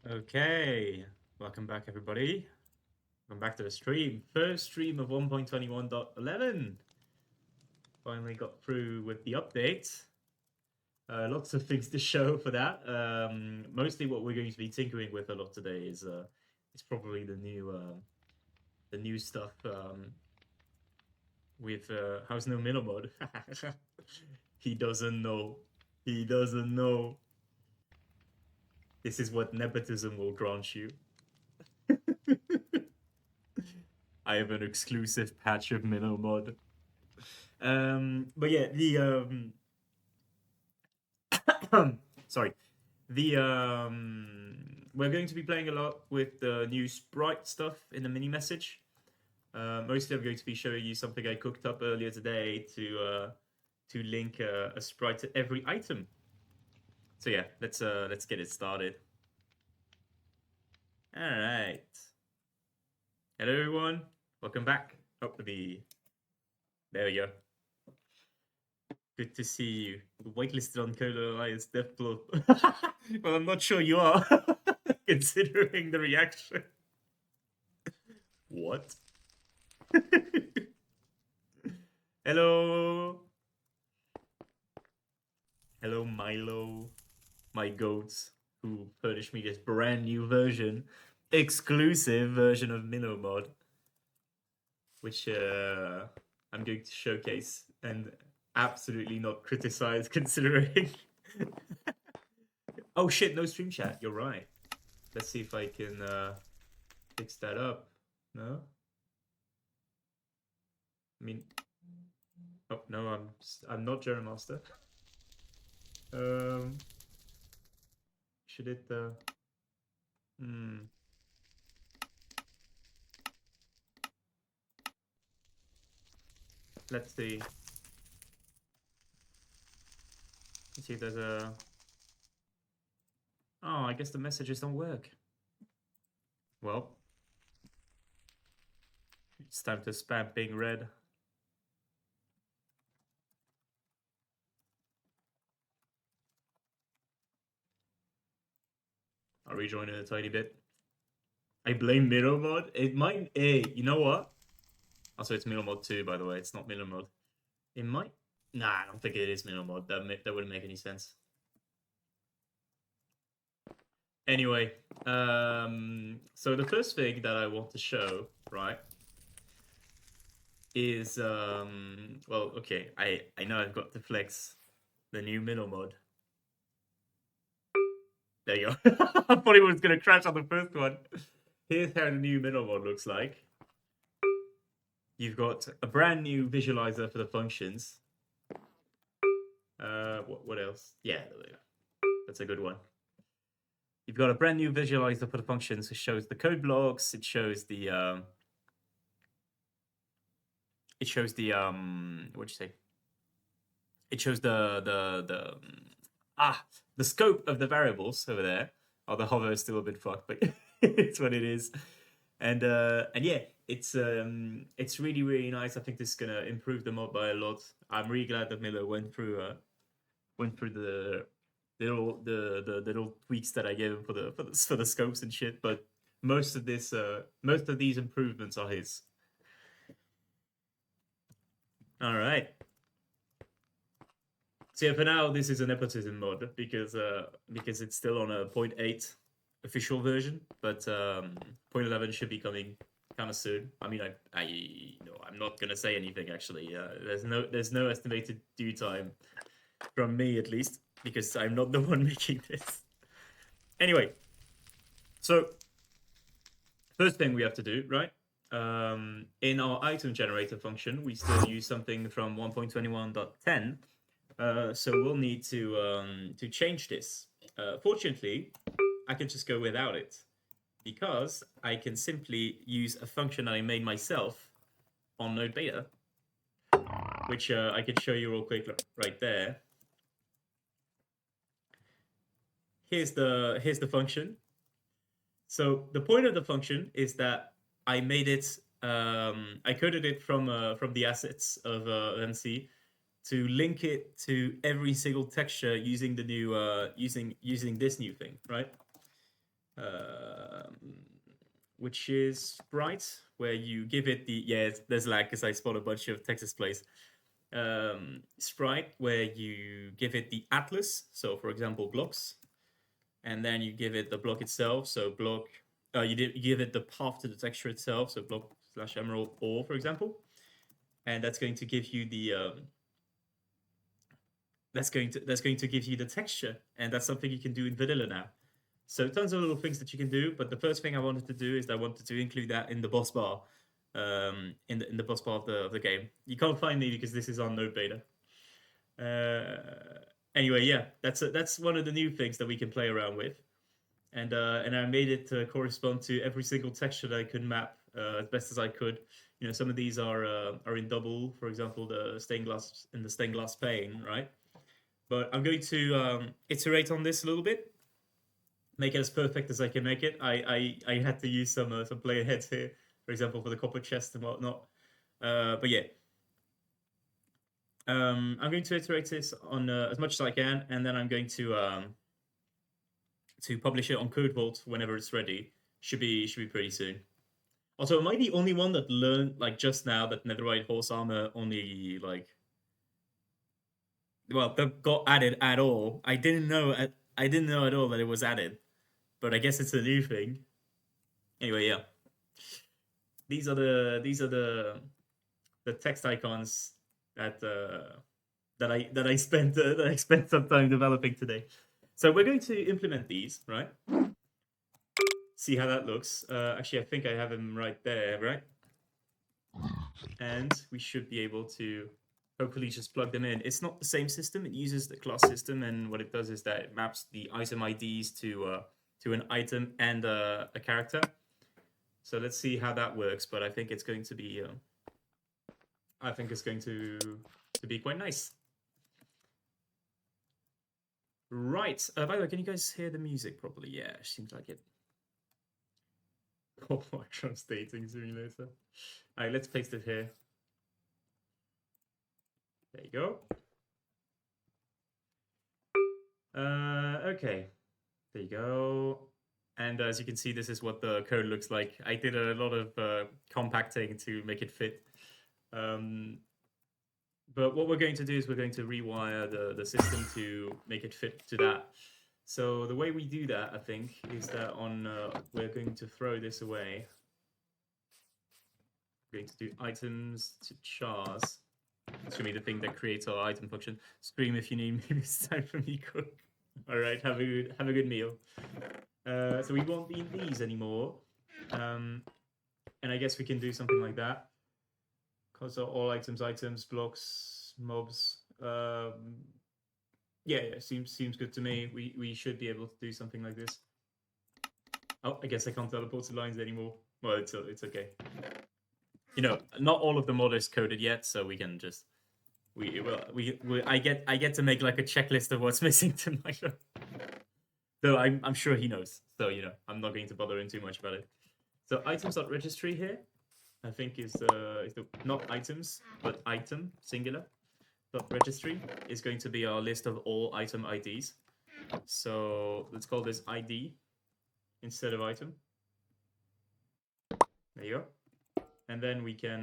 Okay, welcome back, everybody. Welcome back to the stream. First stream of 1.21.11. Finally got through with the update. Lots of things to show for that. Mostly, what we're going to be tinkering with a lot today is probably the new stuff with how's no middle mode. He doesn't know. He doesn't know. This is what nepotism will grant you. I have an exclusive patch of Minnow mod. But yeah, sorry, the we're going to be playing a lot with the new sprite stuff in the mini message. Mostly, I'm going to be showing you something I cooked up earlier today to link a sprite to every item. So yeah, let's get it started. All right. Hello, everyone. Welcome back. Oh, there we go. Good to see you. Waitlisted on Cola Alliance Death Club. Well, I'm not sure you are, considering the reaction. What? Hello. Hello, Milo. My goats, who furnished me this brand new version, exclusive version of Minomod, which I'm going to showcase and absolutely not criticize, considering. Oh shit, no stream chat. You're right. Let's see if I can fix that up. No? I mean, oh no, I'm not Jerry Master. Should it? Let's see. Let's see if there's a. Oh, I guess the messages don't work. Well, it's time to spam being read. I'll rejoin in a tiny bit. I blame Mirror Mod. It might. Hey, you know what? Also, it's Mirror Mod 2, by the way. It's not Mirror Mod. It might. Nah, I don't think it is Mirror Mod. That wouldn't make any sense. Anyway, so the first thing that I want to show, right, is well, okay, I know I've got to flex the new Minnow mod. There you go. I thought it was gonna crash on the first one. Here's how the new Minnow mod looks like. You've got a brand new visualizer for the functions. What else? Yeah, that's a good one. You've got a brand new visualizer for the functions. It shows the code blocks. It shows the what'd you say? It shows the scope of the variables over there. Oh, the hover is still a bit fucked, but it's what it is. And yeah, it's really really nice. I think this is gonna improve the mod by a lot. I'm really glad that Miller went through the little tweaks that I gave him for the scopes and shit. But most of these improvements are his. All right. So yeah, for now this is a nepotism mod because it's still on a 0.8 official version, but 0.11 should be coming kind of soon. I mean, I'm not gonna say anything actually. There's no estimated due time from me at least because I'm not the one making this. Anyway, so first thing we have to do, right? In our item generator function, we still use something from 1.21.10. So we'll need to change this. Fortunately, I can just go without it because I can simply use a function I made myself on Node Beta, which I can show you real quick right there. Here's the function. So the point of the function is that I made it. I coded it from the assets of MC to link it to every single texture using the new using this new thing, right? which is Sprite, where you give it the there's lag because I spot a bunch of text displays. Sprite, where you give it the atlas, so for example blocks, and then you give it the block itself, so block. You give it the path to the texture itself, so block slash emerald ore, for example, and that's going to give you the that's going to give you the texture, and that's something you can do in vanilla now. So tons of little things that you can do, but the first thing I wanted to do is I wanted to include that in the boss bar, in the boss bar of the game. You can't find me because this is on node beta. Anyway, yeah, that's one of the new things that we can play around with, and I made it correspond to every single texture that I could map as best as I could. You know, some of these are in double, for example, the stained glass pane, right? But I'm going to iterate on this a little bit, make it as perfect as I can make it. I had to use some player heads here, for example, for the copper chest and whatnot. But yeah, I'm going to iterate this on as much as I can, and then I'm going to publish it on Code Vault whenever it's ready. Should be pretty soon. Also, am I the only one that learned like just now that Netherite horse armor only like that got added at all? I didn't know at all that it was added, but I guess it's a new thing. Anyway, yeah. These are the text icons that that I spent some time developing today. So we're going to implement these, right? See how that looks. Actually, I think I have them right there, right? And we should be able to hopefully just plug them in. It's not the same system. It uses the class system, and what it does is that it maps the item IDs to an item and a character. So let's see how that works. But I think it's going to be be quite nice. Right. By the way, can you guys hear the music properly? Yeah, seems like it. Oh, translating simulator. All right, let's paste it here. There you go. Okay. There you go. And as you can see, this is what the code looks like. I did a lot of compacting to make it fit. But what we're going to do is we're going to rewire the system to make it fit to that. So the way we do that, I think, is that we're going to throw this away. We're going to do items to chars. It's going to be the thing that creates our item function. Scream if you need. Maybe it's time for me to cook. All right, have a good meal. So we won't need these anymore, and I guess we can do something like that. Cause all items, blocks, mobs. Yeah, seems good to me. We should be able to do something like this. Oh, I guess I can't teleport to lines anymore. Well, it's okay. You know, not all of the mod is coded yet, so we can just I get to make like a checklist of what's missing to my show. Though I'm sure he knows, so you know I'm not going to bother him too much about it. So items.registry here, I think is the not items but item singular dot registry is going to be our list of all item IDs. So let's call this ID instead of item. There you go. And then we can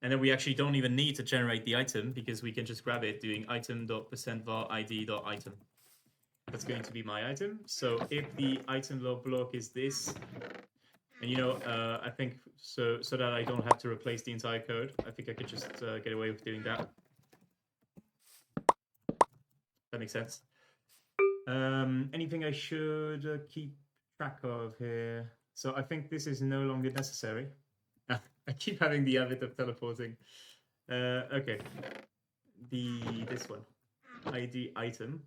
and then we actually don't even need to generate the item because we can just grab it doing item.%var id.item. That's going to be my item. So if the item block is this, and you know, I think so that I don't have to replace the entire code, I think I could just get away with doing that. That makes sense. Anything I should keep track of here? So I think this is no longer necessary. I keep having the habit of teleporting. Okay. This one. ID item.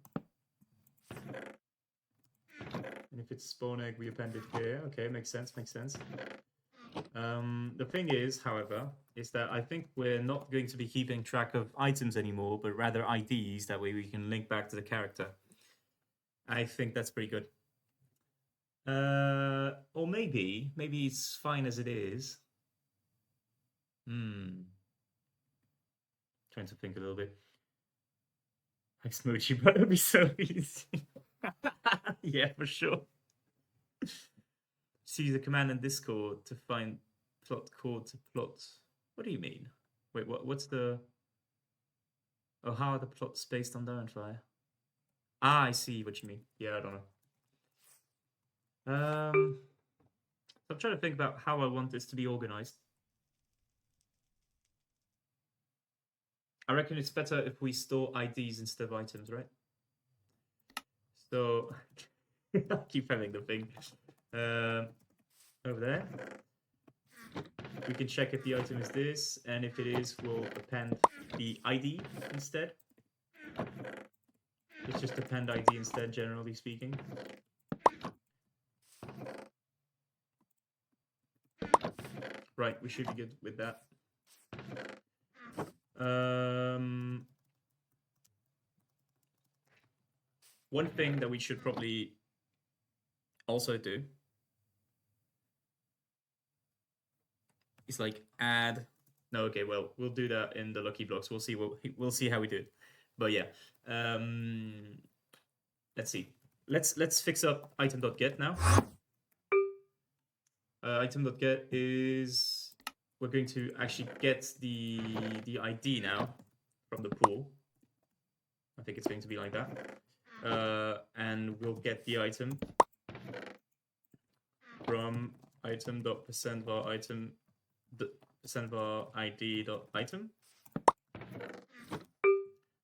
And if it's spawn egg, we append it here. Okay, makes sense. The thing is, however, is that I think we're not going to be keeping track of items anymore, but rather IDs. That way we can link back to the character. I think that's pretty good. Or maybe it's fine as it is. Trying to think a little bit. Like Smoochie, but it'll be so easy. Yeah, for sure. See the command in Discord to find plot chord to plot. What do you mean? Wait, what's the... Oh, how are the plots based on Fire? Ah, I see what you mean. Yeah, I don't know. I'm trying to think about how I want this to be organized. I reckon it's better if we store IDs instead of items, right? So I keep having the thing over there. We can check if the item is this, and if it is, we'll append the ID instead. Let's just append ID instead, generally speaking. Right, we should be good with that. One thing that we should probably also do is like add... No, okay, well, we'll do that in the lucky blocks. We'll see how we do it. But yeah, let's see. Let's fix up item.get now. Item.get is... We're going to actually get the ID now from the pool. I think it's going to be like that. And we'll get the item from item.percentvar item %var id.item.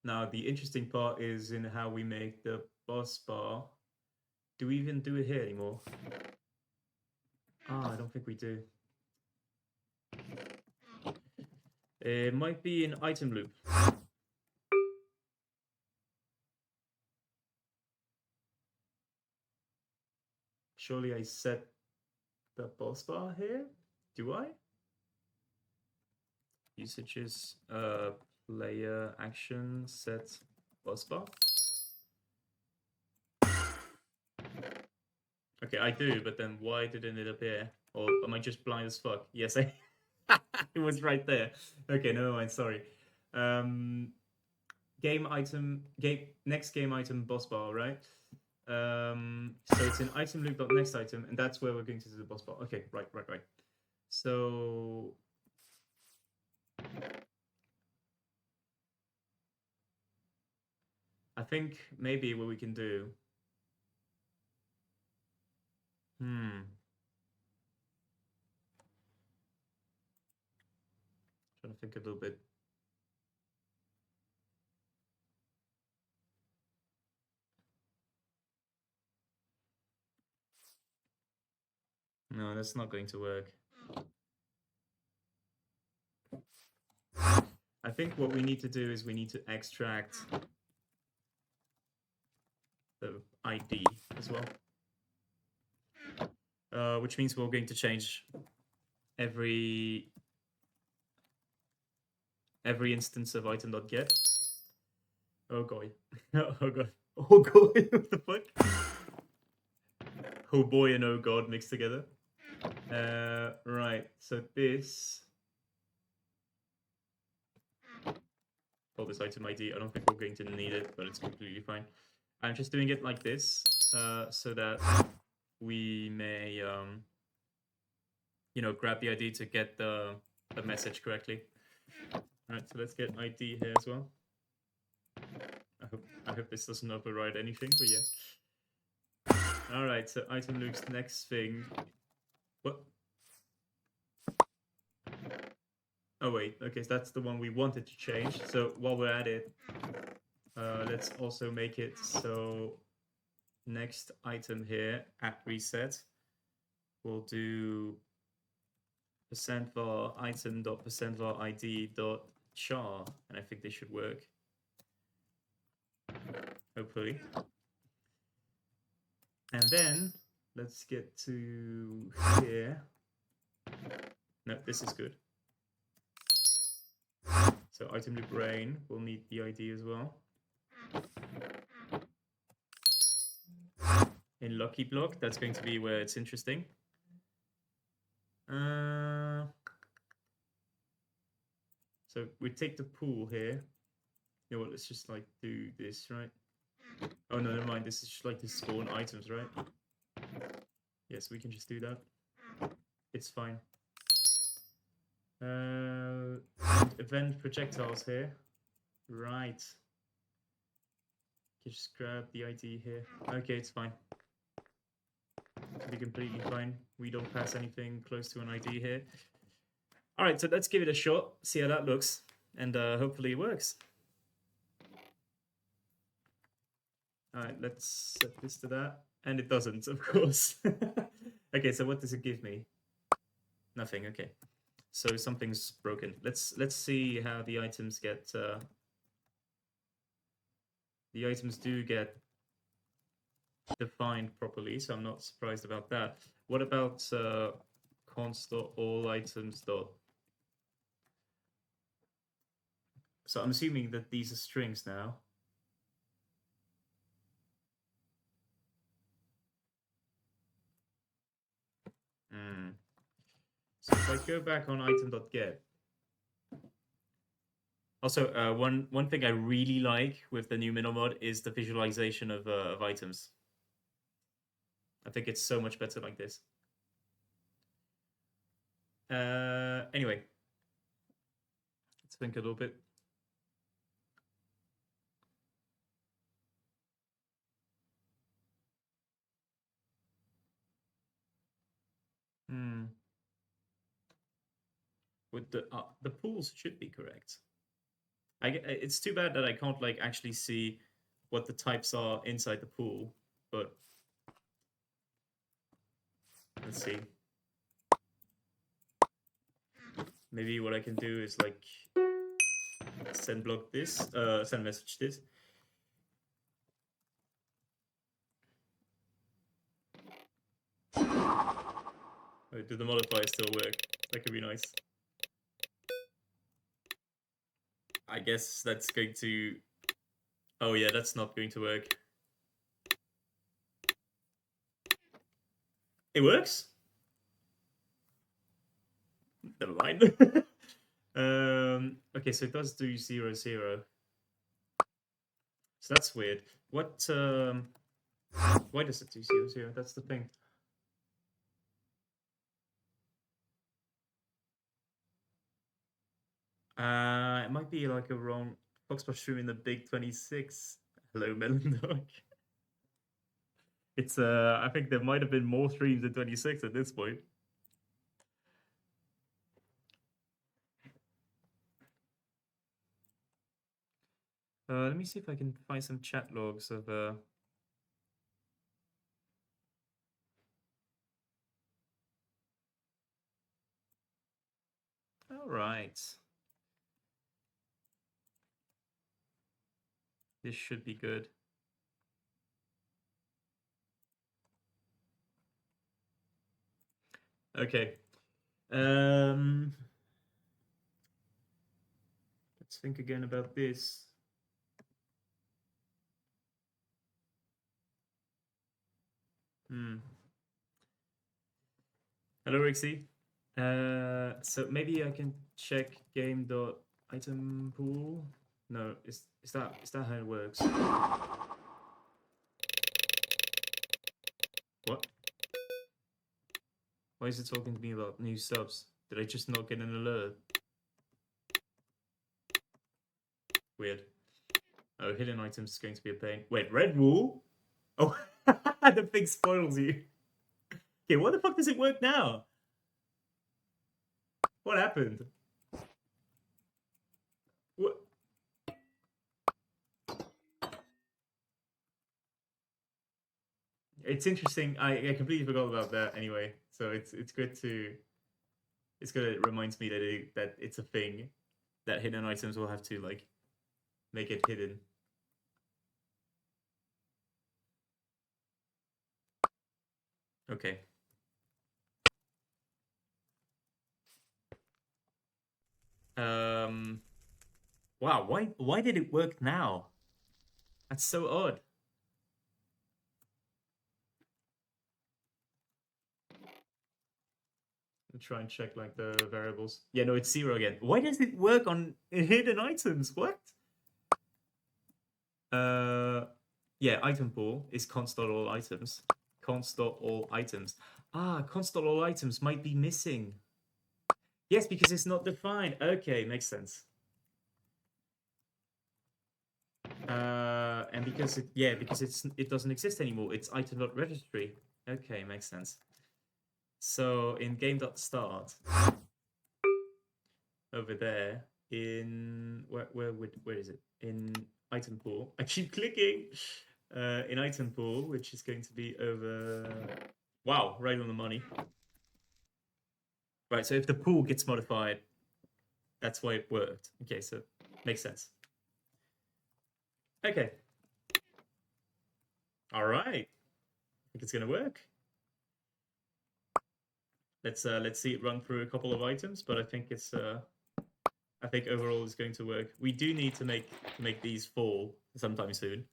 Now the interesting part is in how we make the boss bar. Do we even do it here anymore? I don't think we do. It might be an item loop. Surely I set the boss bar here? Do I? Usages, player action, set boss bar. Okay, I do, but then why didn't it appear? Or am I just blind as fuck? Yes, it was right there. Okay, never mind, sorry. Next game item boss bar, right? So it's an item loop.next item, and that's where we're going to do the boss bar. Okay, right. So I think maybe what we can do... Trying to think a little bit. No, that's not going to work. I think what we need to do is we need to extract the ID as well. Which means we're going to change every instance of item.get. Oh god. Oh god. Oh god. What the fuck? Oh boy and oh god mixed together. Right. So this... this item ID. I don't think we're going to need it, but it's completely fine. I'm just doing it like this, so that we may, grab the ID to get the message correctly. All right, so let's get ID here as well. I hope this doesn't override anything, but yeah. All right, so item loops next thing. What? Oh wait, okay, so that's the one we wanted to change. So while we're at it, let's also make it so next item here at reset, we'll do %var item.%var id.char, and I think they should work. Hopefully. And then let's get to here. No, this is good. So item loop rain will need the ID as well. In lucky block, that's going to be where it's interesting. So we take the pool here. You know what, let's just like do this, right? Oh no, never mind. This is just like to spawn items, right? Yes, we can just do that. It's fine. Event projectiles here. Right. You just grab the ID here. Okay, it's fine. It'll be completely fine. We don't pass anything close to an ID here. All right, so let's give it a shot, see how that looks, and hopefully it works. All right, let's set this to that. And it doesn't, of course. Okay, so what does it give me? Nothing, okay. So something's broken. Let's see how the items get... the items do get defined properly, so I'm not surprised about that. What about const.all items dot? So I'm assuming that these are strings now. So if I go back on item.get. Also, one thing I really like with the new minimal mod is the visualization of items. I think it's so much better like this. Anyway, let's think a little bit. With the pools should be correct. It's too bad that I can't like actually see what the types are inside the pool, but let's see. Maybe what I can do is like send block this, send message this. Do the modifiers still work? That could be nice. I guess that's going to... Oh yeah, that's not going to work. It works? Never mind. Okay, so it does do 0, 0. So that's weird. What... Why does it do 0, 0? That's the thing. It might be like a wrong TheFoxPlush stream in the big 26. Hello, Melon Dog. It's I think there might have been more streams in 26 at this point. Let me see if I can find some chat logs of All right. This should be good. Okay. Let's think again about this. Hello, Rixie. So maybe I can check game.item pool. No, is that how it works? What? Why is it talking to me about new subs? Did I just not get an alert? Weird. Oh, hidden items is going to be a pain. Wait, red wool? Oh, the thing spoils you. Okay, what the fuck does it work now? What happened? What? It's interesting. I completely forgot about that anyway. So it's good to... It's good it reminds me that it's a thing. That hidden items will have to, like, make it hidden. Okay. Wow, why did it work now? That's so odd. I'll try and check like the variables. Yeah, no, it's 0 again. Why does it work on hidden items? What? Yeah, item pool is const.all items. Const.all items. Ah, const.all items might be missing. Yes, because it's not defined. Okay, makes sense. And because it doesn't exist anymore. It's item.registry. Okay, makes sense. So in game.start over there in where is it? In item pool. I keep clicking. In item pool, which is going to be over. Wow, right on the money. Right, so if the pool gets modified, that's why it worked. Okay, so makes sense. Okay. All right. I think it's gonna work. Let's see it run through a couple of items, but I think overall it's going to work. We do need to make these fall sometime soon.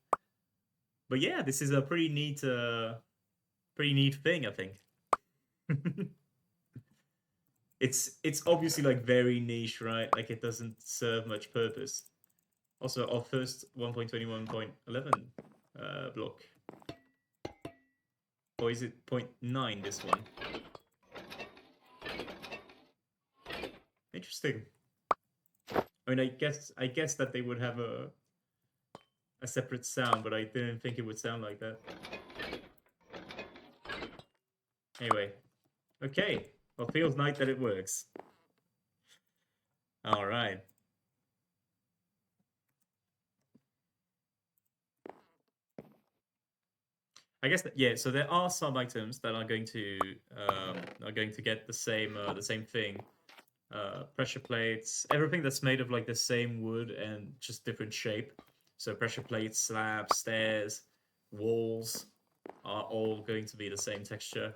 But yeah, this is a pretty neat thing, I think. It's obviously like very niche, right? Like it doesn't serve much purpose. Also, our first 1.21.11 block. Or is it 0.9 this one? Interesting. I mean, I guess that they would have a separate sound, but I didn't think it would sound like that. Anyway, okay. Well, feels nice that it works. All right. I guess that, yeah. So there are some items that are going to get the same thing. Pressure plates, everything that's made of like the same wood and just different shape. So pressure plates, slabs, stairs, walls are all going to be the same texture.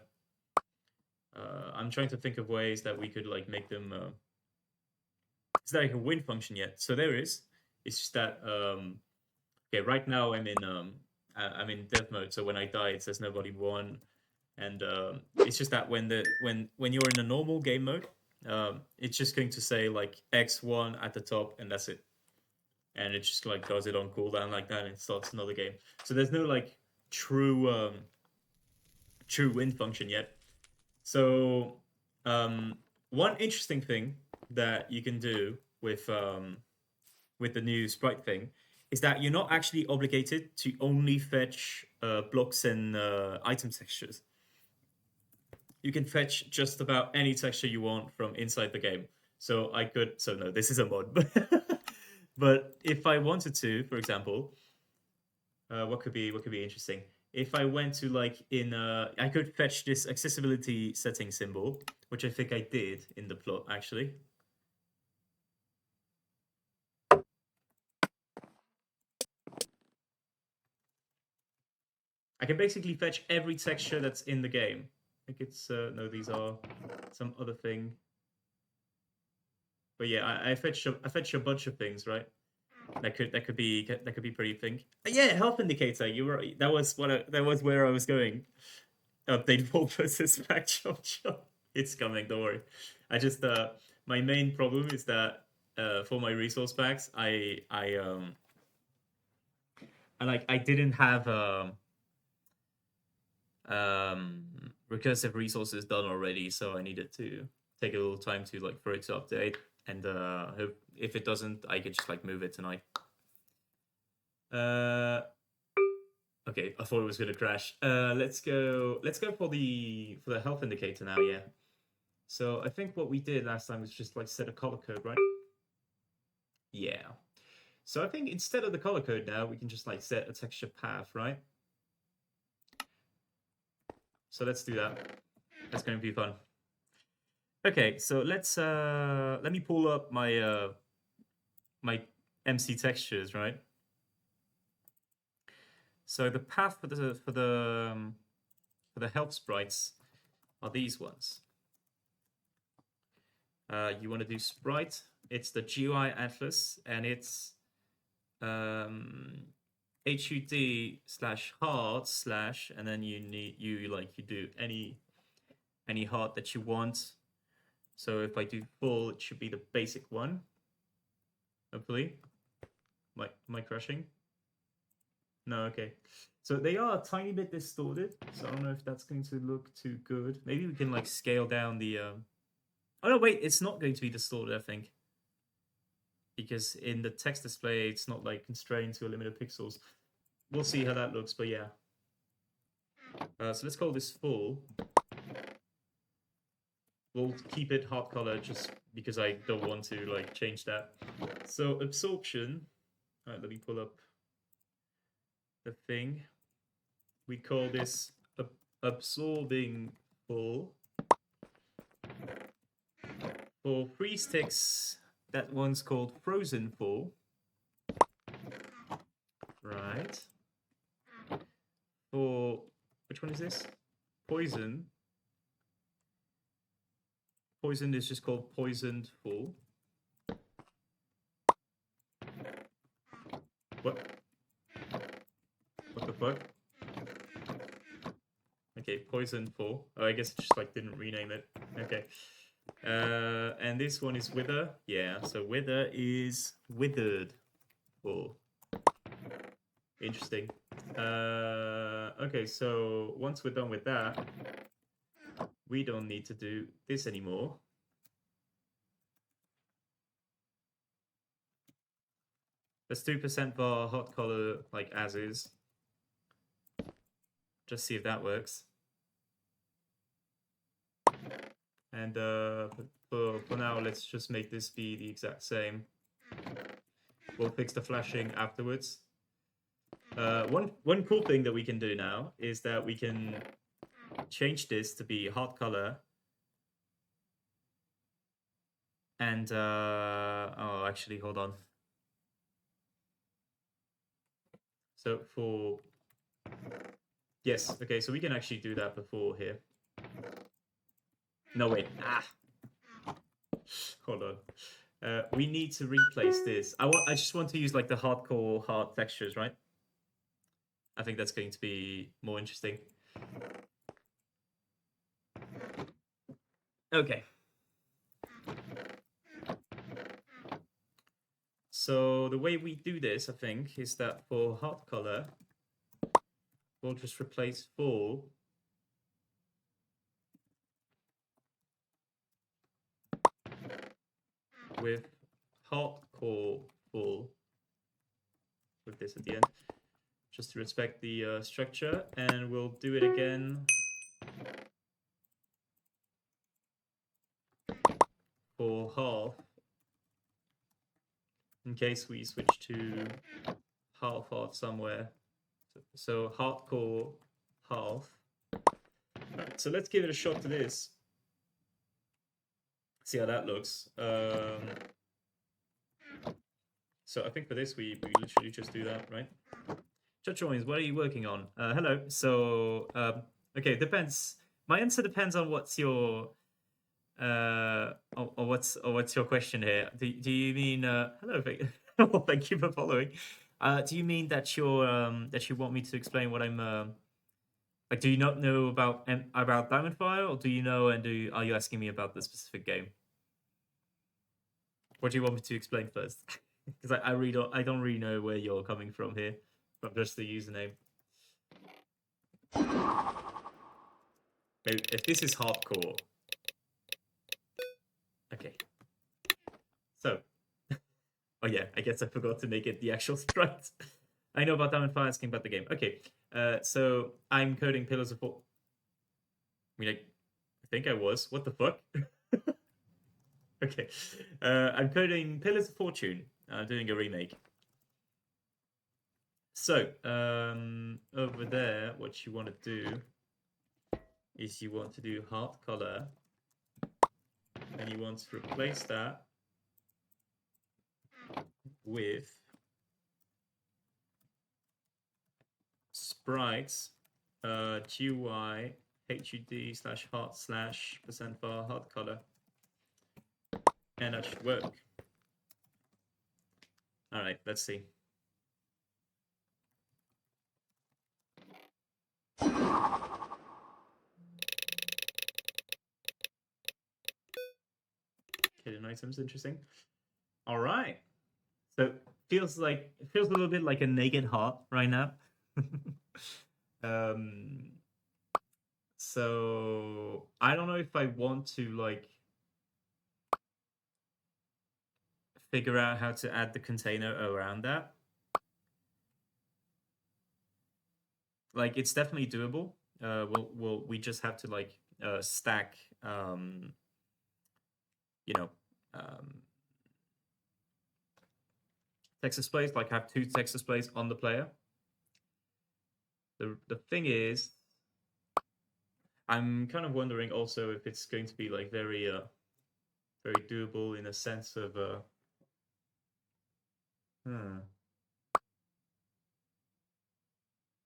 I'm trying to think of ways that we could like make them. Is there like a win function yet? So there is. It's just that okay. Right now I'm in dev mode, so when I die, it says nobody won, and it's just that when you're in a normal game mode, it's just going to say like X1 at the top, and that's it, and it just like does it on cooldown like that, and it starts another game. So there's no like true true win function yet. So one interesting thing that you can do with the new sprite thing is that you're not actually obligated to only fetch blocks and item textures. You can fetch just about any texture you want from inside the game. So I could, so no, this is a mod, but if I wanted to, for example, what could be interesting? If I went to like I could fetch this accessibility setting symbol, which I think I did in the plot actually. I can basically fetch every texture that's in the game. I think it's no, these are some other thing. But yeah, I fetch a bunch of things, right? That could be pretty thing. Yeah, health indicator. You were that was where I was going. Update full versus fact shop. It's coming. Don't worry. I just my main problem is that for my resource packs, I didn't have um recursive resources done already, so I needed to take a little time to like for it to update, and if it doesn't, I could just like move it tonight. Okay, I thought it was gonna crash. Let's go for the health indicator now. Yeah. So I think what we did last time was just like set a color code, right? Yeah. So I think instead of the color code now, we can just like set a texture path, right? So let's do that. That's going to be fun. Okay, so let me pull up my MC textures, right? So the path for the health sprites are these ones. You want to do sprite. It's the GUI atlas, and it's HUD/heart/ and then you do any heart that you want. So if I do full, it should be the basic one. Hopefully, am I crushing? No, okay. So they are a tiny bit distorted, so I don't know if that's going to look too good. Maybe we can like scale down the Oh no, wait, it's not going to be distorted, I think. Because in the text display it's not like constrained to a limit of pixels. We'll see how that looks, but yeah. So let's call this full. We'll keep it hot color just because I don't want to like change that. So absorption. All right, let me pull up the thing. We call this absorbing full. For freeze text, that one's called frozen full. Right. For which one is this? Poison. Poison is just called poisoned full. What? What the fuck? Okay, poison full. Oh, I guess it just like didn't rename it. Okay. And this one is wither. Yeah, so wither is withered full. Interesting. Okay, so once we're done with that, we don't need to do this anymore. Let's 2% var hot color like as is. Just see if that works. And for now, let's just make this be the exact same. We'll fix the flashing afterwards. One cool thing that we can do now is that we can change this to be hot color. And oh, actually, hold on. So for yes, okay, so we can actually do that before here. No, wait. Hold on. We need to replace this. I just want to use like the hardcore hard textures, right? I think that's going to be more interesting. Okay. So the way we do this, I think, is that for hot color, we'll just replace full with hardcore full with this at the end, just to respect the structure, and we'll do it again for half in case we switch to half somewhere. So hardcore half. Right, so let's give it a shot to this. See how that looks. So I think for this we literally just do that, right? Joins, what are you working on? Hello. So okay, depends. My answer depends on what's your or what's your question here. Do you mean hello? Well, thank you for following. Do you mean that you want me to explain what I'm like? Do you not know about Diamondfire, or do you know and are you asking me about the specific game? What do you want me to explain first? Because I don't really know where you're coming from here, from just the username. Maybe if this is hardcore. Okay. So, oh yeah, I guess I forgot to make it the actual sprite. I know about Diamondfire, asking about the game. Okay, so I'm coding Pillars of Fortune. I mean, I think I was. What the fuck? Okay, I'm coding Pillars of Fortune, doing a remake. So, over there, what you want to do is you want to do heart color, and you want to replace that with sprites, GUI, HUD / heart / %var heart color. And that should work. All right, let's see. Hidden items, interesting. All right. So feels a little bit like a naked heart right now. um, so I don't know if I want to like figure out how to add the container around that. Like it's definitely doable. We just have to like stack you know text displays, like have two text displays on the player. The thing is, I'm kind of wondering also if it's going to be like very doable in a sense of hmm.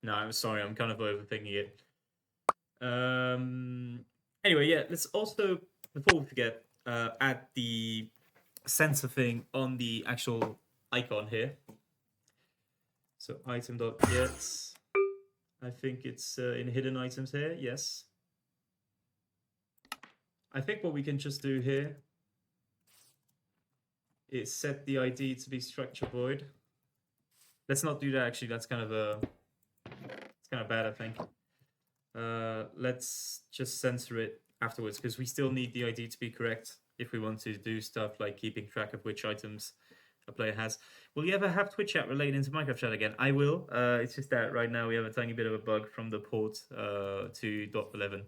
No, I'm sorry, I'm kind of overthinking it. Anyway, yeah, let's also, before we forget, add the sensor thing on the actual icon here. So item.get, I think it's in hidden items here, yes. I think what we can just do here is set the ID to be structure void. Let's not do that actually, that's kind of it's kind of bad, I think. Let's just censor it afterwards because we still need the ID to be correct if we want to do stuff like keeping track of which items a player has. Will you ever have Twitch chat related into Minecraft chat again? I will. It's just that right now we have a tiny bit of a bug from the port to .11.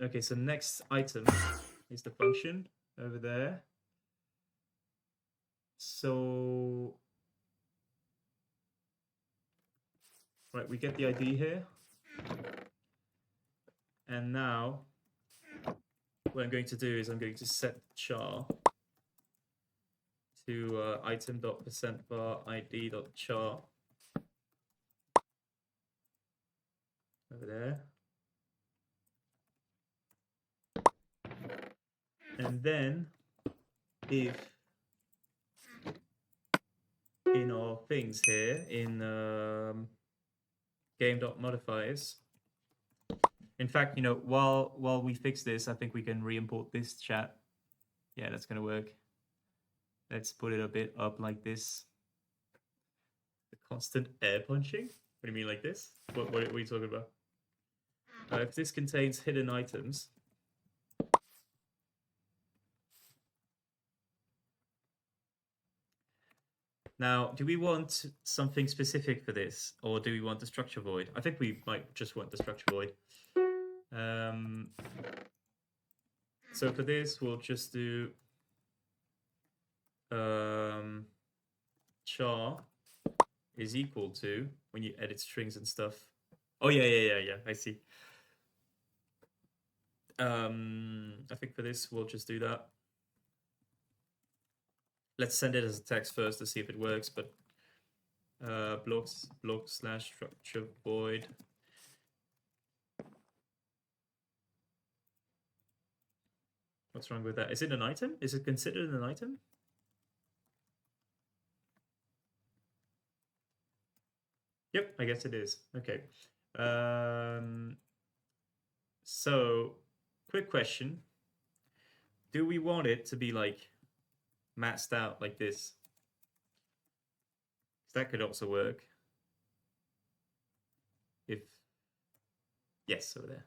Okay, so next item is the function over there. So, right, we get the ID here. And now what I'm going to do is I'm going to set char to item.percent_var id.char over there. And then if in our things here in game.modifiers, in fact, while we fix this, I think we can re-import this chat. Yeah, that's gonna work. Let's put it a bit up like this. The constant air punching? What do you mean like this? What are we talking about? If this contains hidden items, now, do we want something specific for this, or do we want the structure void? I think we might just want the structure void. So for this, we'll just do char is equal to, when you edit strings and stuff. Oh, yeah, I see. I think for this, we'll just do that. Let's send it as a text first to see if it works, but block/structure void. What's wrong with that? Is it an item? Is it considered an item? Yep, I guess it is. Okay. So, quick question. Do we want it to be like maxed out like this? That could also work. If yes, over there.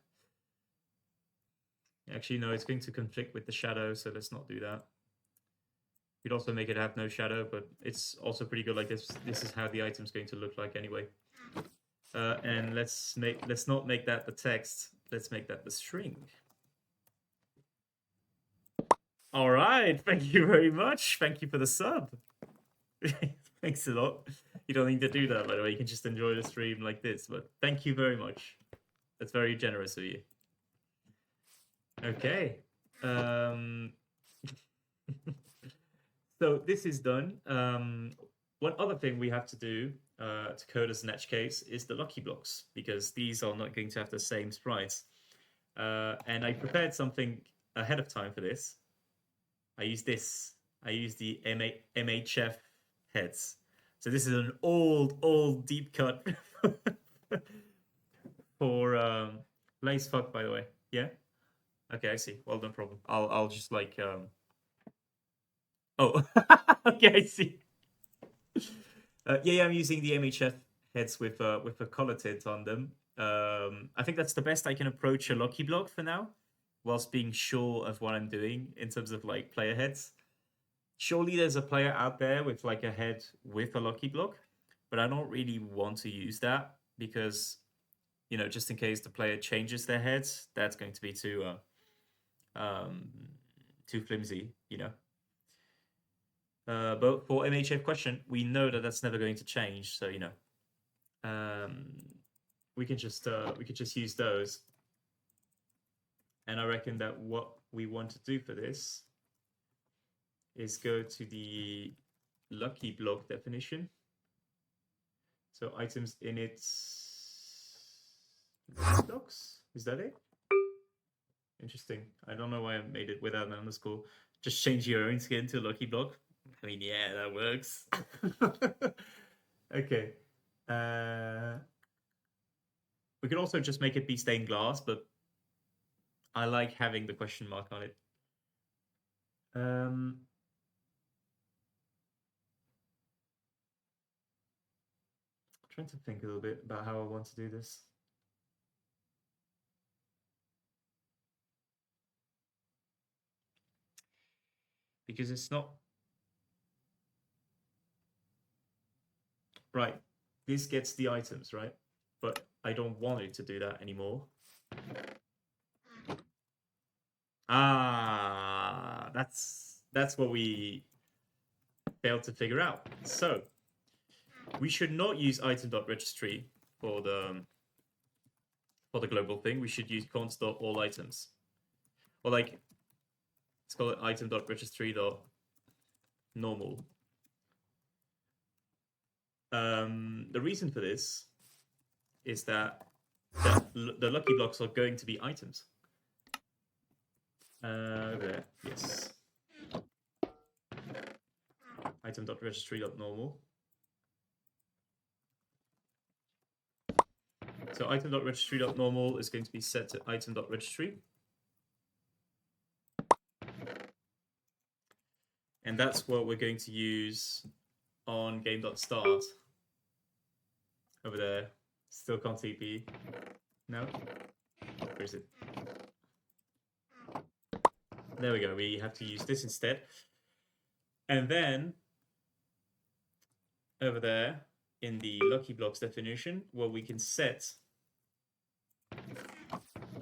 Actually, no, it's going to conflict with the shadow, so let's not do that. You'd also make it have no shadow, but it's also pretty good like this. This is how the item's going to look like anyway. And let's not make that the text. Let's make that the string. All right, thank you very much. Thank you for the sub. Thanks a lot. You don't need to do that, by the way. You can just enjoy the stream like this. But thank you very much. That's very generous of you. Okay. So this is done. One other thing we have to do to code as an edge case is the lucky blocks, because these are not going to have the same sprites. And I prepared something ahead of time for this. I use this. I use the MHF heads. So this is an old deep cut for Lace Fuck, by the way. Yeah? Okay, I see. Well, no problem. I'll just like Oh, okay, I see. Yeah, I'm using the MHF heads with a color tint on them. I think that's the best I can approach a lucky block for now, whilst being sure of what I'm doing in terms of like player heads. Surely there's a player out there with like a head with a lucky block, but I don't really want to use that because, you know, just in case the player changes their heads, that's going to be too flimsy, you know. But for MHF question, we know that that's never going to change, so you know, we can just use those. And I reckon that what we want to do for this is go to the lucky block definition. So items in its blocks, is that it? Interesting. I don't know why I made it without an underscore. Just change your own skin to lucky block. I mean, yeah, that works. Okay. We could also just make it be stained glass, but I like having the question mark on it. Trying to think a little bit about how I want to do this. Because it's not... Right, this gets the items, right? But I don't want it to do that anymore. Ah, that's what we failed to figure out. So we should not use item.registry for the global thing. We should use const.allItems. Or like, let's call it item.registry.normal. The reason for this is that the lucky blocks are going to be items. There, yes. Item.registry.normal. So item.registry.normal is going to be set to item.registry. And that's what we're going to use on game.start. Over there. Still can't TP. No? Where is it? There we go. We have to use this instead. And then over there in the lucky blocks definition, what we can set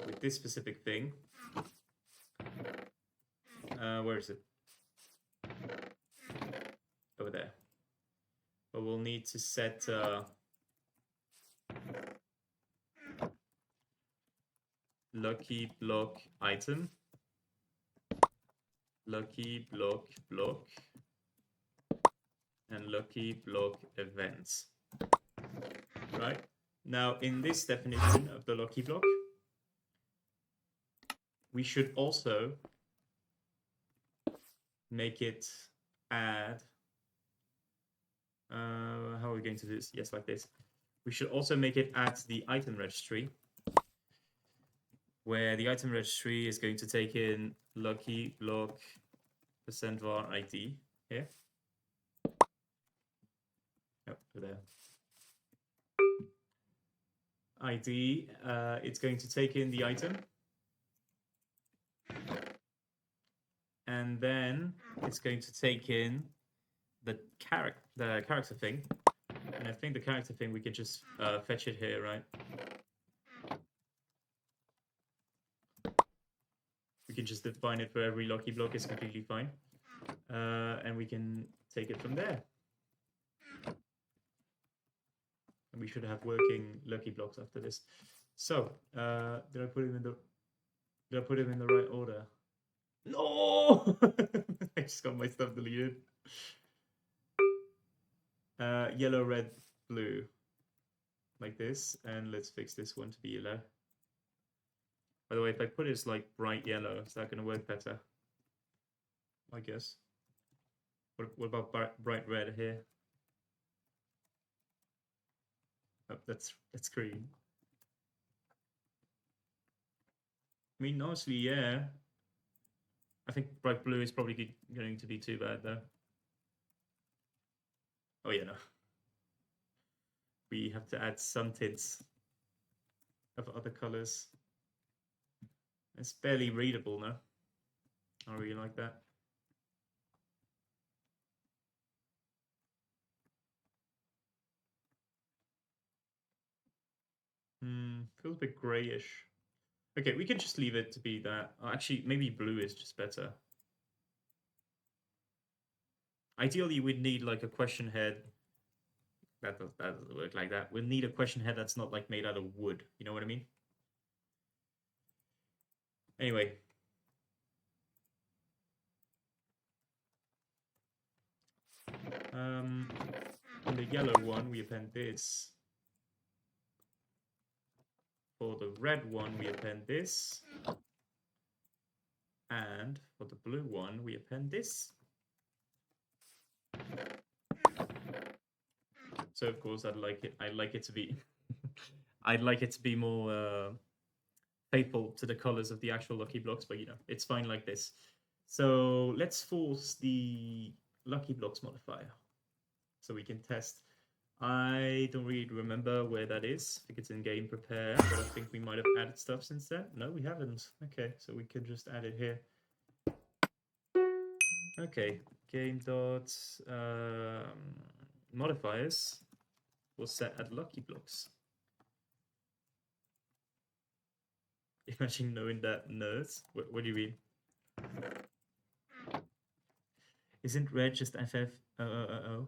with this specific thing. Where is it? Over there. But we'll need to set lucky block item, lucky block block, and lucky block events. Right? Now, in this definition of the lucky block, we should also make it add. How are we going to do this? Yes, like this. We should also make it add to the item registry, where the item registry is going to take in lucky block %var ID here. Yep, there. ID, it's going to take in the item. And then it's going to take in the character thing. And I think the character thing, we can just fetch it here, right? We can just define it for every lucky block, is completely fine. And we can take it from there. And we should have working lucky blocks after this. So, did I put him in the right order? No! I just got my stuff deleted. Yellow, red, blue. Like this. And let's fix this one to be yellow. By the way, if I put it as like bright yellow, is that going to work better? I guess. What about bright red here? Oh, that's green. I mean, honestly, yeah. I think bright blue is probably going to be too bad, though. Oh, yeah, no. we have to add some tints of other colors. It's barely readable now. I really like that. Feels a bit grayish. Okay, we can just leave it to be that. Actually, maybe blue is just better. Ideally, we'd need like a question head. That doesn't work like that. We'll need a question head that's not like made out of wood. You know what I mean? Anyway. On the yellow one, we append this. For the red one, we append this. And for the blue one, we append this. So of course I'd like it to be I'd like it to be more faithful to the colors of the actual lucky blocks, but you know, it's fine like this. So let's force the lucky blocks modifier so we can test. I don't really remember where that is. I think it's in game prepare, but I think we might have added stuff since then. No, we haven't. Okay, so we can just add it here. Okay, game dot modifiers was set at lucky blocks. Imagine knowing that, nerds. What do you mean? Isn't red just FF? Oh.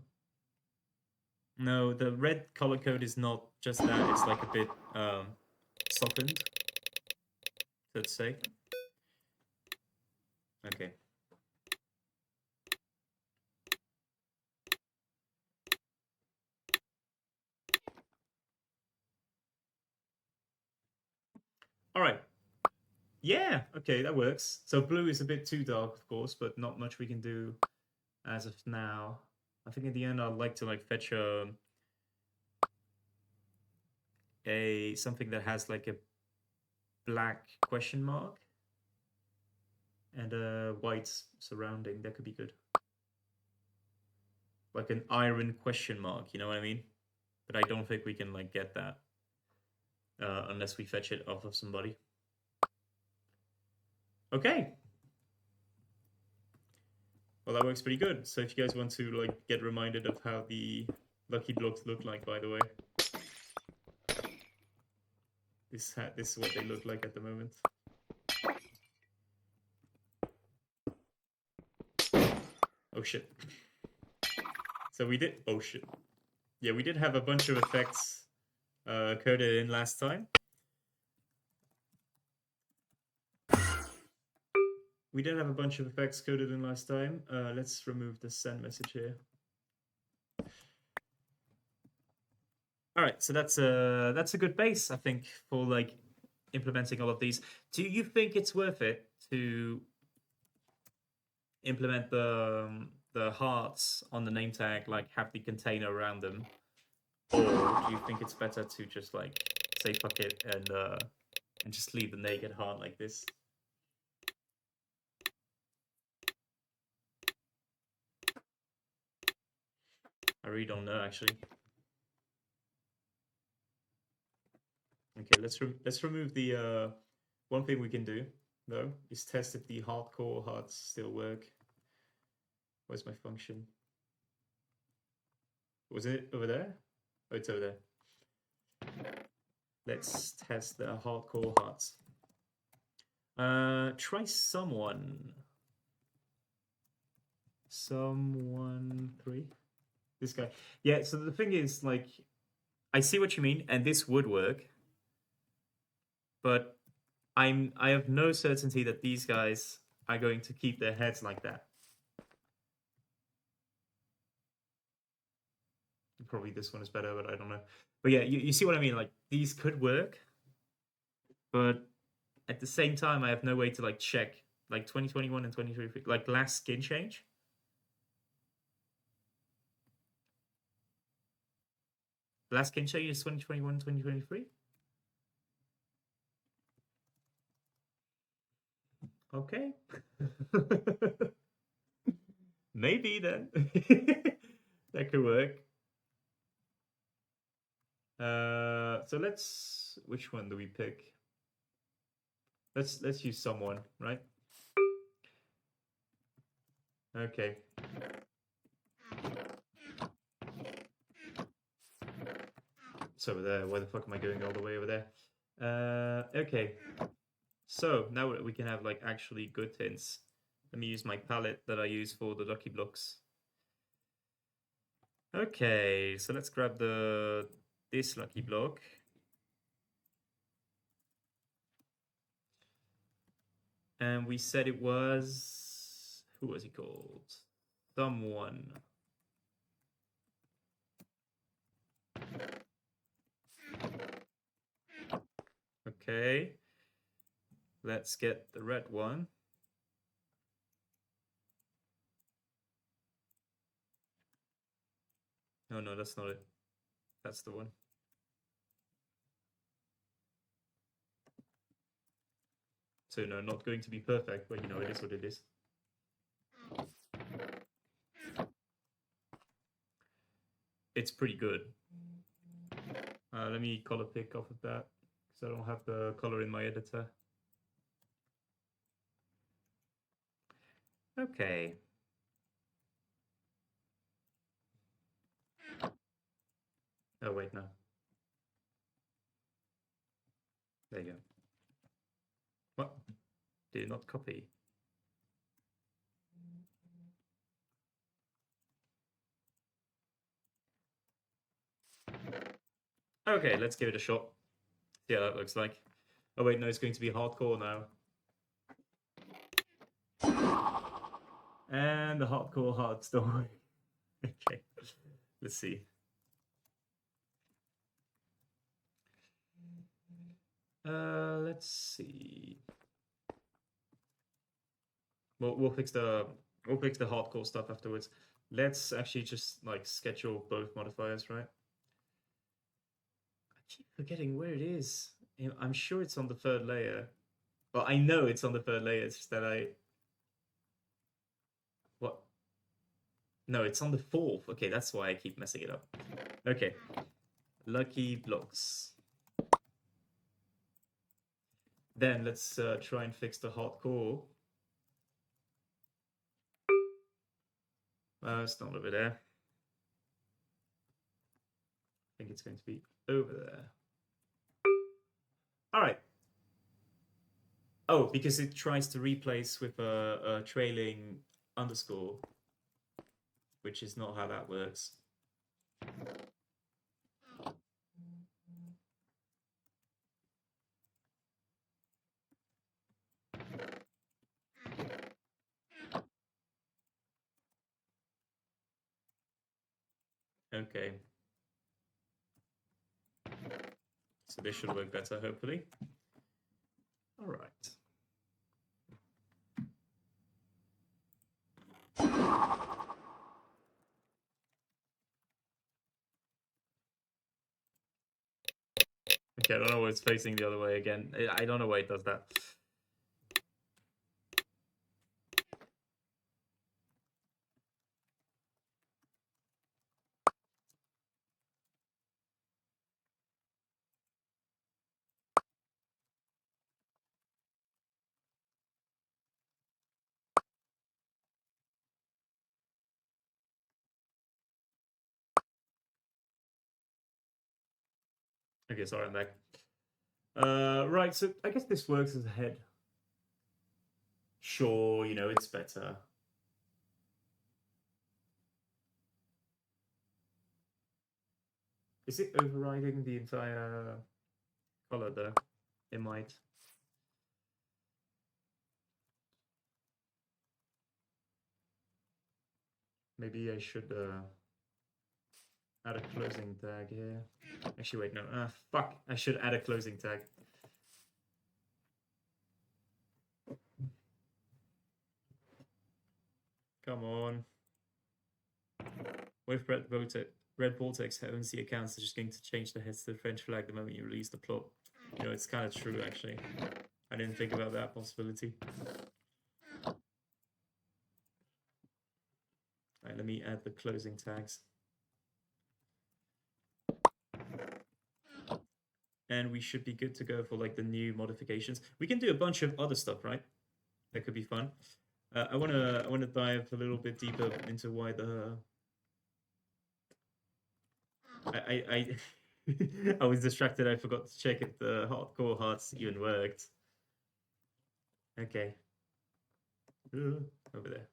No, the red color code is not just that. It's like a bit softened, let's say. Okay. All right. Yeah, okay, that works. So blue is a bit too dark, of course, but not much we can do as of now. I think in the end I'd like to like fetch something that has like a black question mark and a white surrounding. That could be good. Like an iron question mark, you know what I mean? But I don't think we can like get that unless we fetch it off of somebody. Okay. Well, that works pretty good. So if you guys want to like get reminded of how the lucky blocks look like, by the way, this is what they look like at the moment. Oh shit. So we did. Oh shit. Yeah, we did have a bunch of effects coded in last time. We did have a bunch of effects coded in last time. Let's remove the send message here. All right, so that's a good base, I think, for like implementing all of these. Do you think it's worth it to implement the hearts on the name tag, like have the container around them, or do you think it's better to just like say fuck it and just leave the naked heart like this? I really don't know, actually. Okay, let's remove the one thing we can do though is test if the hardcore hearts still work. Where's my function? Was it over there? Oh, it's over there. Let's test the hardcore hearts. Try someone 3. This guy. Yeah, so the thing is, like, I see what you mean, and this would work, but I have no certainty that these guys are going to keep their heads like that. Probably this one is better, but I don't know. But yeah, you see what I mean? Like, these could work, but at the same time, I have no way to like check like 2021 and 2023, like last skin change. Last skin change is 2021, 2023. Okay. Maybe then. That could work. So let's... Which one do we pick? Let's use someone, right? Okay. It's over there. Why the fuck am I going all the way over there? Okay. So now we can have like actually good hints. Let me use my palette that I use for the lucky blocks. Okay, so let's grab this lucky block. And we said it was... Who was he called? Someone. Okay. Let's get the red one. Oh no, that's not it. That's the one. So no, not going to be perfect, but you know, it is what it is. It's pretty good. Let me color pick off of that, because I don't have the color in my editor. Okay. Oh wait, no. There you go. What? Did it not copy? Okay, let's give it a shot. See how that looks like. Oh wait, no, it's going to be hardcore now. And the hardcore hearts don't work. Okay, let's see. Let's see. We'll fix the hardcore stuff afterwards. Let's actually just like schedule both modifiers, right? I keep forgetting where it is. I'm sure it's on the third layer. Well, I know it's on the third layer. It's just that I... What? No, it's on the fourth. Okay, that's why I keep messing it up. Okay. Lucky blocks. Then let's try and fix the hardcore. It's not over there. I think it's going to be over there. All right. Oh, because it tries to replace with a trailing underscore, which is not how that works. Okay. So this should work better, hopefully. All right. Okay, I don't know why it's facing the other way again. I don't know why it does that. Okay, sorry, I'm back. Right, so I guess this works as a head. Sure, you know, it's better. Is it overriding the entire color though? It might. Maybe I should add a closing tag here. Actually, wait, no. Fuck. I should add a closing tag. Come on. With Red Vortex owns the accounts, they're just going to change the heads to the French flag the moment you release the plot. You know, it's kind of true, actually. I didn't think about that possibility. Alright, let me add the closing tags. and we should be good to go for like the new modifications. We can do a bunch of other stuff, right? That could be fun. I wanna dive a little bit deeper into why the I I was distracted. I forgot to check if the hardcore hearts even worked. Okay, over there.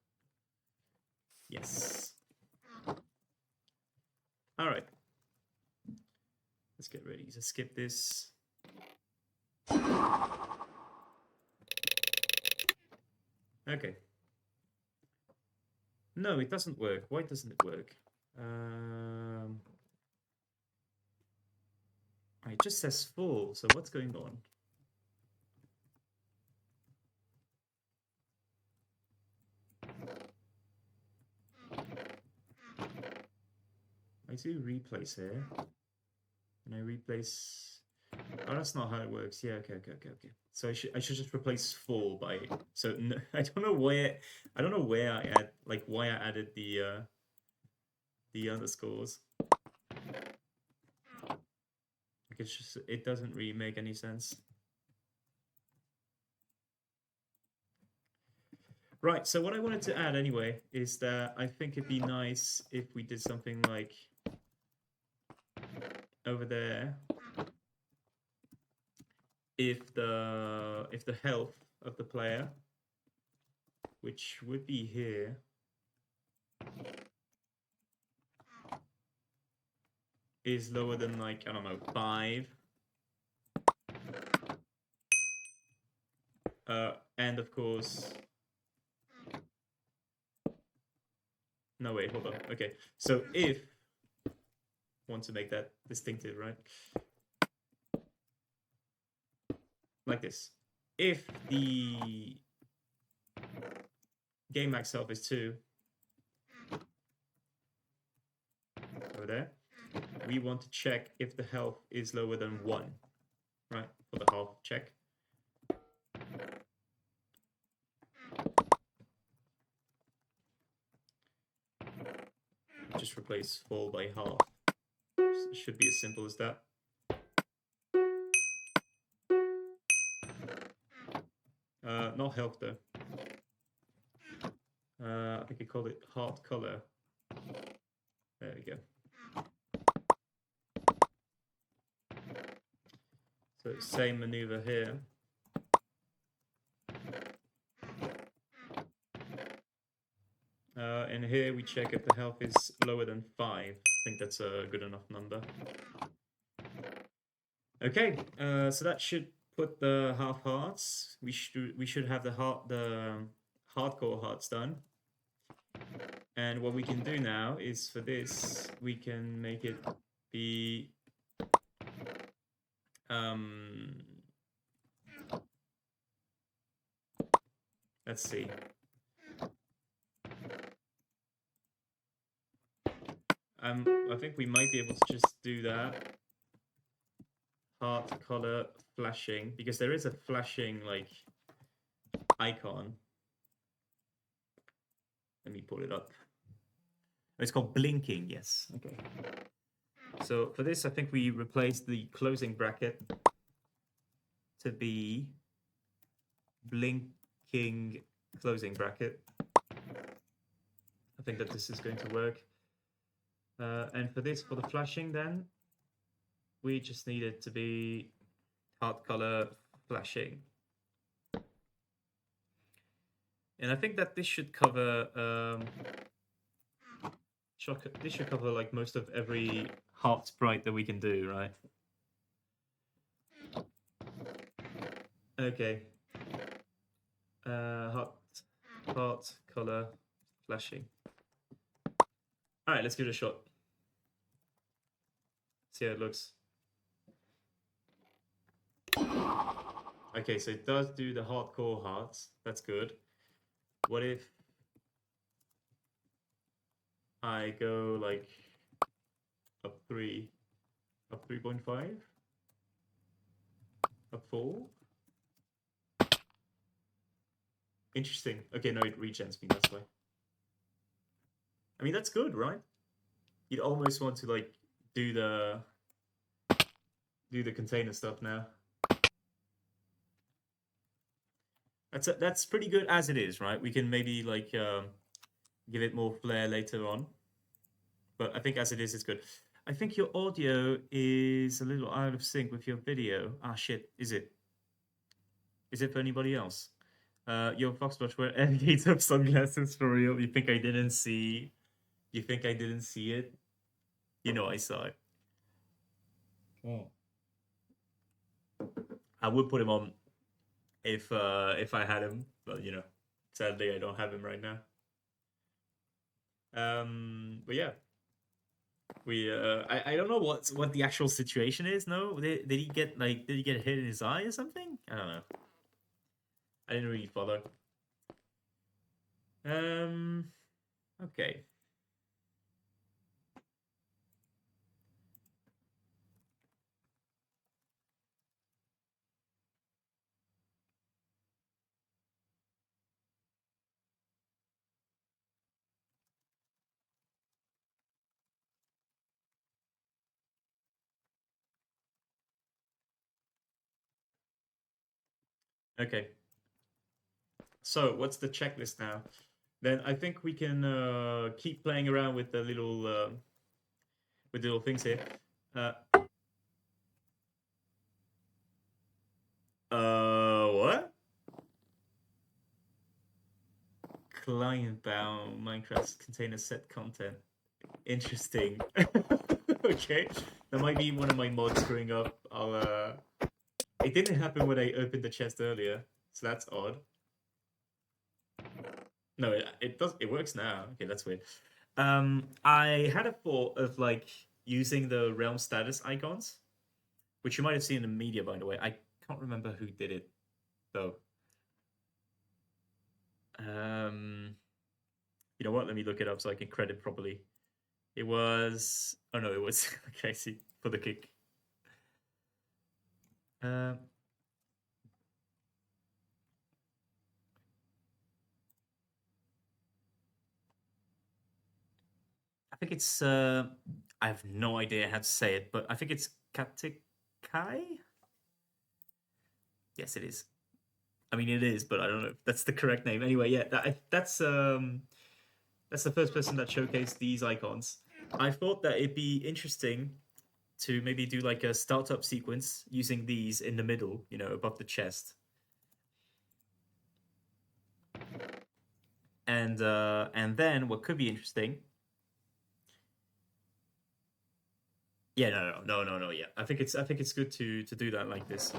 Yes. All right. Let's get ready to skip this. Okay. No, it doesn't work. Why doesn't it work? It just says full, so what's going on? I do replace here. And I replace... Oh, that's not how it works. Yeah, okay. So I should just replace full by... So no, I don't know where I add, like, why I added the underscores. Like, it's just, it doesn't really make any sense. Right, so what I wanted to add anyway is that I think it'd be nice if we did something like over there. If the health of the player, which would be here, is lower than, like, I don't know, 5. And of course... No, wait, hold on. Okay, so if... Want to make that distinctive, right? Like this. If the game max health is 2, over there, we want to check if the health is lower than 1, right? For the half check. Just replace full by half. It should be as simple as that. Not health though. I think I called it heart color. There we go. So same maneuver here. And here we check if the health is lower than 5. I think that's a good enough number. Okay, so that should put the half hearts. We should have the hardcore hearts done. And what we can do now is, for this, we can make it be let's see. I think we might be able to just do that. Heart color flashing, because there is a flashing, like, icon. Let me pull it up. It's called blinking, yes. Okay. So for this, I think we replace the closing bracket to be blinking closing bracket. I think that this is going to work. And for this, for the flashing, then we just need it to be heart color flashing. And I think that this should cover this should cover, like, most of every heart sprite that we can do, right? Okay. Heart color flashing. All right, let's give it a shot. See how it looks. Okay, so it does do the hardcore hearts. That's good. What if I go, like, up 3, up 3.5, up 4? Interesting. Okay, no, it regens me, that's why. I mean, that's good, right? You'd almost want to, like, do do the container stuff now. That's pretty good as it is, right? We can maybe like give it more flair later on, but I think as it is, it's good. I think your audio is a little out of sync with your video. Ah, shit. Is it? Is it for anybody else? Yo, TheFoxPlush, wear Aviator up sunglasses for real. You think I didn't see? You think I didn't see it? You know I saw it. Oh. I would put him on if I had him, but you know, sadly I don't have him right now. But yeah, we I don't know what the actual situation is. No, did he get hit in his eye or something? I don't know. I didn't really follow. Okay. Okay. So what's the checklist now? Then I think we can keep playing around with the little things here. What? Client-bound Minecraft container set content. Interesting. Okay, that might be one of my mods screwing up. It didn't happen when I opened the chest earlier, so that's odd. No, it does. It works now. Okay, that's weird. I had a thought of like using the realm status icons, which you might have seen in the media, by the way. I can't remember who did it though. You know what? Let me look it up so I can credit properly. It was. Oh no, it was. Okay, see for the kick. I think it's. I have no idea how to say it, but I think it's Katikai. Yes, it is. I mean, it is, but I don't know if that's the correct name. Anyway, yeah, that's the first person that showcased these icons. I thought that it'd be interesting to maybe do like a startup sequence using these in the middle, you know, above the chest. And then what could be interesting. Yeah, no. Yeah, I think it's good to do that like this.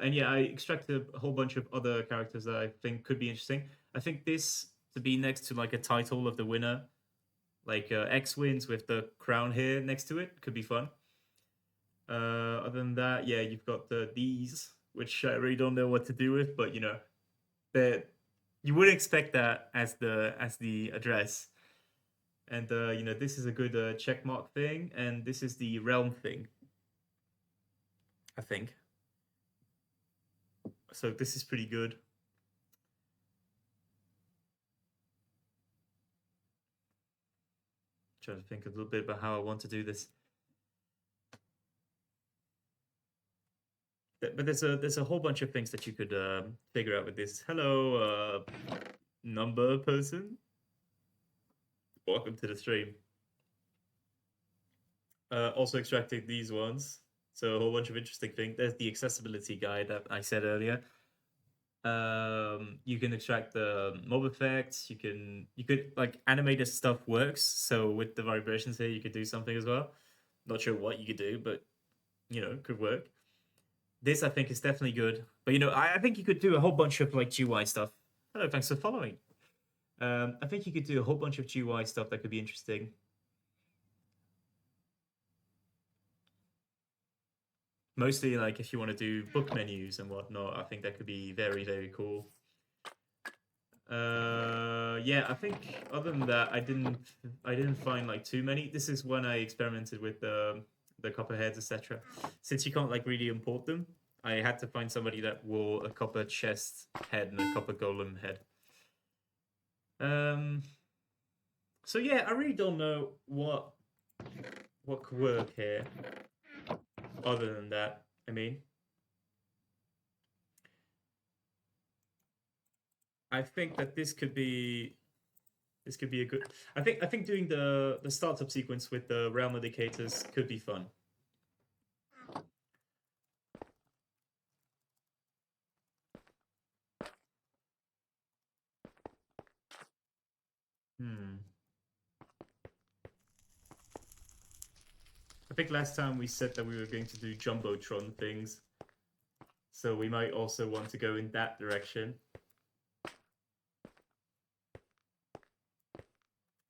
And yeah, I extracted a whole bunch of other characters that I think could be interesting. I think this to be next to like a title of the winner, like X wins with the crown here next to it, could be fun. Other than that, yeah, you've got these, which I really don't know what to do with, but you know, you wouldn't expect that as the address. And you know, this is a good check mark thing, and this is the realm thing, I think. So this is pretty good. Trying to think a little bit about how I want to do this. But there's a whole bunch of things that you could figure out with this. Hello, number person. Welcome to the stream. Also extracting these ones. So a whole bunch of interesting things. There's the accessibility guide that I said earlier. You can extract the mob effects. You could like animated stuff works. So with the vibrations here, you could do something as well. Not sure what you could do, but you know, could work. This I think is definitely good. But you know, I think you could do a whole bunch of like GUI stuff. Hello, thanks for following. I think you could do a whole bunch of GUI stuff that could be interesting. Mostly like if you want to do book menus and whatnot, I think that could be very, very cool. Yeah, I think other than that, I didn't find like too many. This is when I experimented with the copper heads, etc. Since you can't like really import them, I had to find somebody that wore a copper chest head and a copper golem head. So yeah, I really don't know what could work here. Other than that, I mean, I think that this could be a good. I think doing the startup sequence with the realm indicators could be fun. Hmm. I think last time we said that we were going to do jumbotron things, so we might also want to go in that direction.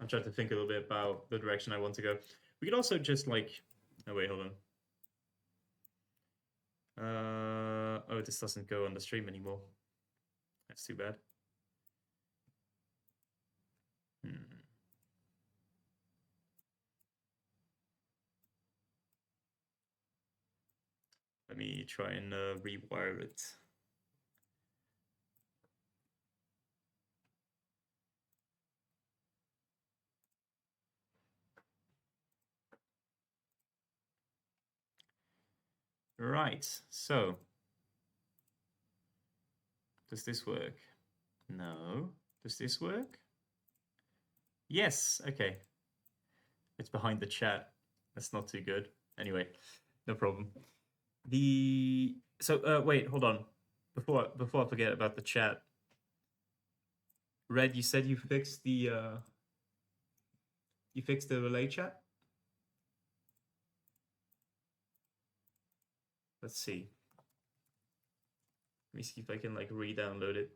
I'm trying to think a little bit about the direction I want to go. We could also just like. Oh wait, hold on. Oh, this doesn't go on the stream anymore. That's too bad. Hmm. Let me try and rewire it. Right, so does this work? No. Does this work? Yes, okay. It's behind the chat. That's not too good. Anyway, no problem. Wait, hold on. Before I forget about the chat. Red, you said you fixed the relay chat? Let's see. Let me see if I can like re-download it.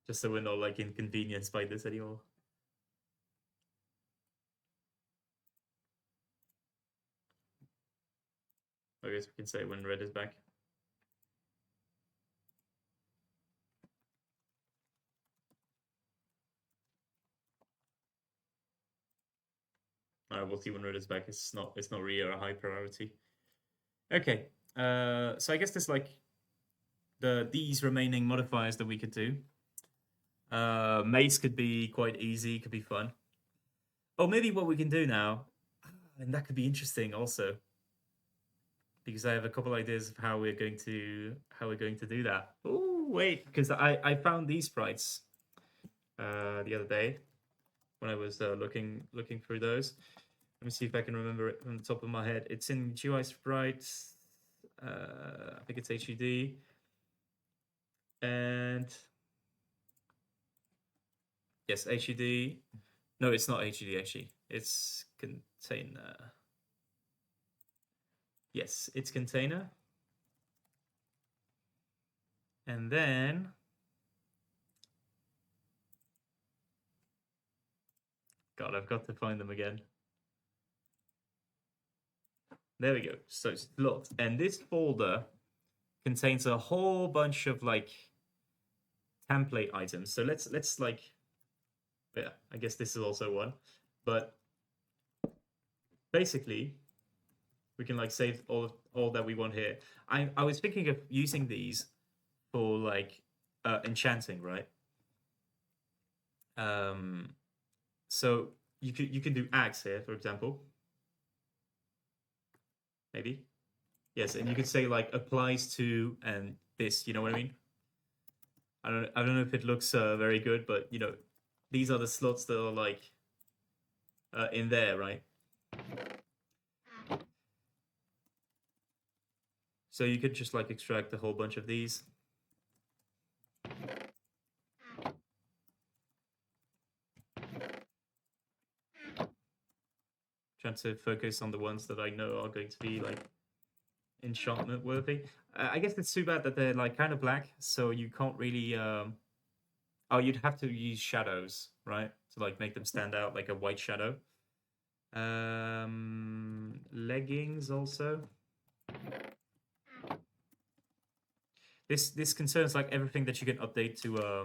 Just so we're not like inconvenienced by this anymore. I guess we can say when Red is back. We'll see when Red is back. It's not really a high priority. Okay. So I guess there's like these remaining modifiers that we could do. Mace could be quite easy, could be fun. Oh, maybe what we can do now, and that could be interesting also, because I have a couple ideas of how we're going to do that. Oh, wait, because I found these sprites the other day when I was looking through those. Let me see if I can remember it from the top of my head. It's in GUI sprites. I think it's HUD. And yes, HUD. No, it's not HUD actually. It's container. Yes, it's container. And then God, I've got to find them again. There we go. So it's locked. And this folder contains a whole bunch of like template items. So let's like, yeah, I guess this is also one. But basically, we can like save all that we want here. I was thinking of using these for like enchanting, right? So you can do axe here, for example. Maybe. Yes, and you could say like applies to and this, you know what I mean? I don't know if it looks very good, but you know, these are the slots that are like in there, right? So you could just like extract a whole bunch of these. Trying to focus on the ones that I know are going to be like enchantment worthy. I guess it's too bad that they're like kind of black, so you can't really. Oh, you'd have to use shadows, right, to like make them stand out like a white shadow. Leggings also. This concerns like everything that you can update to a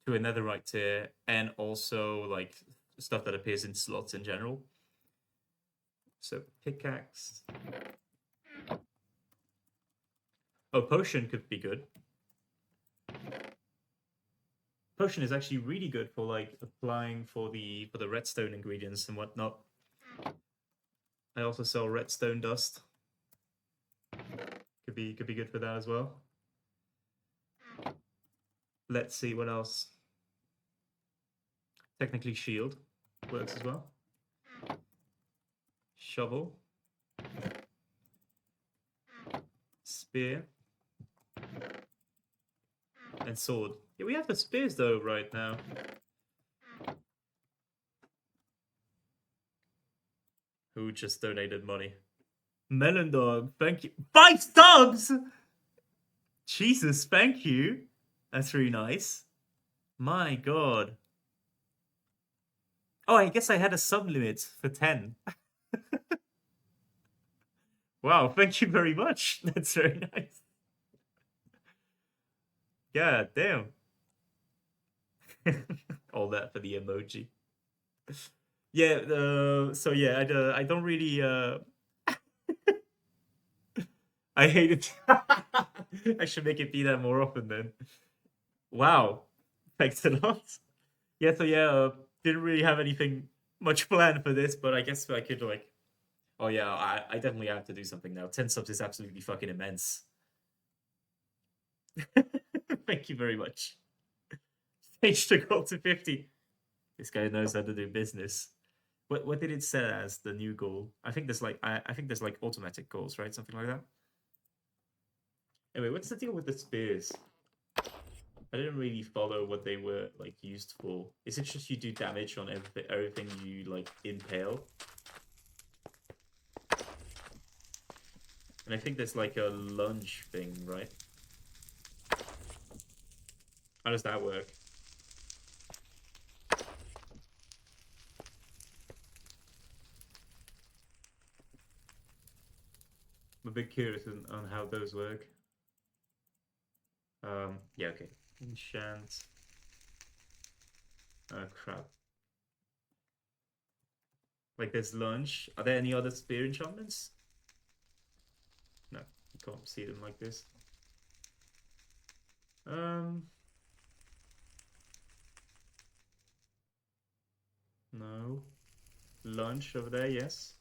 netherite tier, and also like stuff that appears in slots in general. So pickaxe. Oh, potion could be good. potion is actually really good for like applying for the redstone ingredients and whatnot. I also sell redstone dust. Could be good for that as well. Let's see what else. Technically shield works as well. Shovel. Spear. And sword. Yeah, we have the spears though right now. Who just donated money? Melon Dog, thank you. 5 subs! Jesus, thank you. That's really nice. My god. Oh, I guess I had a sub limit for 10. Wow, thank you very much. That's very nice. Yeah, damn. All that for the emoji. Yeah, so yeah, I don't really I hate it. I should make it be that more often then. Wow. Thanks a lot. Yeah, so yeah, didn't really have anything much planned for this, but I guess I could like oh yeah, I definitely have to do something now. 10 subs is absolutely fucking immense. Thank you very much. Stage the goal to 50. This guy knows how to do business. What did it say as the new goal? I think there's like I think there's like automatic goals, right? Something like that. Anyway, what's the deal with the spears? I didn't really follow what they were like used for. Is it just you do damage on everything you like impale? And I think there's like a lunge thing, right? How does that work? I'm a bit curious on how those work. Yeah, okay. Enchant. Oh, crap. Like there's lunge. Are there any other spear enchantments? No, you can't see them like this. No. Lunge over there, yes.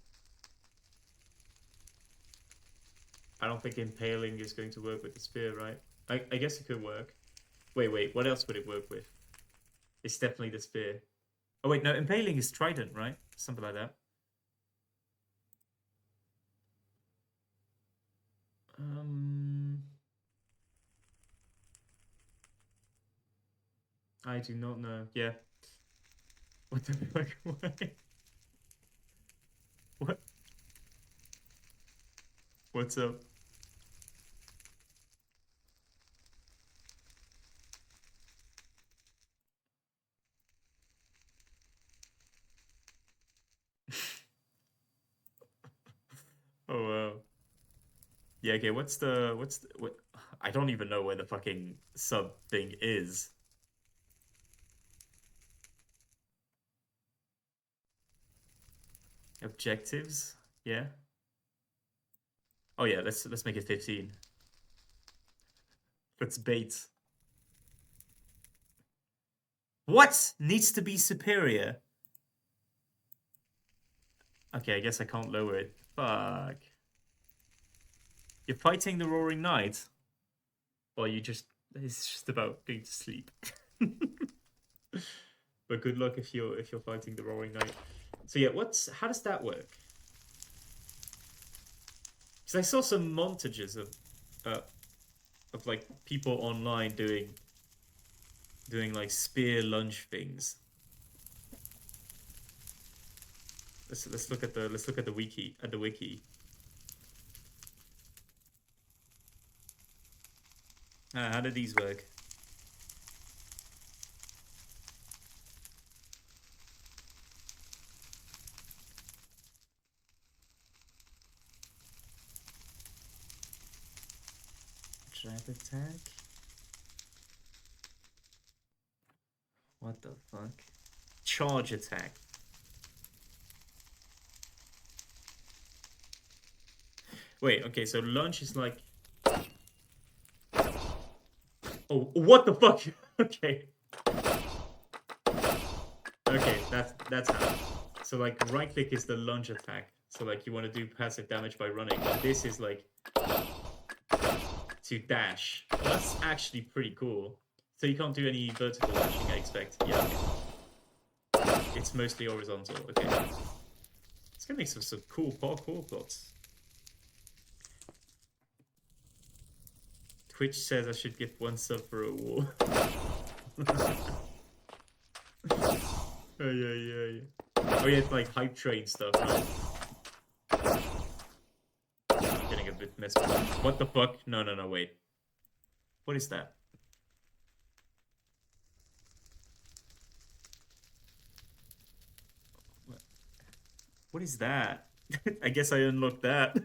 I don't think impaling is going to work with the spear, right? I guess it could work. Wait, what else would it work with? It's definitely the spear. Oh wait, no, impaling is trident, right? Something like that. I do not know. Yeah. What the fuck? What? What's up? Oh wow. Yeah, okay, what I don't even know where the fucking sub thing is. Objectives? Yeah. Oh yeah, let's make it 15. Let's bait. What needs to be superior? Okay, I guess I can't lower it. Fuck. You're fighting the Roaring Knight? Or you just it's just about going to sleep. But good luck if you're fighting the Roaring Knight. So yeah, how does that work? Because I saw some montages of like people online doing like spear lunge things. Let's look at the wiki. How do these work? Trap attack? What the fuck? Charge attack. Wait, okay, so lunge is like... Oh, what the fuck? Okay. Okay, that's how. So like right click is the lunge attack. So like you want to do passive damage by running. And this is like to dash. Well, that's actually pretty cool. So you can't do any vertical dashing, I expect. Yeah, okay. It's mostly horizontal. Okay. It's gonna make some cool parkour plots. Twitch says I should give one sub for a war. Oh yeah. Oh yeah, it's like hype train stuff, right? I'm getting a bit messed up. What the fuck? No, wait. What is that? What is that? I guess I unlocked that.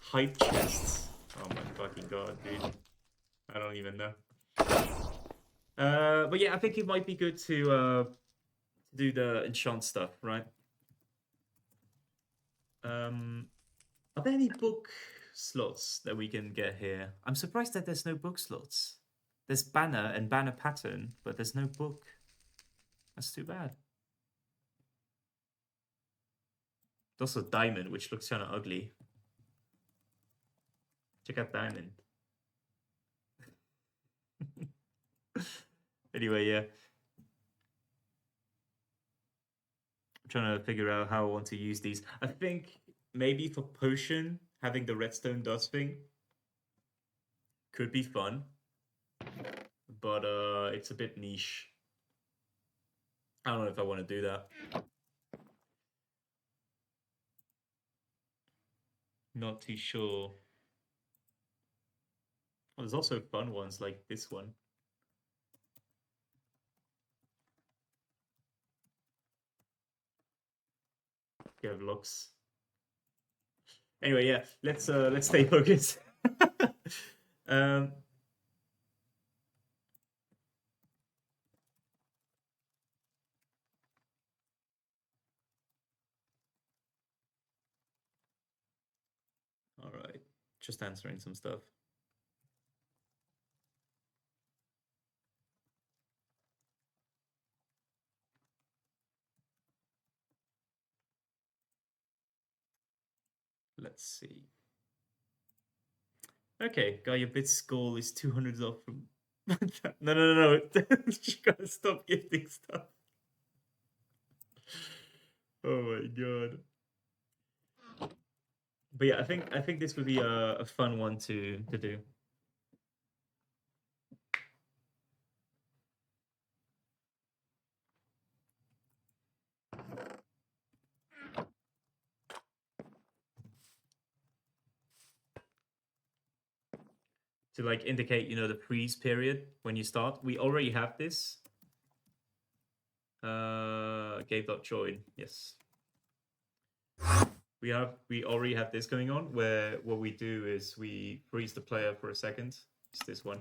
Hype chests. Oh my fucking god, dude. I don't even know. But yeah, I think it might be good to do the enchant stuff, right? Are there any book slots that we can get here? I'm surprised that there's no book slots. There's banner and banner pattern, but there's no book. That's too bad. There's also diamond, which looks kind of ugly. Check out diamond. Anyway, yeah. I'm trying to figure out how I want to use these. I think maybe for potion, having the redstone dust thing could be fun. But it's a bit niche. I don't know if I want to do that. Not too sure. Well, there's also fun ones like this one. Give looks. Anyway, yeah, let's stay focused. um, all right, just answering some stuff. Let's see. Okay, guy, your bit score is 200 off from. No. You gotta stop gifting stuff. Oh my god. But yeah, I think this would be a fun one to do. To like indicate, you know, the freeze period when you start. We already have this. Game.join, yes. We already have this going on where what we do is we freeze the player for a second. It's this one.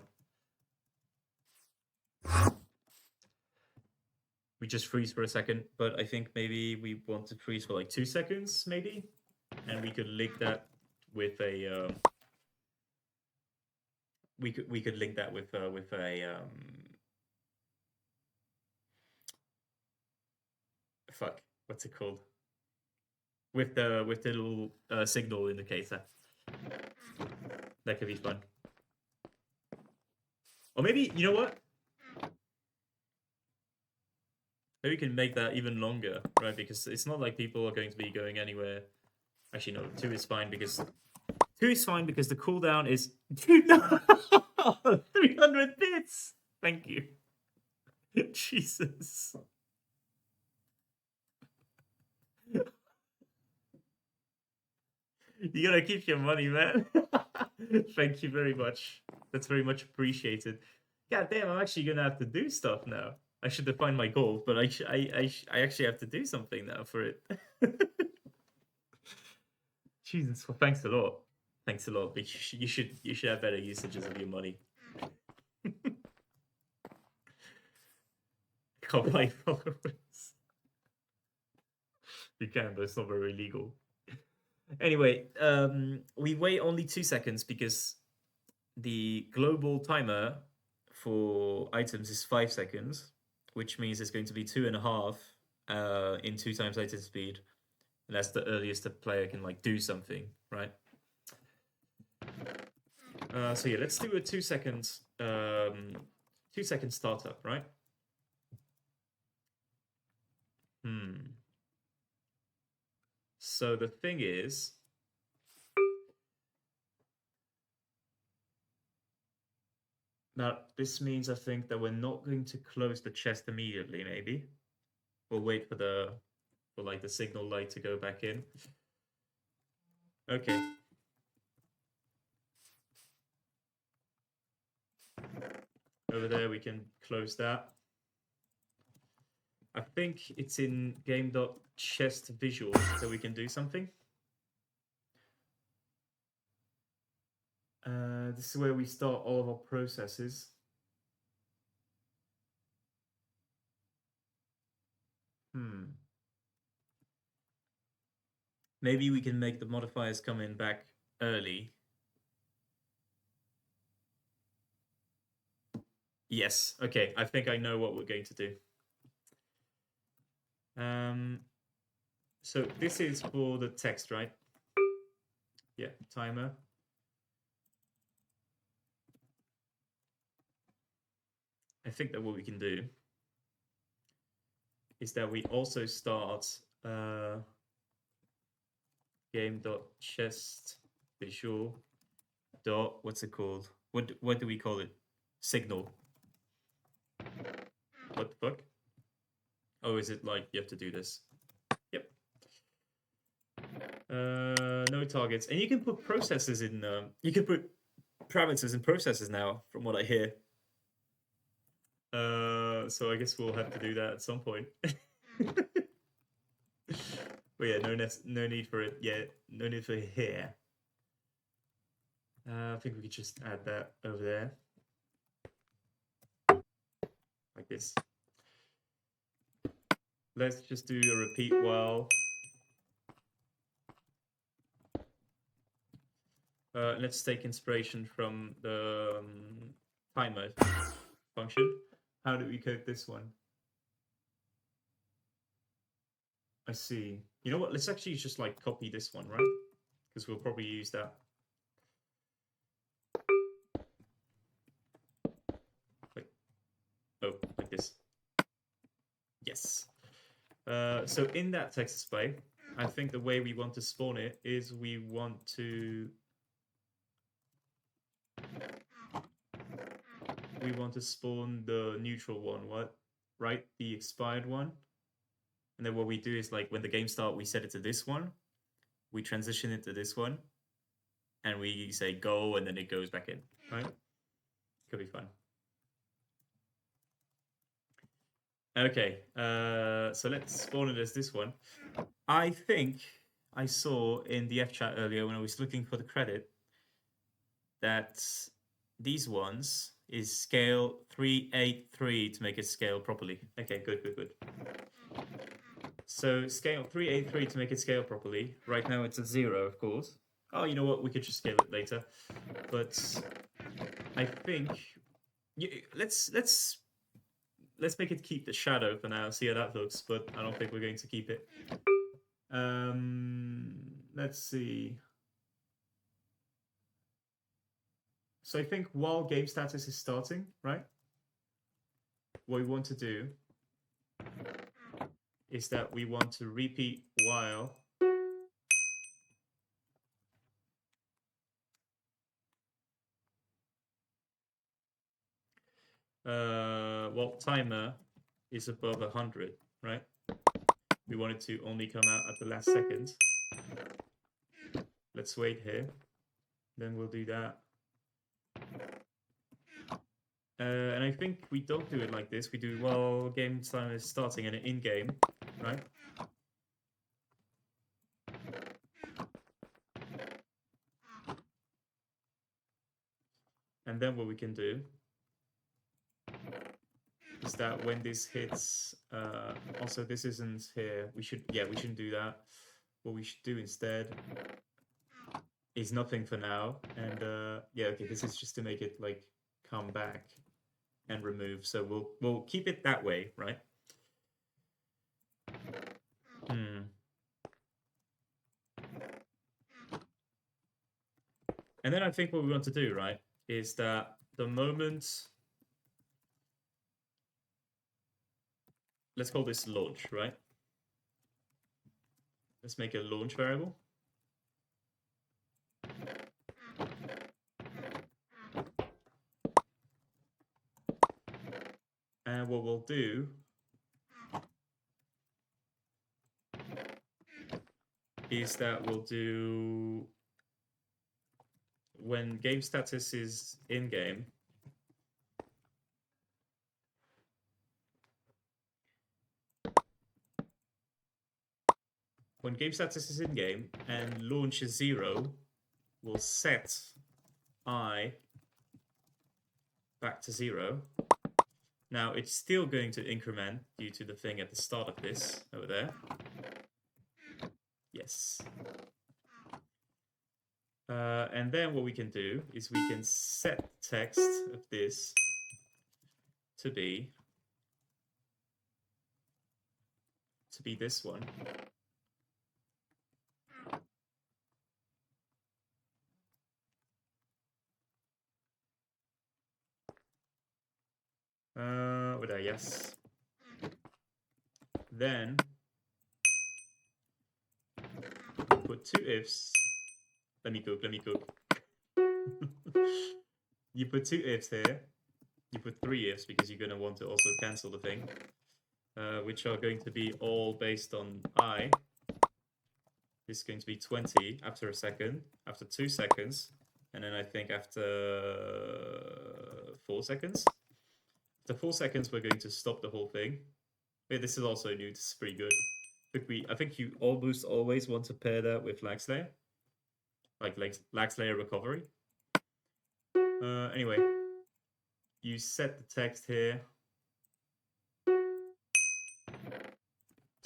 We just freeze for a second, but I think maybe we want to freeze for like 2 seconds, maybe, and we could link that with a. We could link that with a fuck, what's it called? With the little signal indicator. That could be fun. Or maybe, you know what? Maybe we can make that even longer, right? Because it's not like people are going to be going anywhere. Actually, no, 2 is fine because the cooldown is 300 bits. Thank you. Jesus. You gotta keep your money, man. Thank you very much. That's very much appreciated. God damn, I'm actually gonna have to do stuff now. I should define my goals, but I actually have to do something now for it. Jesus, well, thanks a lot. Thanks a lot. But you should have better usages of your money. Can't buy followers. You can, but it's not very legal. Anyway, we wait only 2 seconds because the global timer for items is 5 seconds, which means it's going to be 2.5 in 2 times item speed. And that's the earliest a player can like do something, right? So yeah, let's do a 2 seconds 2-second startup, right? So the thing is, now this means I think that we're not going to close the chest immediately. Maybe we'll wait for like the signal light to go back in. Okay. Over there, we can close that. I think it's in game.chest visual that we can do something. This is where we start all of our processes. Maybe we can make the modifiers come in back early. Yes, okay, I think I know what we're going to do. So this is for the text, right? Yeah, timer. I think that what we can do is that we also start game.chest visual dot, what's it called? What do we call it? Signal. What the fuck? Oh, is it like you have to do this? Yep. No targets, and you can put processes in. You can put parameters in processes now, from what I hear. So I guess we'll have to do that at some point. But yeah, no need for it yet. No need for it here. I think we could just add that over there. Like this. Let's just do a repeat while. Let's take inspiration from the timer function. How do we code this one? I see. You know what? Let's actually just like copy this one, right? Because we'll probably use that. Like, oh, like this. Yes. So in that text display, I think the way we want to spawn it is we want to spawn the neutral one, what? Right? The expired one. And then what we do is like when the game starts, we set it to this one. We transition it to this one. And we say go, and then it goes back in, right? Could be fun. Okay, so let's spawn it as this one. I think I saw in the F chat earlier when I was looking for the credit that these ones is scale 383 to make it scale properly. Okay, good. So scale 383 to make it scale properly. Right now it's a 0, of course. Oh, you know what? We could just scale it later. But I think let's make it keep the shadow for now. See how that looks. But I don't think we're going to keep it. Let's see. So I think while game status is starting, right? What we want to do is that we want to repeat while timer is above 100, right? We want it to only come out at the last second. Let's wait here. Then we'll do that. And I think we don't do it like this. We do while game time is starting and in game, right? And then what we can do is that when this hits, also this isn't here. We shouldn't do that. What we should do instead is nothing for now. And yeah, okay, this is just to make it like come back. and remove. So we'll keep it that way, right? And then I think what we want to do, right, is that the moment, let's call this launch, right? Let's make a launch variable. And what we'll do is that we'll do, when game status is in game, when game status is in game and launch is 0, we'll set I back to 0. Now it's still going to increment due to the thing at the start of this over there. Yes. And then what we can do is we can set text of this to be this one. Yes. Then we put 2 ifs. Let me cook. You put 2 ifs here. You put 3 ifs because you're going to want to also cancel the thing, which are going to be all based on I. This is going to be 20 after a second, after 2 seconds, and then I think after 4 seconds. After 4 seconds, we're going to stop the whole thing. Wait, this is also new. This is pretty good. I think you almost always want to pair that with lag slayer, like lag slayer recovery. Anyway, you set the text here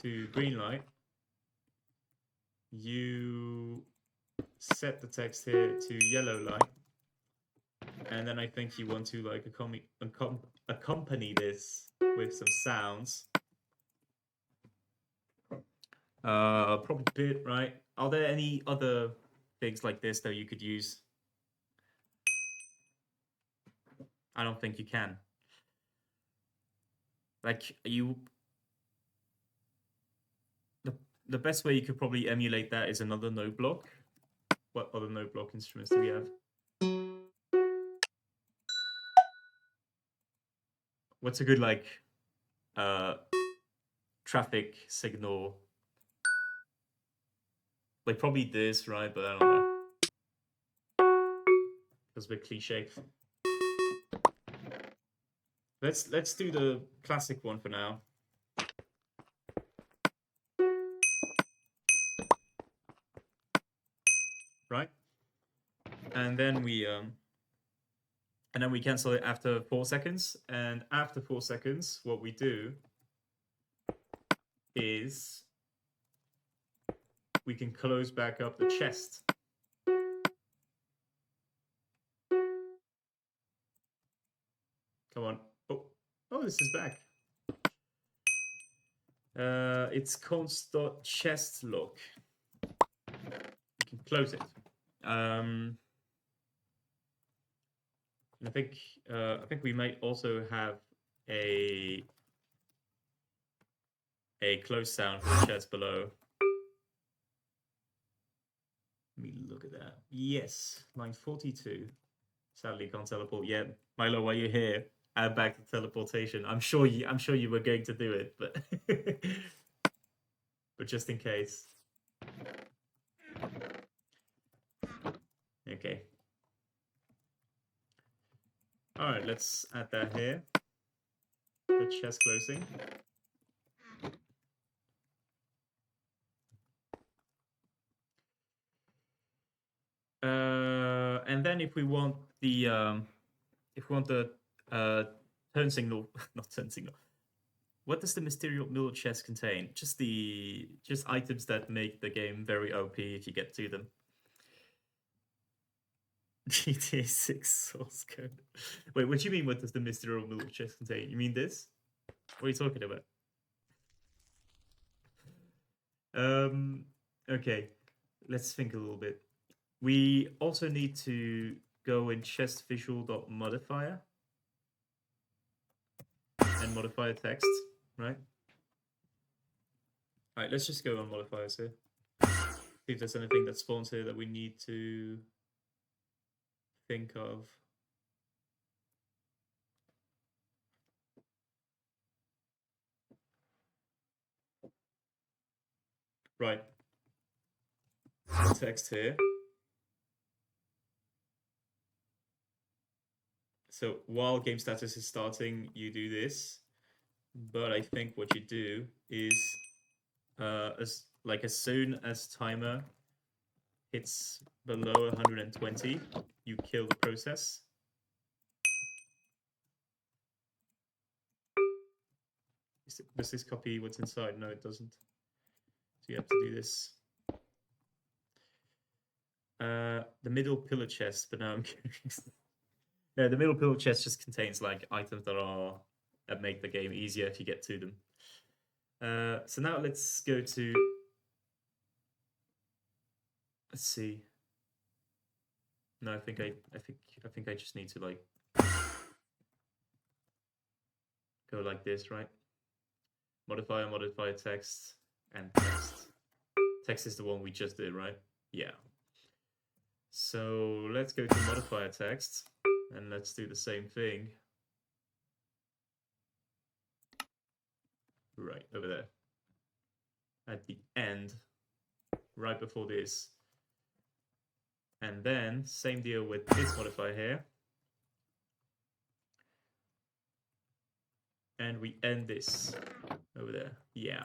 to green light. You set the text here to yellow light, and then I think you want to like accompany this with some sounds. Probably bit, right? Are there any other things like this that you could use? I don't think you can. Like the best way you could probably emulate that is another note block. What other note block instruments do we have? What's a good like traffic signal? Like probably this, right? But I don't know. That's a bit cliche. Let's do the classic one for now. Right? And then we cancel it after 4 seconds. And after 4 seconds, what we do is we can close back up the chest. Come on. Oh, this is back. It's const.chest lock. You can close it. I think we might also have a close sound for the chest below. Let me look at that. Yes, line 42. Sadly, can't teleport yet. Milo, while you're here, add back the teleportation. I'm sure you were going to do it, but but just in case. Okay. All right, let's add that here. The chest closing. And then if we want the turn signal, not turn signal. What does the Mysterio middle chest contain? Just items that make the game very OP if you get to them. GTA 6 source code. Wait, what do you mean? What does the mystery of milk chest contain? You mean this? What are you talking about? Okay, let's think a little bit. We also need to go in chest visual.modifier and modify the text, right? All right, let's just go on modifiers here. See if there's anything that spawns here that we need to think of. Right. Text here. So while game status is starting, you do this. But I think what you do is as soon as timer hits below 120, you kill the process. Does this copy what's inside? No, it doesn't. So you have to do this. The middle pillar chest, but now I'm curious. No, the middle pillar chest just contains like items that make the game easier if you get to them. So now let's go to. Let's see. No, I think I just need to like go like this, right? Modifier, text, and text. Text is the one we just did, right? Yeah. So let's go to modifier text and let's do the same thing. Right over there. At the end, right before this. And then same deal with this modifier here. And we end this over there. Yeah.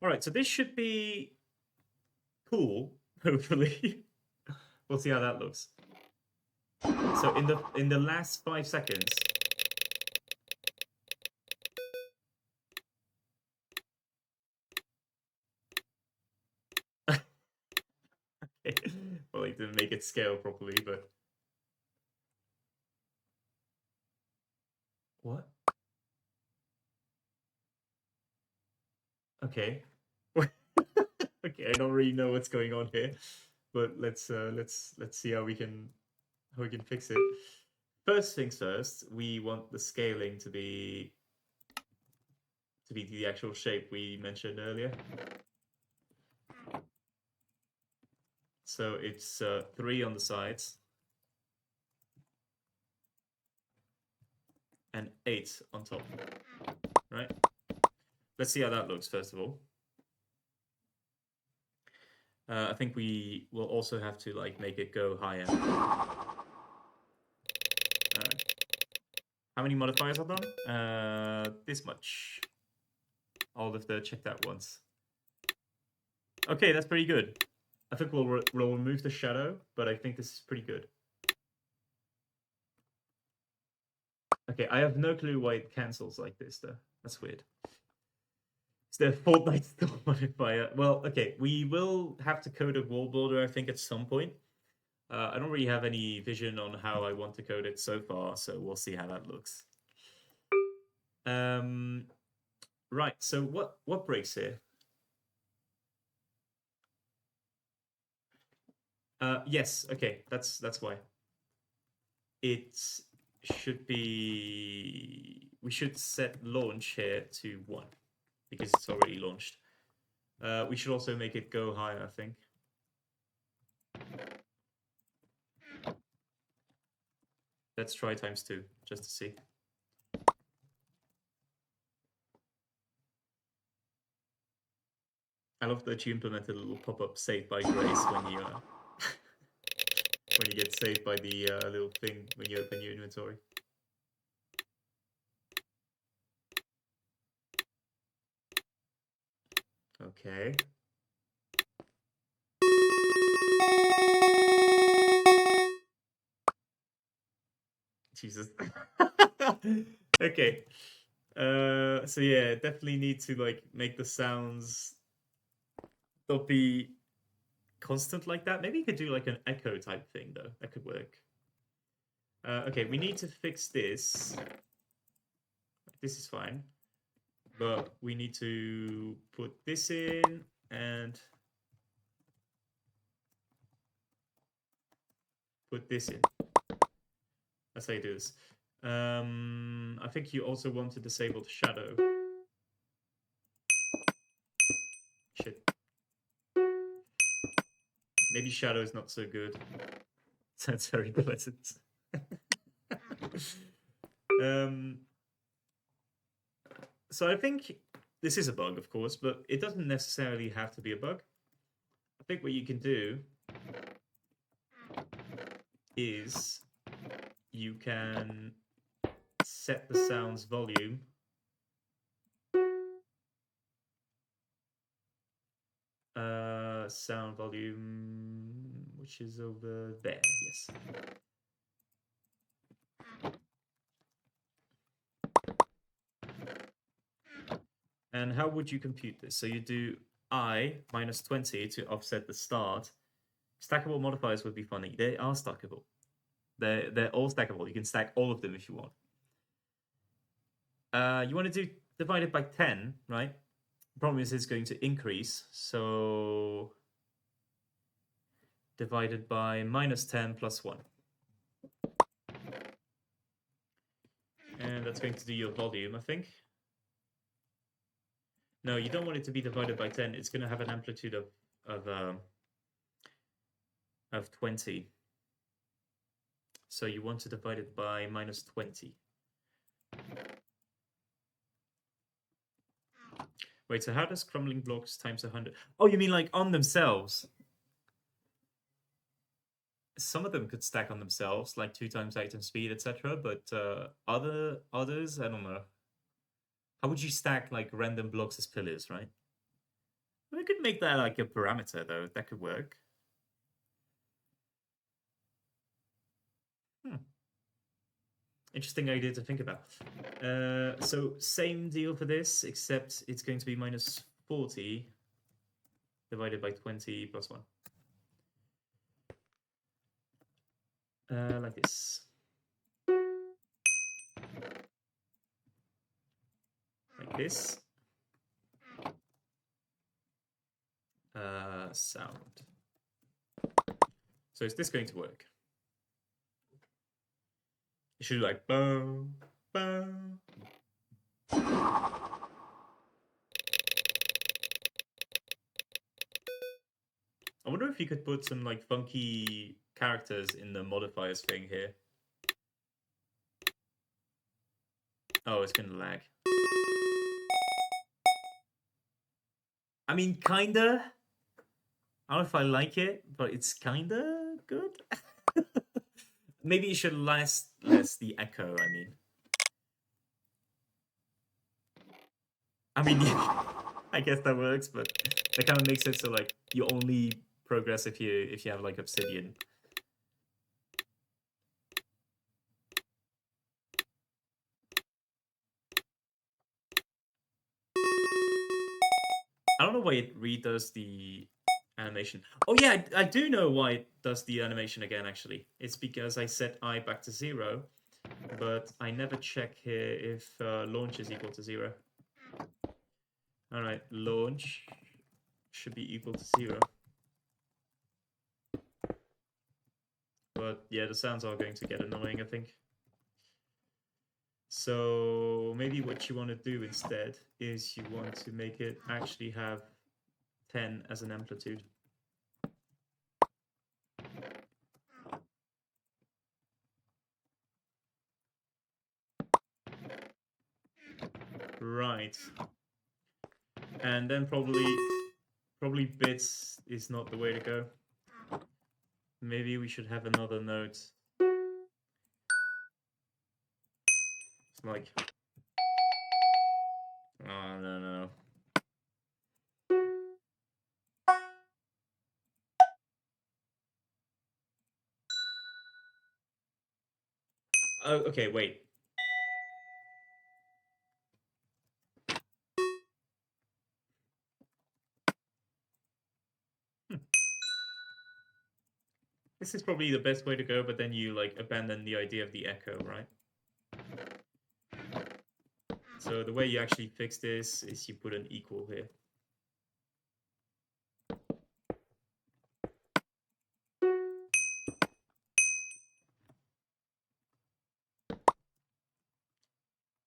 All right, so this should be cool, hopefully. We'll see how that looks. So in the last 5 seconds. Okay. Well, I didn't make it scale properly, but what? Okay. Okay, I don't really know what's going on here, but let's see how we can fix it. First things first, we want the scaling to be the actual shape we mentioned earlier. So it's 3 on the sides and 8 on top, right? Let's see how that looks first of all. I think we will also have to like make it go higher. How many modifiers are done? This much. All of the check that once. Okay, that's pretty good. I think we'll remove the shadow, but I think this is pretty good. Okay, I have no clue why it cancels like this though. That's weird. Is there a Fortnite still modifier? Well, okay, we will have to code a wall border, I think, at some point. I don't really have any vision on how I want to code it so far, so we'll see how that looks. Right, so what breaks here? Yes, okay, that's why. It should be... We should set launch here to 1, because it's already launched. We should also make it go higher, I think. Let's try ×2, just to see. I love that you implemented a little pop-up saved by grace when you when you get saved by the little thing when you open your inventory. Okay. Jesus. Okay. So yeah, definitely need to like make the sounds not be constant like that. Maybe you could do like an echo type thing though. That could work. Okay, we need to fix this. This is fine. But we need to put this in and put this in. That's how you do this. I think you also want to disable the shadow. Shit. Maybe shadow is not so good. Sounds very pleasant. So I think this is a bug, of course, but it doesn't necessarily have to be a bug. I think what you can do is you can set the sound's volume sound volume, which is over there, yes. And how would you compute this? So you do I minus 20 to offset the start. Stackable modifiers would be funny. They are stackable. They're all stackable. You can stack all of them if you want. You want to do divided by 10, right? The problem is it's going to increase. So divided by minus 10 plus 1. And that's going to do your volume, I think. No, you don't want it to be divided by 10. It's going to have an amplitude of 20. So you want to divide it by minus 20. Wait, so how does crumbling blocks times 100? Oh, you mean like on themselves? Some of them could stack on themselves, like 2 times item speed, etc. But others, I don't know. How would you stack like random blocks as pillars, right? We could make that like a parameter, though. That could work. Interesting idea to think about. So same deal for this, except it's going to be minus 40 divided by 20 plus 1. Like this. Like this. Sound. So is this going to work? It should be like boom, boom. I wonder if you could put some like funky characters in the modifiers thing here. Oh, it's gonna lag. I mean, kinda. I don't know if I like it, but it's kinda good. Maybe it should less the echo, I mean, yeah, I guess that works, but that kind of makes it so like you only progress if you have like obsidian. I don't know why it redoes the animation. Oh yeah, I do know why it does the animation again, actually. It's because I set I back to 0, but I never check here if launch is equal to 0. Alright, launch should be equal to 0. But yeah, the sounds are going to get annoying, I think. So maybe what you want to do instead is you want to make it actually have 10 as an amplitude. Right. And then probably bits is not the way to go. Maybe we should have another note. It's like, oh no. Oh, okay, wait. this is probably the best way to go, but then you like abandon the idea of the echo, right? So the way you actually fix this is you put an equal here.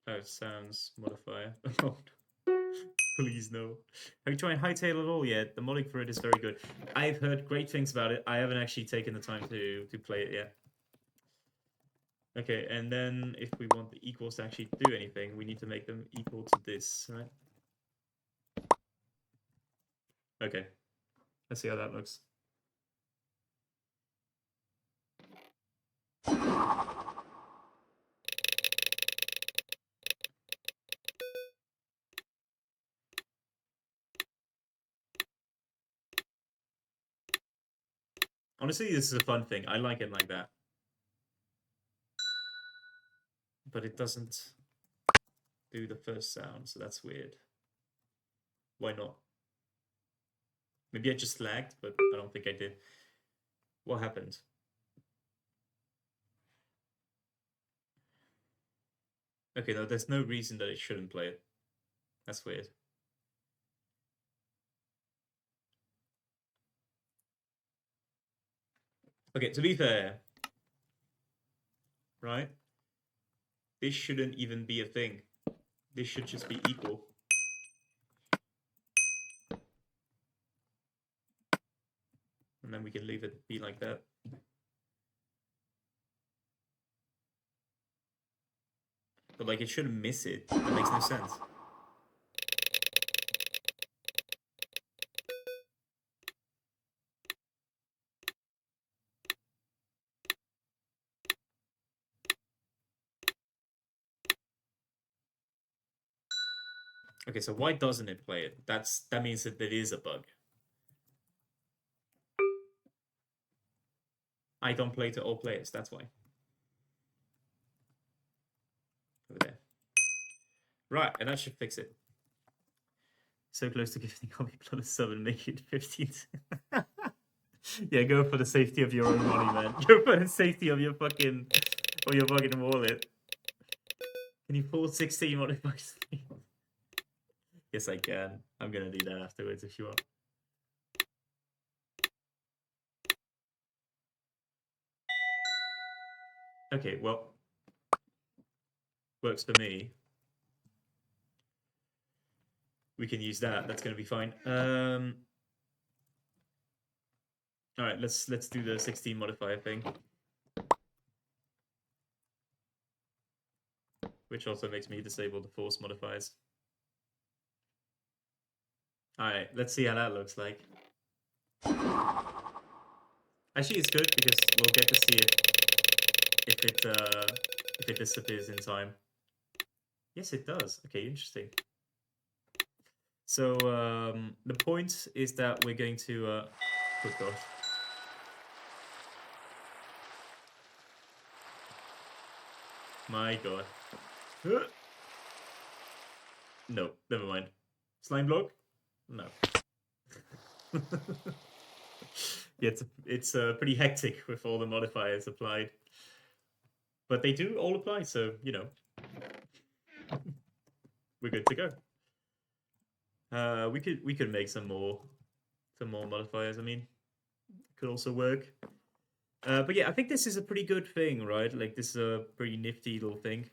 Oh, sounds modifier. Please no. Have you tried Hightail at all yet? The modding for it is very good. I've heard great things about it. I haven't actually taken the time to play it yet. Okay, and then if we want the equals to actually do anything, we need to make them equal to this, right? Okay, let's see how that looks. Honestly, this is a fun thing. I like it like that. But it doesn't do the first sound, so that's weird. Why not? Maybe I just lagged, but I don't think I did. What happened? Okay, no, there's no reason that it shouldn't play it. That's weird. Okay, to be fair, right? This shouldn't even be a thing. This should just be equal. And then we can leave it be like that. But like, it shouldn't miss it. That makes no sense. Okay, so why doesn't it play it? That means that it is a bug. I don't play to all players, that's why. Over there. Right, and that should fix it. So close to gifting Hobby plus sub and make it 15. Yeah, go for the safety of your own money, man. Go for the safety of your fucking wallet. Can you pull 16 modifiers? Yes, I can. I'm gonna do that afterwards if you want. Okay, well, works for me. We can use that. That's gonna be fine. All right, let's do the 16 modifier thing, which also makes me disable the force modifiers. All right, let's see how that looks like. Actually, it's good because we'll get to see if it disappears in time. Yes, it does. Okay, interesting. So the point is that we're going to. Oh gosh. My god. No, never mind. Slime block? No. Yeah, it's pretty hectic with all the modifiers applied. But they do all apply, so, you know. We're good to go. We could make some more modifiers, I mean. Could also work. But yeah, I think this is a pretty good thing, right? Like, this is a pretty nifty little thing.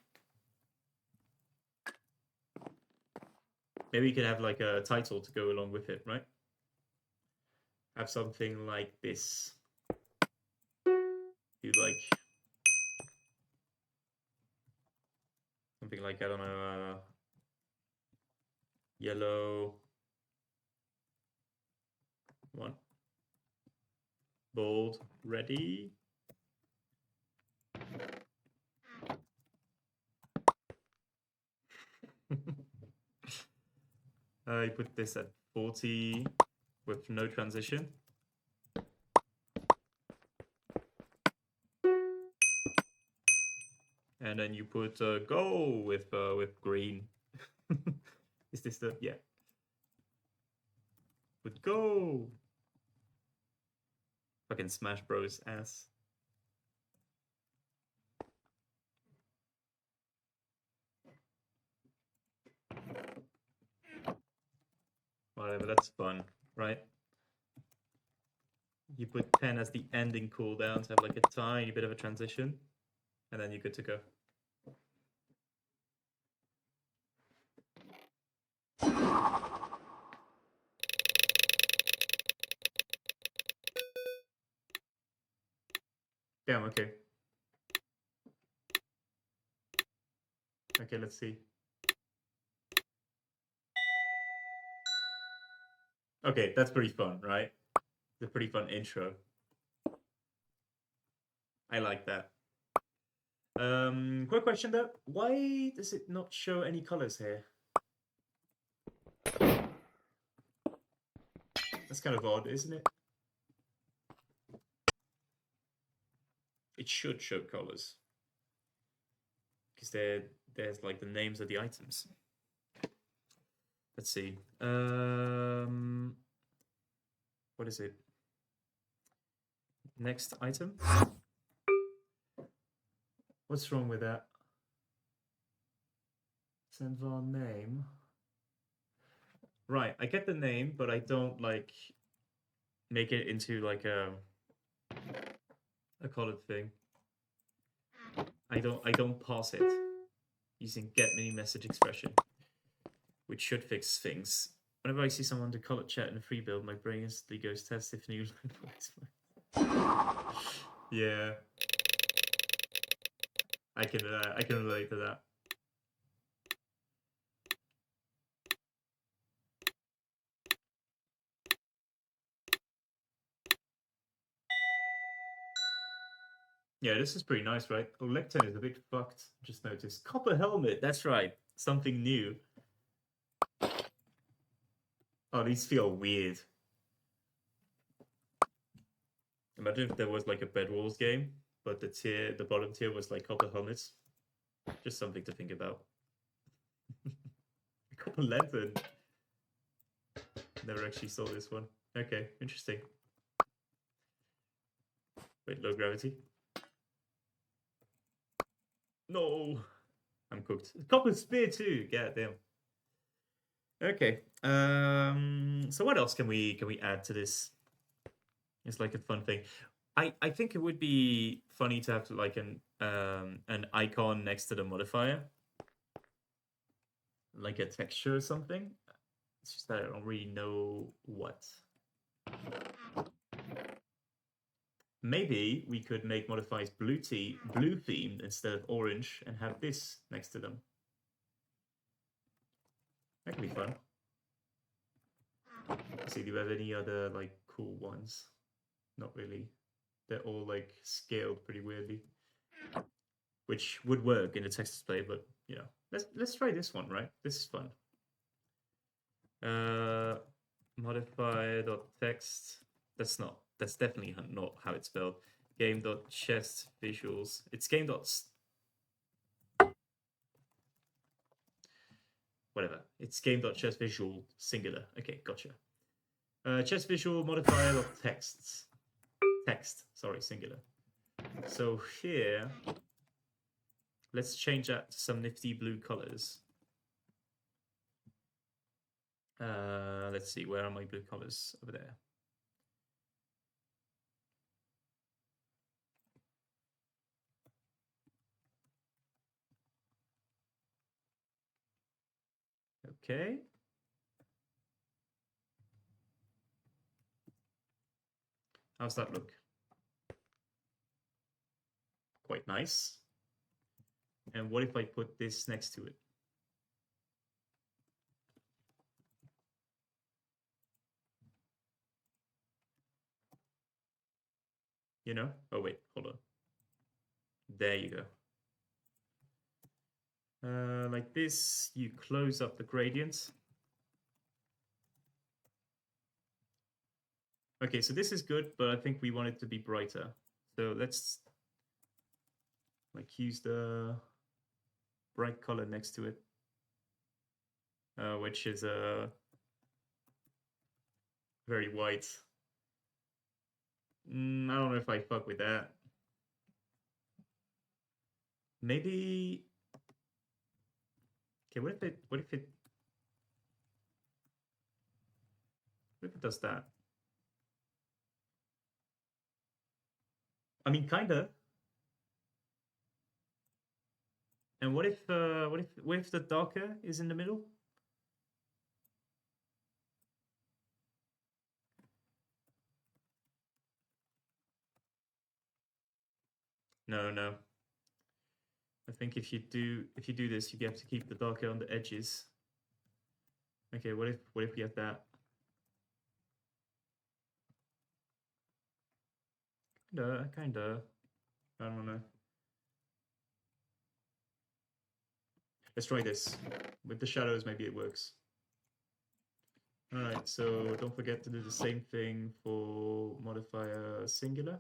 Maybe you could have like a title to go along with it, right? Have something like this. You like something like, I don't know, yellow one, bold, ready. I put this at 40 with no transition. And then you put go with green. Is this the, yeah. Put go. Fucking Smash Bros. Ass. Whatever, that's fun, right? You put 10 as the ending cooldown to have like a tiny bit of a transition, and then you're good to go. Damn, okay. Okay, let's see. Okay, that's pretty fun, right? It's a pretty fun intro. I like that. Quick question though. Why does it not show any colors here? That's kind of odd, isn't it? It should show colors. Because there's like the names of the items. Let's see. What is it? Next item? What's wrong with that? Send var name. Right, I get the name, but I don't like make it into like a colored thing. I don't pass it using get mini message expression, which should fix things. Whenever I see someone do colored chat in a free build, my brain instantly goes test if new line works. Yeah, I can relate to that. Yeah, this is pretty nice, right? Oh, Lectern is a bit fucked. Just noticed. Copper helmet. That's right. Something new. Oh, these feel weird. Imagine if there was like a Bedwars game, but the bottom tier was like copper helmets. Just something to think about. Copper lantern. Never actually saw this one. Okay, interesting. Wait, low gravity. No, I'm cooked. Copper spear too. God damn. Okay. So what else can we add to this? It's like a fun thing. I think it would be funny to have like an icon next to the modifier, like a texture or something. It's just that I don't really know what. Maybe we could make modifiers blue themed instead of orange and have this next to them. That could be fun. Let's see, do we have any other like cool ones? Not really. They're all like scaled pretty weirdly, which would work in a text display. But you know, let's try this one, right? This is fun. Modify.text. That's definitely not how it's spelled. Game.chest visuals. It's game. Whatever. It's game.chest visual singular. Okay, gotcha. Chest visual modifier of texts. Text, sorry, singular. So here, let's change that to some nifty blue colors. Let's see, where are my blue colors? Over there. Okay. How's that look? Quite nice. And what if I put this next to it? You know? Oh, wait, hold on. There you go. Like this, you close up the gradient. Okay, so this is good, but I think we want it to be brighter. So let's like use the bright color next to it, which is very white. I don't know if I fuck with that. Maybe. Okay, what if it does that? I mean, kinda. And what if the darker is in the middle? No, no. I think if you do this, you have to keep the darker on the edges. Okay, what if we have that? Kinda. I don't know. Let's try this. With the shadows, maybe it works. Alright, so don't forget to do the same thing for modifier singular.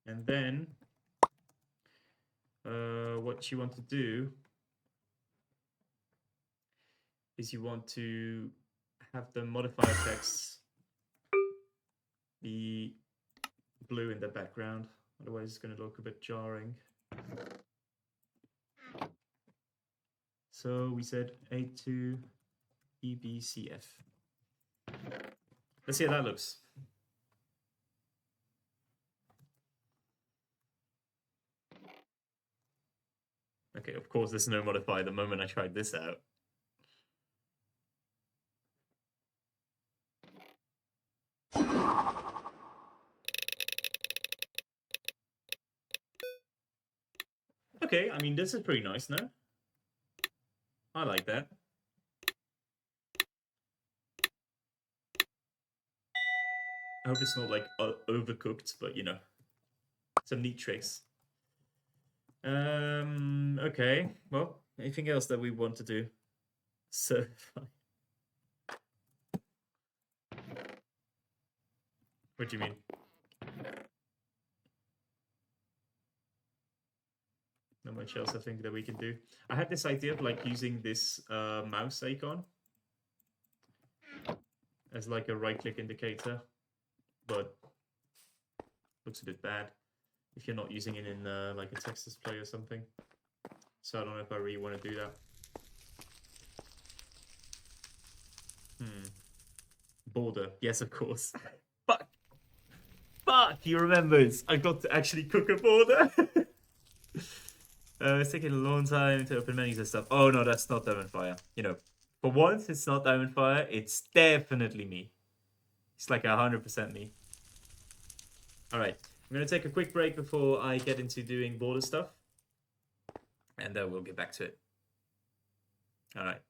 And then what you want to do is you want to have the modifier text be blue in the background. Otherwise, it's going to look a bit jarring. So we said A2 EBCF. Let's see how that looks. Okay, of course, there's no modifier the moment I tried this out. Okay, I mean, this is pretty nice, no? I like that. I hope it's not like overcooked, but you know, some neat tricks. Okay. Well, anything else that we want to do? Certify. What do you mean? Not much else I think that we can do. I had this idea of like using this mouse icon as like a right-click indicator, but looks a bit bad if you're not using it in like a text display or something. So I don't know if I really want to do that. Border, yes, of course. Fuck, fuck! He remembers. I got to actually cook a border. It's taking a long time to open menus and stuff. Oh no, that's not Diamond Fire. You know, for once, it's not Diamond Fire. It's definitely me. It's like 100% me. All right, I'm gonna take a quick break before I get into doing border stuff, and we'll get back to it. All right.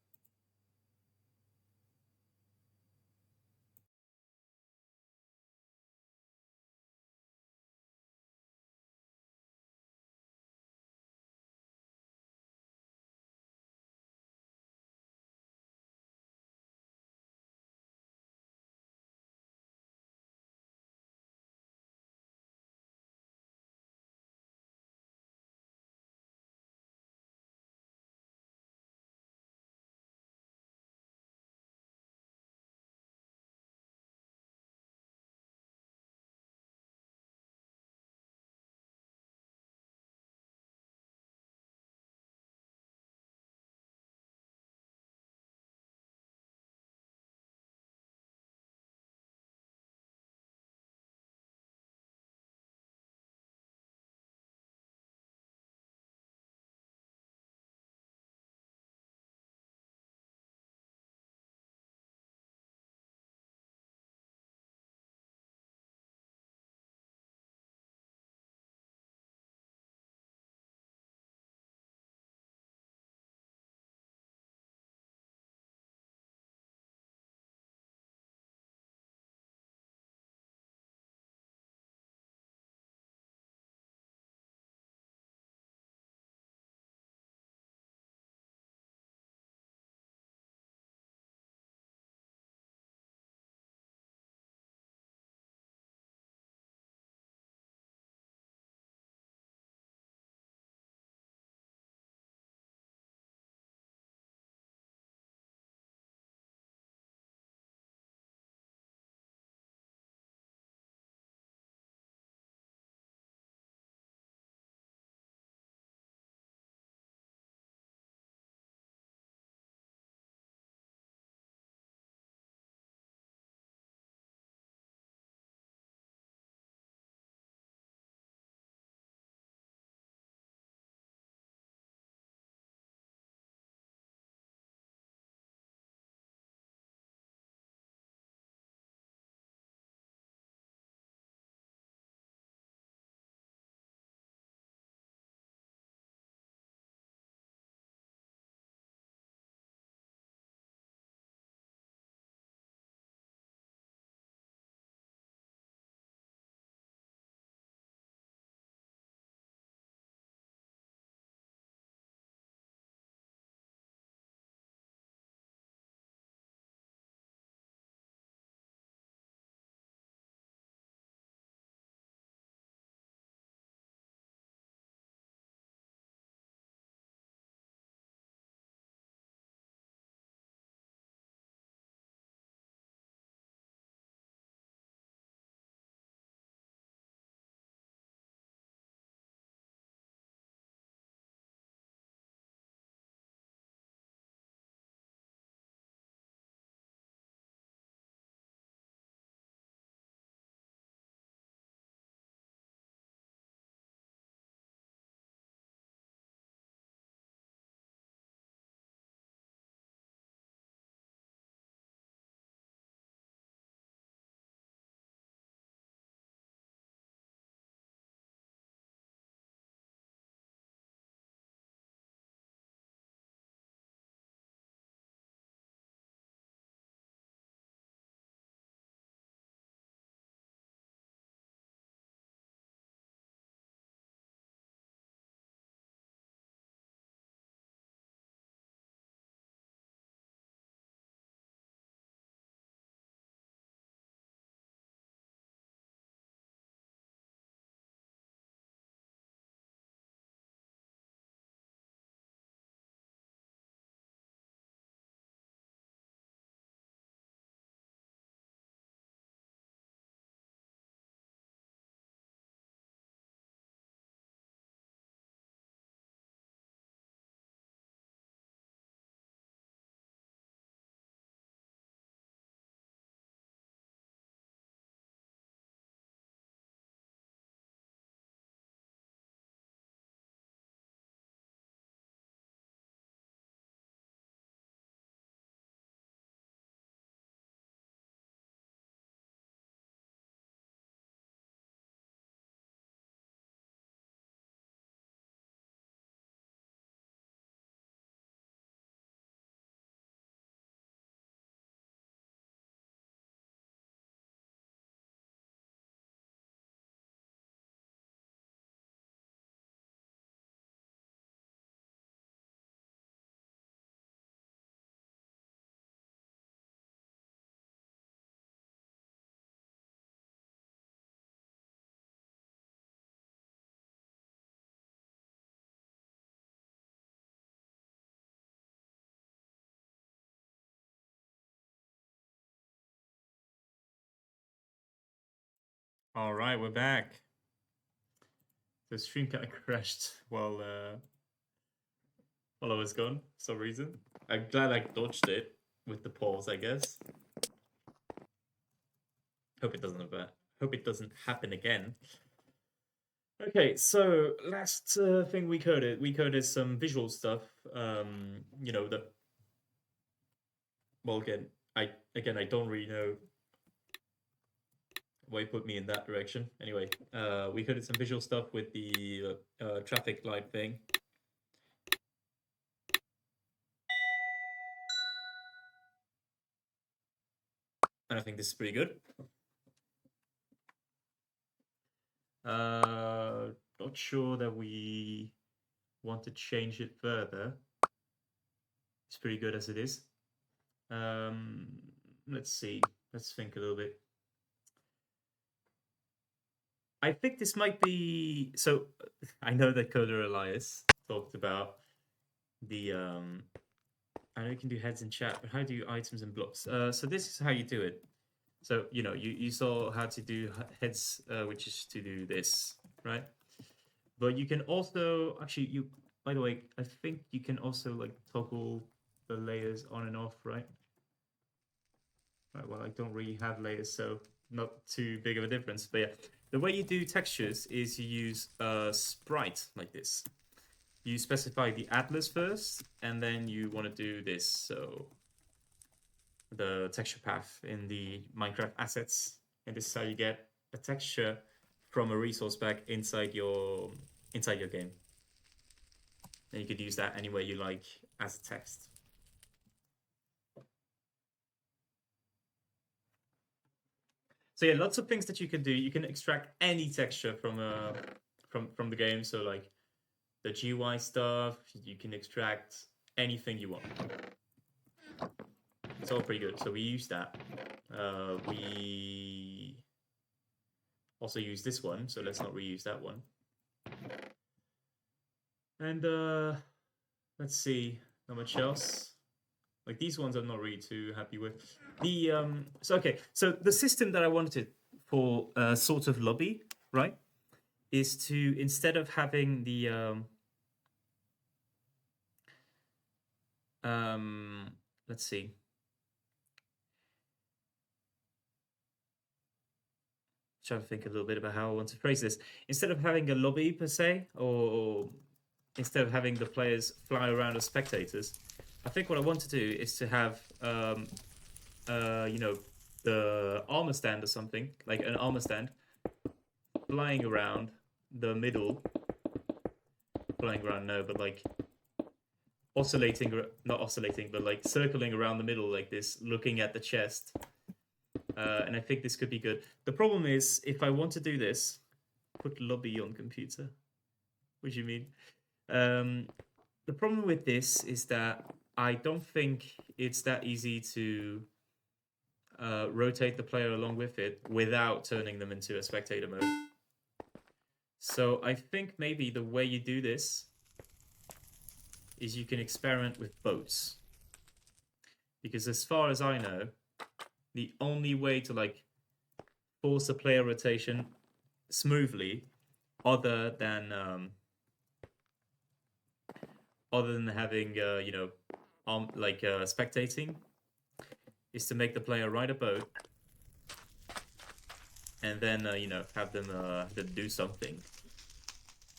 All right, we're back. The stream kind of crashed while I was gone for some reason. I'm glad I dodged it with the pause, I guess. Hope it doesn't happen again. Okay, so last thing we coded some visual stuff. You know, well, again I don't really know why you put me in that direction. Anyway, we coded some visual stuff with the traffic light thing. And I think this is pretty good. Not sure that we want to change it further. It's pretty good as it is. Let's see. Let's think a little bit. I think this might be so. I know that Coder Elias talked about the. I know you can do heads in chat, but how do you items and blocks? So this is how you do it. So you saw how to do heads, which is to do this, right? But you can also actually by the way, I think you can also like toggle the layers on and off, right? Right. Well, I don't really have layers, so not too big of a difference. But yeah, the way you do textures is you use a sprite like this. You specify the atlas first, and then you want to do this. So the texture path in the Minecraft assets, and this is how you get a texture from a resource pack inside your game. And you could use that any way you like as a text. So yeah, lots of things that you can do. You can extract any texture from the game. So like the GUI stuff, you can extract anything you want. It's all pretty good. So we use that. We also use this one, so let's not reuse that one. And let's see, not much else. Like these ones I'm not really too happy with. The so the system that I wanted for sort of lobby, right, is to, instead of having the let's see. Trying to think a little bit about how I want to phrase this. Instead of having a lobby per se, or instead of having the players fly around as spectators, I think what I want to do is to have the armor stand or something, like an armor stand flying around the middle. Flying around, no, but like oscillating, not oscillating, but like circling around the middle like this, looking at the chest. And I think this could be good. The problem is, if I want to do this, put lobby on computer. What do you mean? The problem with this is that I don't think it's that easy to rotate the player along with it without turning them into a spectator mode. So I think maybe the way you do this is you can experiment with boats. Because as far as I know, the only way to like force a player rotation smoothly, other than having spectating, is to make the player ride a boat and then have them do something.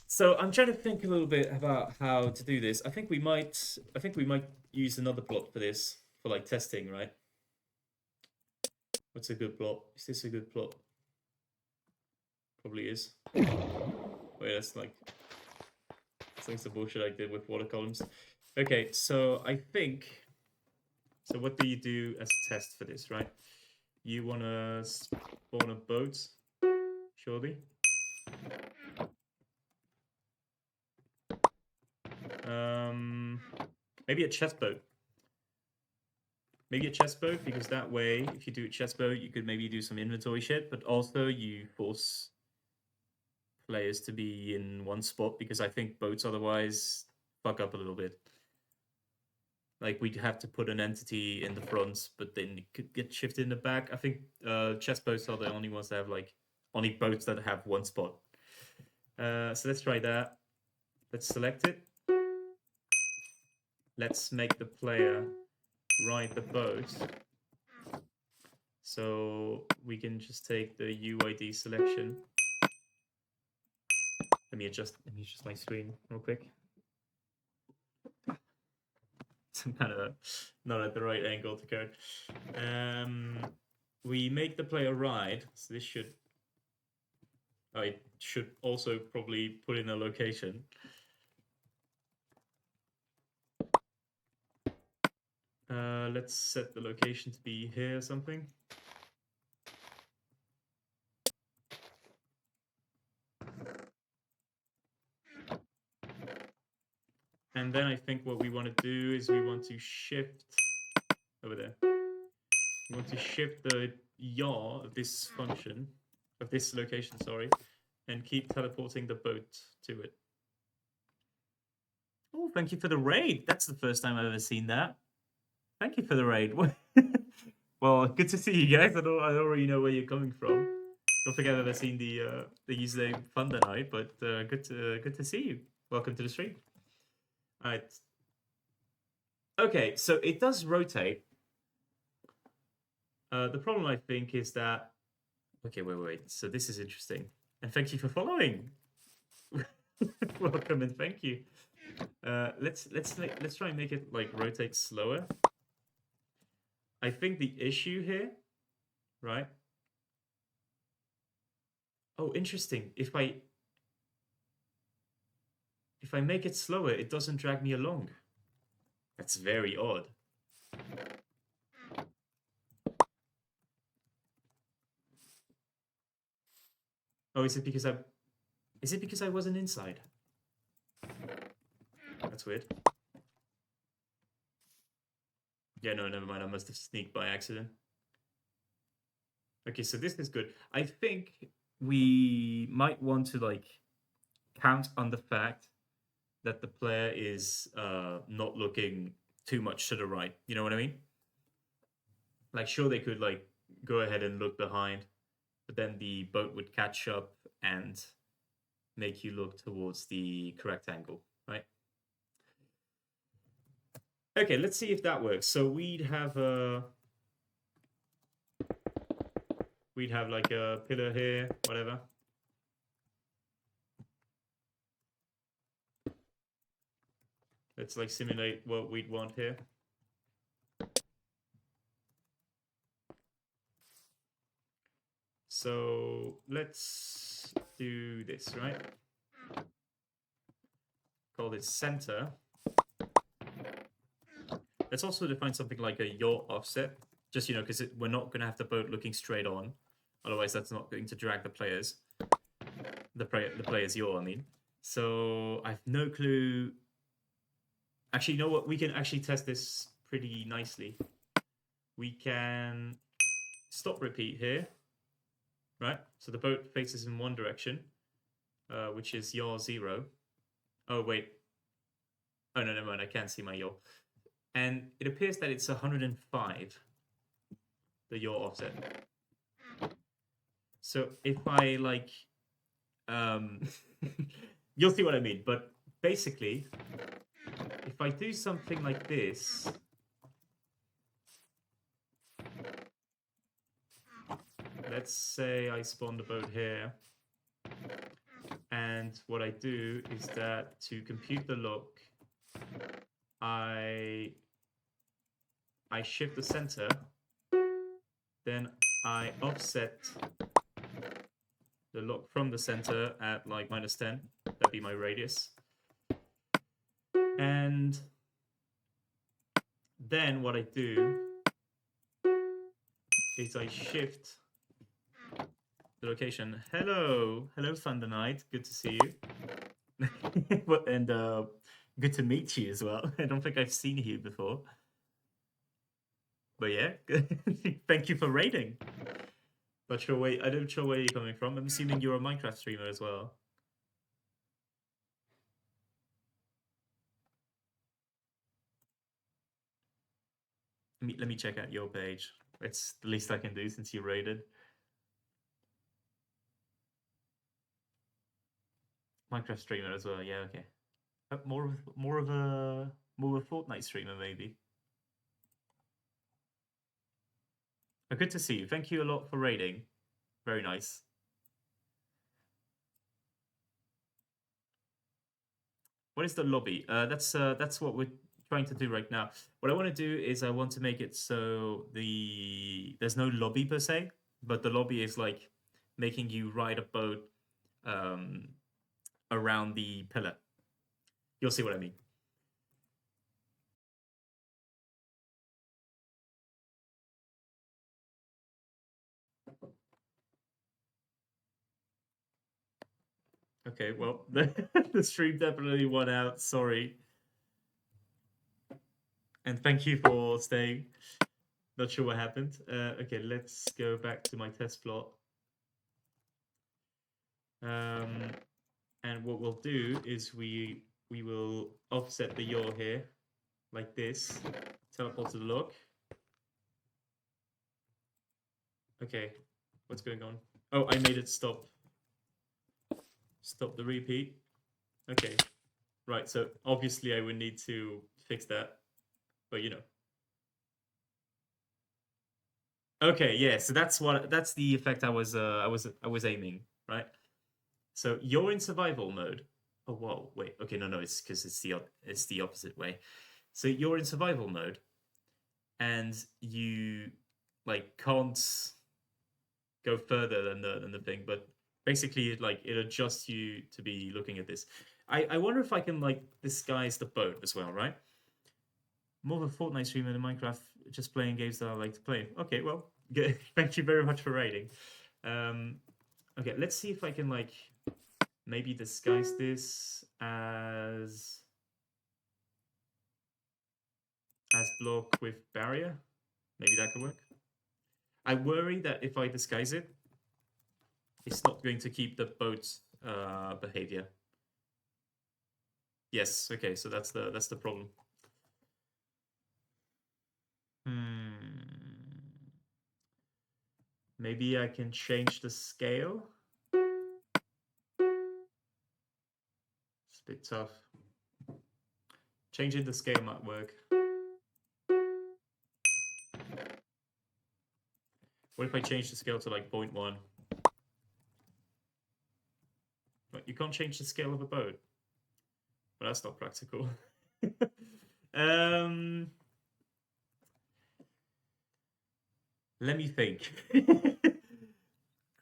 So I'm trying to think a little bit about how to do this. I think we might use another plot for this, for like testing, right? What's a good plot? Is this a good plot? Probably is. Wait, that's like some bullshit I did with water columns. Okay, so I think. So what do you do as a test for this, right? You want to spawn a boat, surely. Maybe a chest boat. Maybe a chest boat, because that way, if you do a chest boat, you could maybe do some inventory shit, but also you force players to be in one spot, because I think boats otherwise fuck up a little bit. Like, we'd have to put an entity in the front, but then it could get shifted in the back. I think chest boats are the only ones that have like only boats that have one spot. So let's try that. Let's select it. Let's make the player ride the boat. So we can just take the UID selection. Let me adjust my screen real quick. I'm kind of not at the right angle to code. We make the player ride. So this should. I should also probably put in a location. Let's set the location to be here or something. And then I think what we want to do is we want to shift over there. We want to shift the yaw of this function, of this location, sorry, and keep teleporting the boat to it. Oh, thank you for the raid. That's the first time I've ever seen that. Thank you for the raid. Well, good to see you guys. I don't really know where you're coming from. Don't think I've ever seen the username Thunder Night, but good to see you. Welcome to the stream. All right. Okay, so it does rotate. The problem, I think, is that... Okay, wait. So this is interesting. And thank you for following. Welcome and thank you. Let's try and make it like rotate slower. I think the issue here, right? Oh, interesting. If I make it slower, it doesn't drag me along. That's very odd. Oh, is it because I wasn't inside? That's weird. Yeah, no, never mind. I must have sneaked by accident. Okay, so this is good. I think we might want to like count on the fact that the player is not looking too much to the right. You know what I mean? Like, sure, they could like go ahead and look behind, but then the boat would catch up and make you look towards the correct angle, right? Okay, let's see if that works. So we'd have like a pillar here, whatever. Let's like simulate what we'd want here. So let's do this, right? Call this center. Let's also define something like a yaw offset, just, you know, because we're not going to have the boat looking straight on. Otherwise, that's not going to drag the players. The player's yaw, I mean. So I have no clue. Actually, you know what? We can actually test this pretty nicely. We can stop repeat here, right? So the boat faces in one direction, which is yaw 0. Oh, wait. Oh, no, never mind. I can't see my yaw. And it appears that it's 105, the yaw offset. So if I like, you'll see what I mean. But basically, if I do something like this, let's say I spawn the boat here, and what I do is that to compute the look, I shift the center, then I offset the lock from the center at like -10. That'd be my radius. And then what I do is I shift the location. Hello, Thunder Knight. Good to see you. And good to meet you as well. I don't think I've seen you before. But yeah, thank you for raiding. Not sure where I don't sure where you're coming from. I'm assuming you're a Minecraft streamer as well. Let me check out your page. It's the least I can do since you raided. Minecraft streamer as well. Yeah, okay. More of a Fortnite streamer maybe. But good to see you. Thank you a lot for raiding. Very nice. What is the lobby? That's what we're trying to do right now. What I want to do is I want to make it so there's no lobby per se, but the lobby is like making you ride a boat um, around the pillar. You'll see what I mean. Okay, well, the stream definitely won out. Sorry. And thank you for staying. Not sure what happened. Okay, let's go back to my test plot. And what we'll do is we will offset the yaw here, like this. Teleport to the lock. Okay, what's going on? Oh, I made it stop. Stop the repeat. Okay, right. So obviously I would need to fix that, but you know. Okay, yeah. So that's the effect I was aiming, right? So you're in survival mode. Oh, whoa, wait. Okay, no, it's because it's the opposite way. So you're in survival mode, and you like can't go further than the thing, but basically like it adjusts you to be looking at this. I wonder if I can like disguise the boat as well, right? More of a Fortnite streamer than Minecraft, just playing games that I like to play. Okay, well, thank you very much for raiding. Okay, let's see if I can like maybe disguise this as block with barrier. Maybe that could work. I worry that if I disguise it, it's not going to keep the boat's behavior. Yes, okay, so that's the problem. Maybe I can change the scale. It's a bit tough. Changing the scale might work. What if I change the scale to like 0.1? You can't change the scale of a boat. Well, that's not practical. Let me think.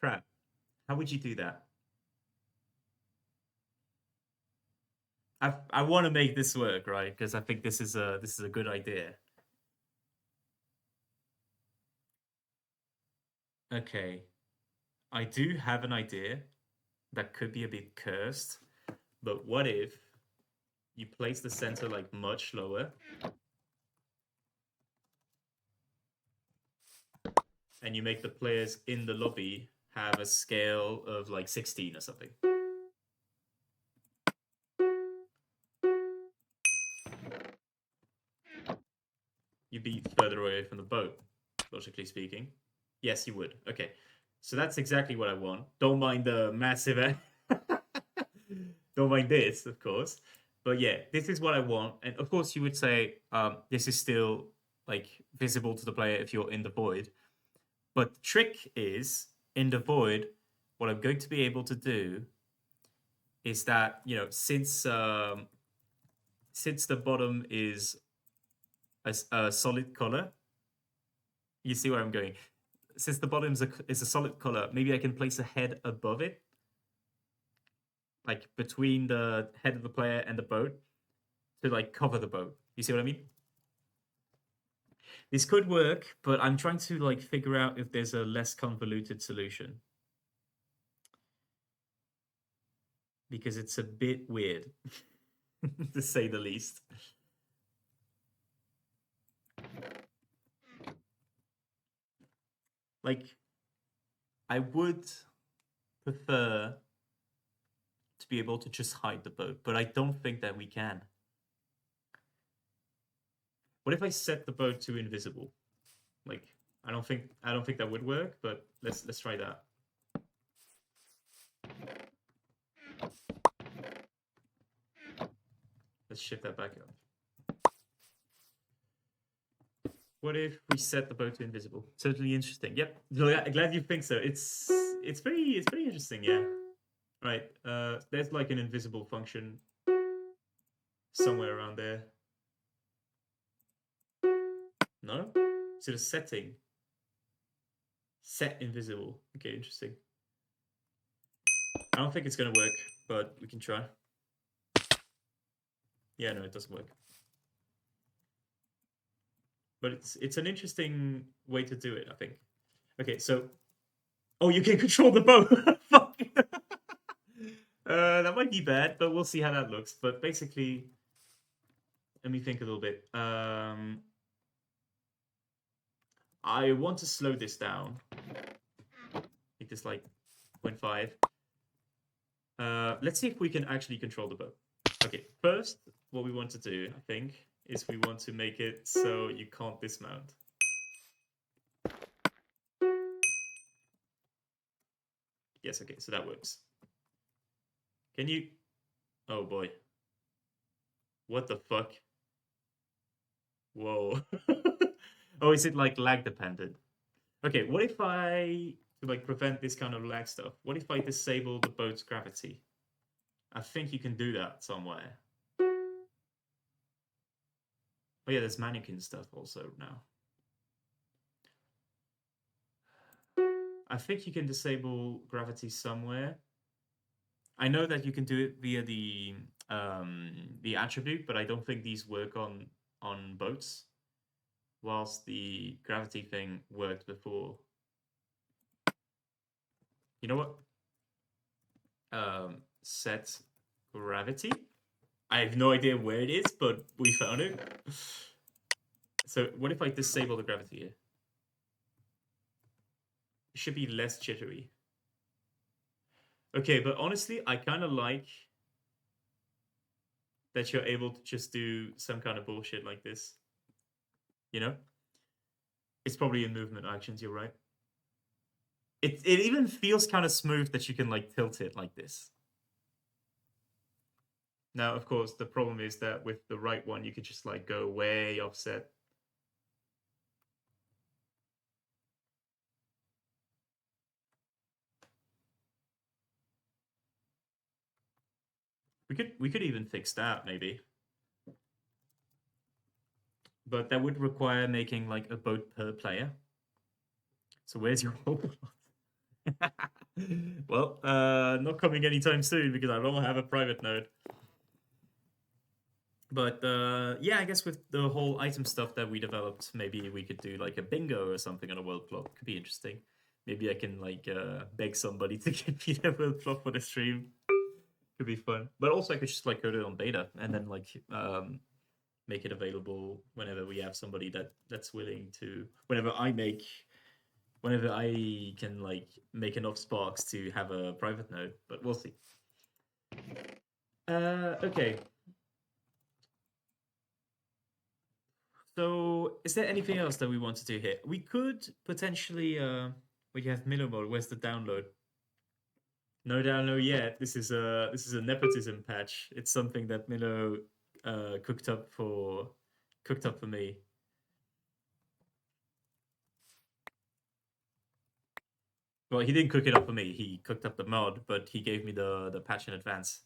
Crap. How would you do that? I want to make this work, right? Because I think this is a good idea. Okay. I do have an idea that could be a bit cursed, but what if you place the center like much lower and you make the players in the lobby have a scale of like 16 or something? You'd be further away from the boat, logically speaking. Yes, you would. Okay. So that's exactly what I want. Don't mind the massive. Don't mind this, of course. But yeah, this is what I want. And of course, you would say this is still like visible to the player if you're in the void. But the trick is in the void, what I'm going to be able to do is that since the bottom is a solid color, you see where I'm going. Since the bottom is a solid color, maybe I can place a head above it, like between the head of the player and the boat, to like cover the boat. You see what I mean? This could work, but I'm trying to like figure out if there's a less convoluted solution. Because it's a bit weird, to say the least. Like, I would prefer to be able to just hide the boat, but I don't think that we can. What if I set the boat to invisible? Like, I don't think that would work, but let's try that. Let's shift that back up. What if we set the boat to invisible? Totally interesting. Yep. Glad you think so. It's pretty interesting, yeah. Right. There's like an invisible function somewhere around there. No? Is it a setting? Set invisible. Okay, interesting. I don't think it's gonna work, but we can try. Yeah, no, it doesn't work. But it's an interesting way to do it, I think. Okay, so oh, you can control the boat. Fuck. That might be bad, but we'll see how that looks. But basically, let me think a little bit. I want to slow this down. Make this like 0.5. Let's see if we can actually control the boat. Okay, first, what we want to do, I think, is we want to make it so you can't dismount. Yes, okay, so that works. Can you... Oh boy. What the fuck? Whoa. Oh, is it like lag dependent? Okay, what if I, to like prevent this kind of lag stuff, what if I disable the boat's gravity? I think you can do that somewhere. Oh yeah, there's mannequin stuff also now. I think you can disable gravity somewhere. I know that you can do it via the attribute, but I don't think these work on boats. Whilst the gravity thing worked before. You know what? Set gravity. I have no idea where it is, but we found it. So what if I disable the gravity here? It should be less jittery. Okay, but honestly, I kind of like that you're able to just do some kind of bullshit like this. You know? It's probably in movement actions, you're right. It even feels kind of smooth that you can like tilt it like this. Now, of course, the problem is that with the right one, you could just like go way offset. We could even fix that maybe. But that would require making like a boat per player. So where's your robot? Well, not coming anytime soon because I don't have a private node. But yeah, I guess with the whole item stuff that we developed, maybe we could do like a bingo or something on a world clock. Could be interesting. Maybe I can like beg somebody to give me their world clock for the stream. Could be fun. But also I could just like code it on beta and then like make it available whenever we have somebody that's willing to. Whenever I can like make enough sparks to have a private node, but we'll see. Okay. So, is there anything else that we want to do here? We could potentially, we have Milo mode. Where's the download? No download yet. This is a nepotism patch. It's something that Milo cooked up for me. Well, he didn't cook it up for me. He cooked up the mod, but he gave me the patch in advance.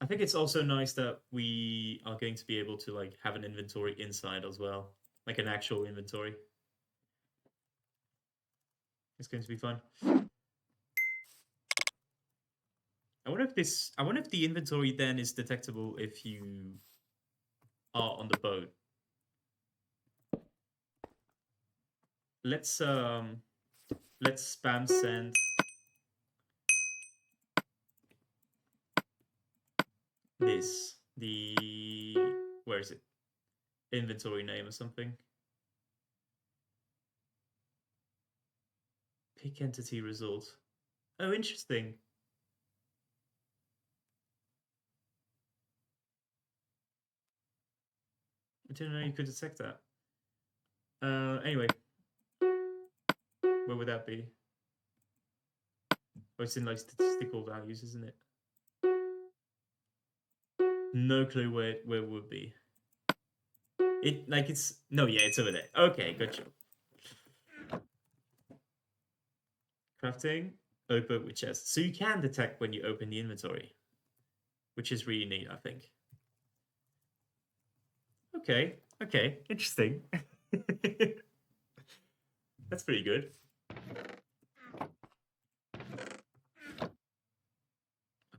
I think it's also nice that we are going to be able to like have an inventory inside as well, like an actual inventory. It's going to be fun. I wonder if the inventory then is detectable if you are on the boat. Let's spam send this where is it? Inventory name or something. Pick entity result. Oh, interesting. I didn't know you could detect that. Anyway, where would that be? Oh, it's in like statistical values, isn't it? No clue where it would be. It's over there. Okay, good job. Crafting, open with chest. So you can detect when you open the inventory, which is really neat, I think. Okay, interesting. That's pretty good.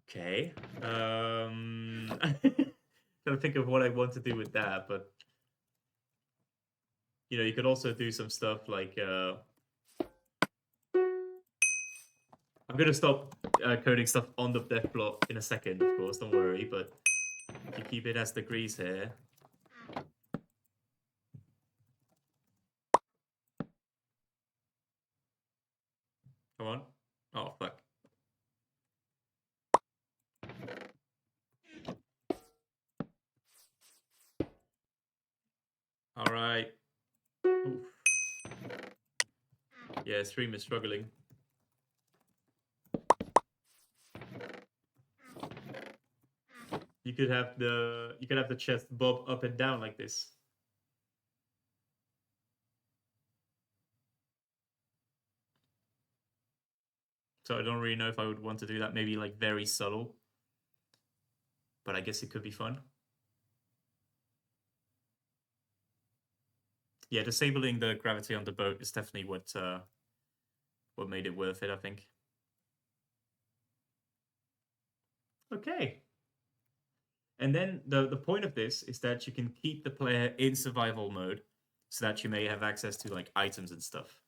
Okay. Trying to think of what I want to do with that, but you could also do some stuff like I'm gonna stop coding stuff on the death block in a second, of course, don't worry, but if you keep it as degrees here. Come on. Oh fuck. Alright. Yeah, stream is struggling. You could have the chest bob up and down like this. So I don't really know if I would want to do that. Maybe like very subtle. But I guess it could be fun. Yeah, disabling the gravity on the boat is definitely what made it worth it, I think. Okay. And then the point of this is that you can keep the player in survival mode so that you may have access to like items and stuff.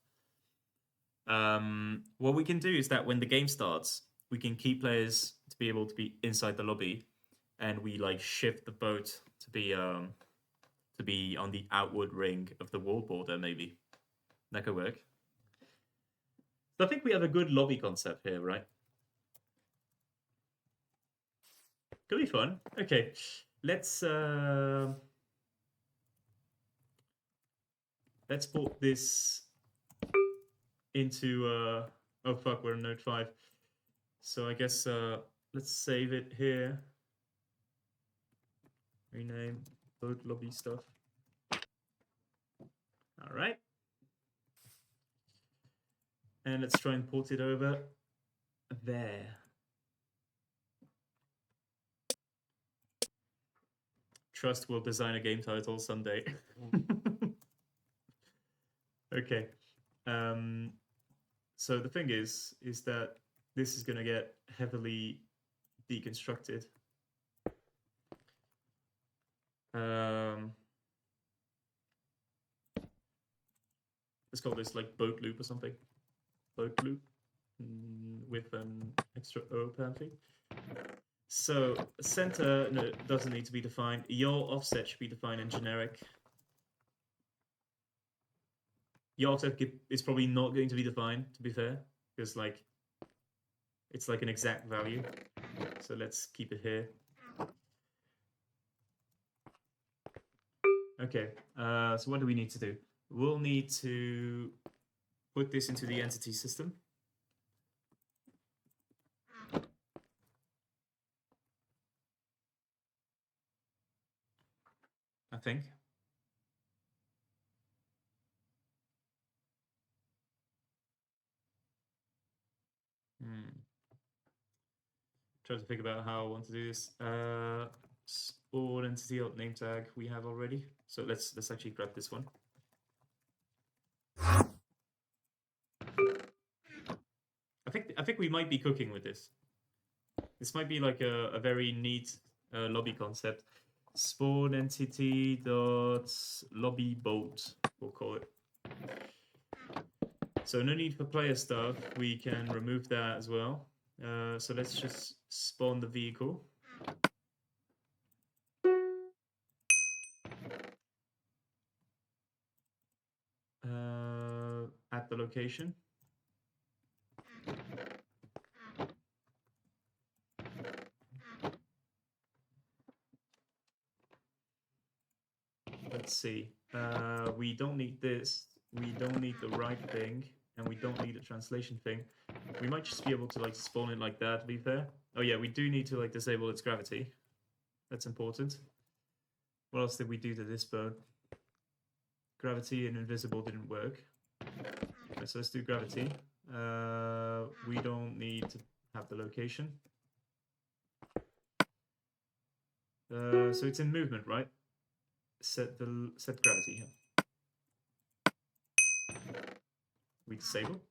What we can do is that when the game starts, we can keep players to be able to be inside the lobby, and we like shift the boat to be on the outward ring of the wall border. Maybe that could work. So I think we have a good lobby concept here, right? Could be fun. Okay, let's put this into oh fuck, we're in Node 5. So I guess let's save it here. Rename boat lobby stuff. All right. And let's try and port it over there. Trust will design a game title someday. Okay. So the thing is that this is going to get heavily deconstructed. Let's call this like boat loop or something. Boat loop with an extra O apparently. So center doesn't need to be defined. Your offset should be defined in generic. Your offset is probably not going to be defined, to be fair, because like it's like an exact value. So let's keep it here. Okay, so what do we need to do? We'll need to put this into the entity system. I think. Try to think about how I want to do this. Spawn entity name tag we have already. So let's actually grab this one. I think we might be cooking with this. This might be like a very neat lobby concept. Spawn entity dot lobby boat, we'll call it. So no need for player stuff. We can remove that as well. So let's just spawn the vehicle. At the location. Let's see. We don't need this. We don't need the right thing, and we don't need a translation thing. We might just be able to like spawn it like that, to be fair. Oh yeah, we do need to like disable its gravity. That's important. What else did we do to this boat? Gravity and invisible didn't work. Right, so let's do gravity. We don't need to have the location. So it's in movement, right? Set gravity here. We disable.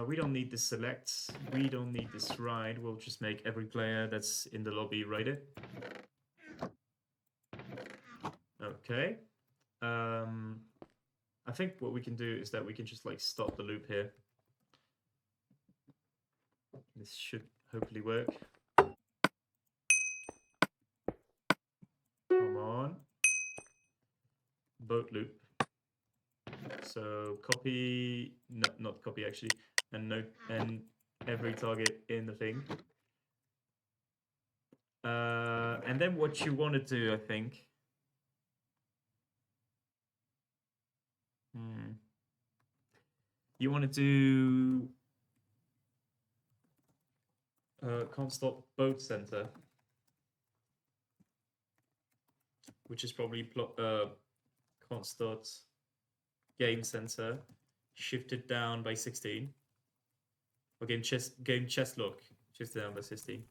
We don't need this select. We don't need this ride. We'll just make every player that's in the lobby ride it. Okay. I think what we can do is that we can just like stop the loop here. This should hopefully work. Come on. Boat loop. So copy, no, not copy actually, and note and every target in the thing. And then what you want to do, I think. You want to do can't stop boat center, which is probably can't start game center, shifted down by 16. Or game chest lock, shifted down by 16.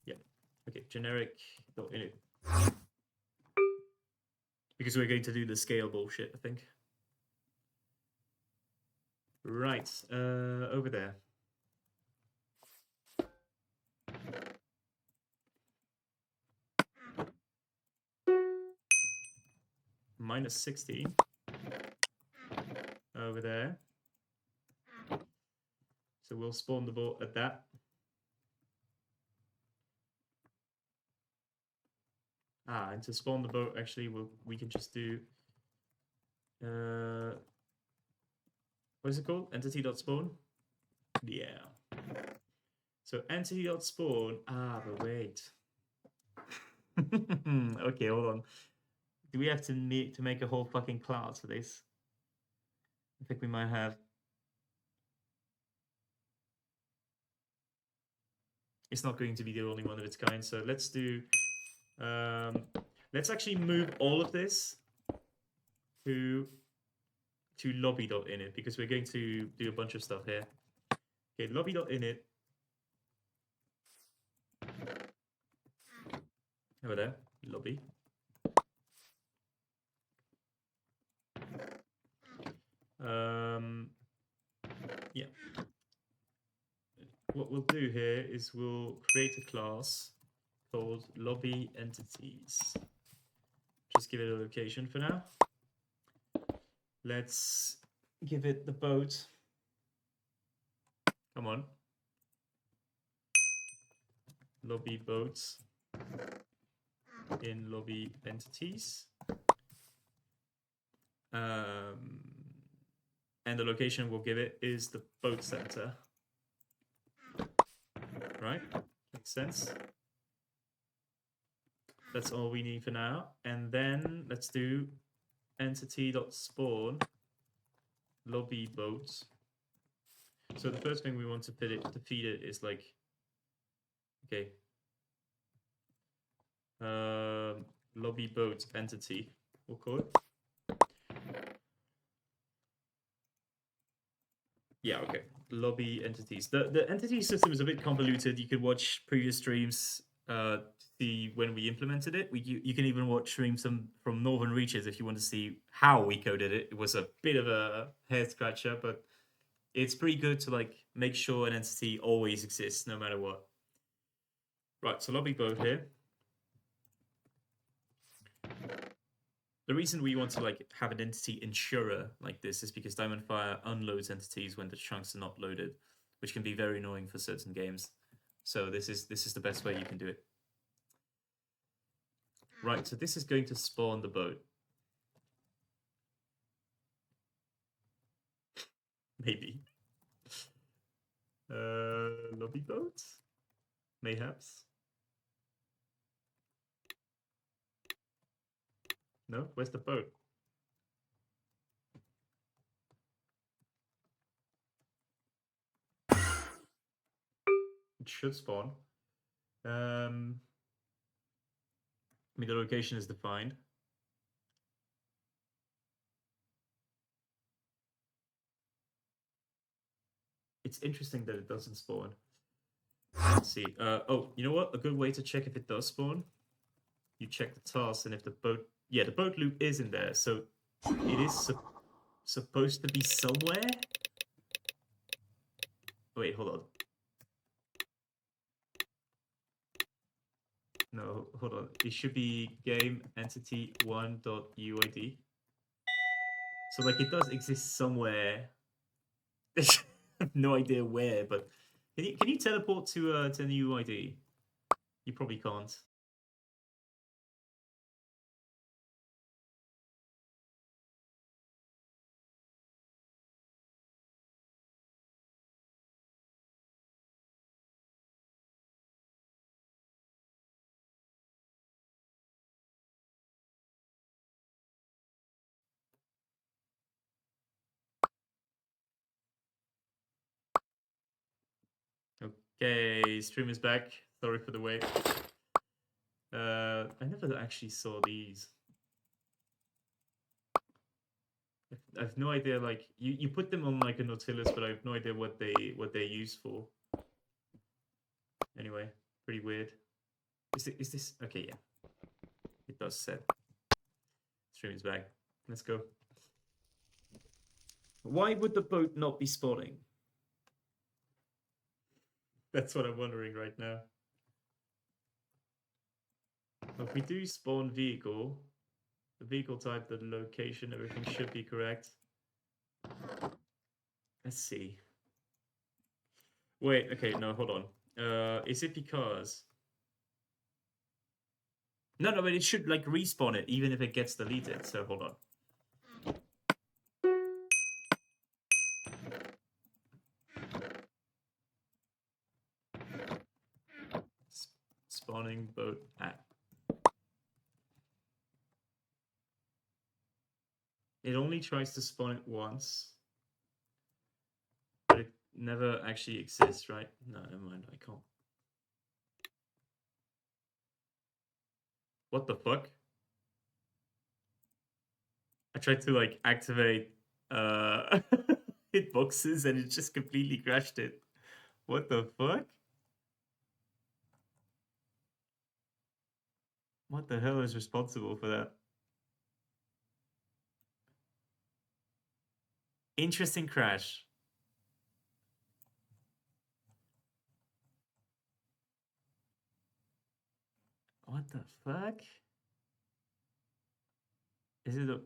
Yeah. Okay, generic dot init. Because we're going to do the scale bullshit, I think. Right, over there. Minus 16. Over there. So we'll spawn the boat at that. And to spawn the boat, actually, we can just do what is it called? Entity.spawn? Yeah. So entity.spawn. But wait. Okay, hold on. Do we have to make a whole fucking class for this? I think we might have. It's not going to be the only one of its kind. So let's do. Let's actually move all of this to lobby.init because we're going to do a bunch of stuff here. Okay, lobby.init. Over there, lobby. Yeah. What we'll do here is we'll create a class called lobby entities. Just give it a location for now. Let's give it the boat. Come on. Lobby boats in lobby entities. And the location we'll give it is the boat center. Right? Makes sense. That's all we need for now. And then let's do entity.spawn lobby boats. So the first thing we want to feed it is like, okay, lobby boat entity, we'll call it. Yeah, okay. Lobby entities. The entity system is a bit convoluted. You can watch previous streams to see when we implemented it. You can even watch streams from Northern Reaches if you want to see how we coded it. It was a bit of a head scratcher, but it's pretty good to like make sure an entity always exists no matter what. Right, so lobby boat here. The reason we want to like have an entity insurer like this is because Diamondfire unloads entities when the chunks are not loaded, which can be very annoying for certain games. So this is the best way you can do it. Right, so this is going to spawn the boat. Maybe. Lobby boat? Mayhaps. No? Where's the boat? It should spawn. I mean, the location is defined. It's interesting that it doesn't spawn. Let's see. Oh, you know what? A good way to check if it does spawn. You check the task, and if the boat, yeah, the boat loop is in there, so it is supposed to be somewhere. Wait, hold on. No, hold on. It should be game entity 1.uid. So like it does exist somewhere. I have no idea where, but can you teleport to the UID? You probably can't. Okay, stream is back. Sorry for the wait. I never actually saw these. I have no idea. Like you put them on like a Nautilus, but I have no idea what they're used for. Anyway, pretty weird. Is this okay? Yeah, it does set. Stream is back. Let's go. Why would the boat not be spawning? That's what I'm wondering right now. If we do spawn vehicle, the vehicle type, the location, everything should be correct. Let's see. Wait, okay, no, hold on. Is it because... No, but it should like respawn it even if it gets deleted, so hold on. Spawning boat app. It only tries to spawn it once. But it never actually exists, right? No, never mind, I can't. What the fuck? I tried to like activate hitboxes and it just completely crashed it. What the fuck? What the hell is responsible for that? Interesting crash. What the fuck? Is it a...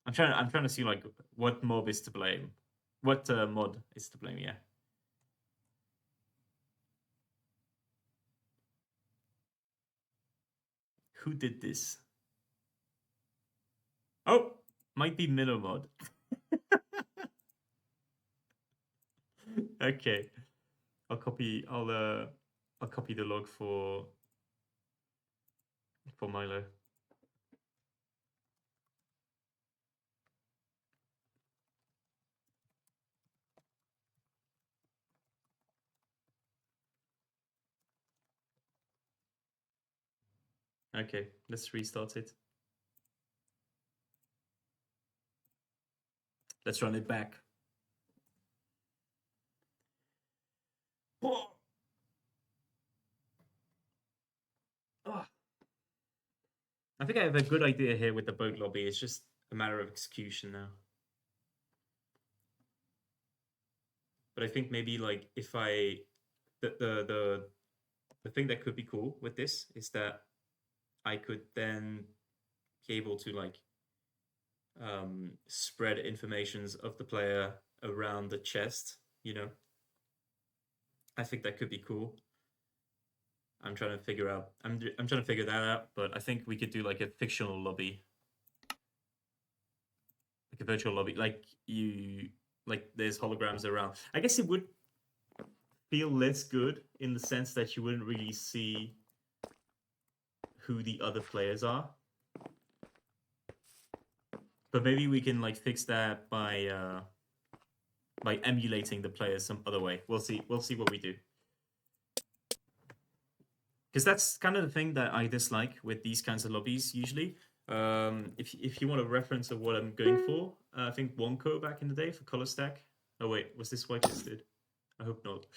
I'm trying to see like what mob is to blame. What mod is to blame, yeah. Who did this? Oh, might be Minnow mod. Okay. I'll copy the log for Milo. Okay, let's restart it. Let's run it back. Oh. Oh. I think I have a good idea here with the boat lobby. It's just a matter of execution now. But I think maybe like if I the thing that could be cool with this is that I could then be able to like spread informations of the player around the chest, you know. I think that could be cool. I'm trying to figure out. I'm trying to figure that out, but I think we could do like a fictional lobby, like a virtual lobby, like there's holograms around. I guess it would feel less good in the sense that you wouldn't really see who the other players are. But maybe we can like fix that by by emulating the players some other way. We'll see. We'll see what we do. Because that's kind of the thing that I dislike with these kinds of lobbies usually. If you want a reference of what I'm going for, I think Wonko back in the day for color stack. Oh wait, was this whitelisted? I hope not.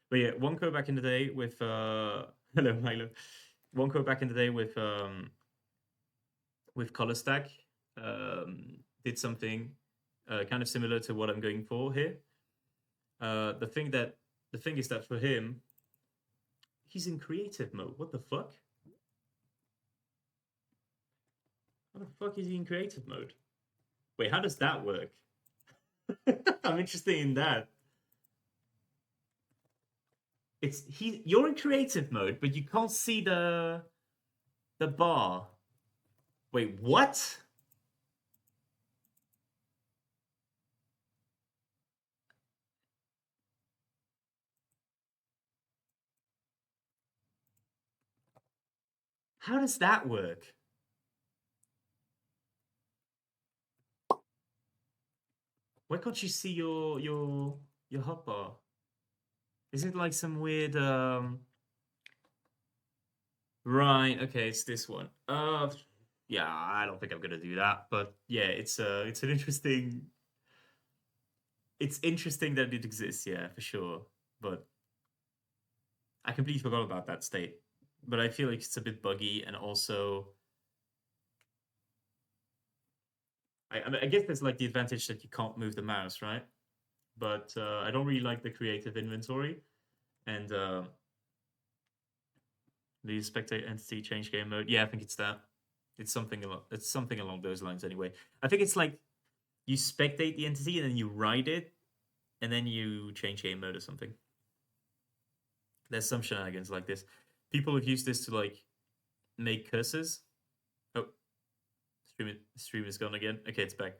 But yeah, Wonko back in the day with hello Milo. Wonko back in the day with color stack did something kind of similar to what I'm going for here. The thing is that for him, he's in creative mode. What the fuck? How the fuck is he in creative mode? Wait, how does that work? I'm interested in that. You're in creative mode, but you can't see the bar. Wait, what? How does that work? Why can't you see your hotbar? Is it like some weird Right, okay, it's this one. Yeah, I don't think I'm gonna do that, but yeah, it's an interesting it's interesting that it exists, yeah, for sure. But I completely forgot about that state. But I feel like it's a bit buggy and also I mean, I guess there's like the advantage that you can't move the mouse, right? But I don't really like the creative inventory and the spectate entity change game mode. Yeah, I think it's that. It's something along those lines anyway. I think it's like you spectate the entity and then you ride it and then you change game mode or something. There's some shenanigans like this. People have used this to like make cursors. Oh, stream is gone again. Okay, it's back.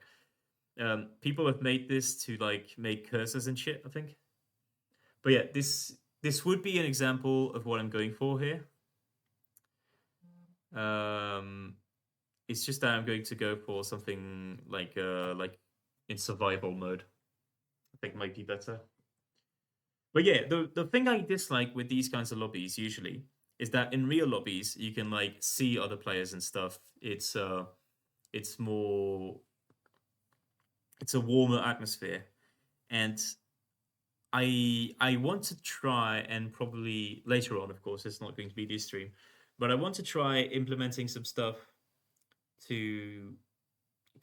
People have made this to like make cursors and shit, I think. But yeah, this would be an example of what I'm going for here. It's just that I'm going to go for something like in survival mode. I think might be better. But yeah, the thing I dislike with these kinds of lobbies usually is that in real lobbies you can like see other players and stuff. It's more it's a warmer atmosphere. And I want to try and probably later on, of course, it's not going to be this stream, but I want to try implementing some stuff to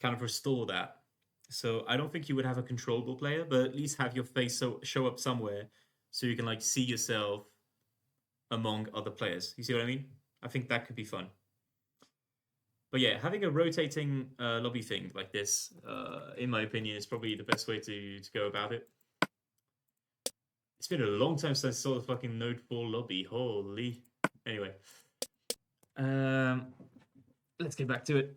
kind of restore that. So I don't think you would have a controllable player, but at least have your face show up somewhere so you can like see yourself among other players. You see what I mean? I think that could be fun. But yeah, having a rotating lobby thing like this, in my opinion, is probably the best way to go about it. It's been a long time since I saw the fucking Node 4 lobby. Holy. Anyway. Let's get back to it.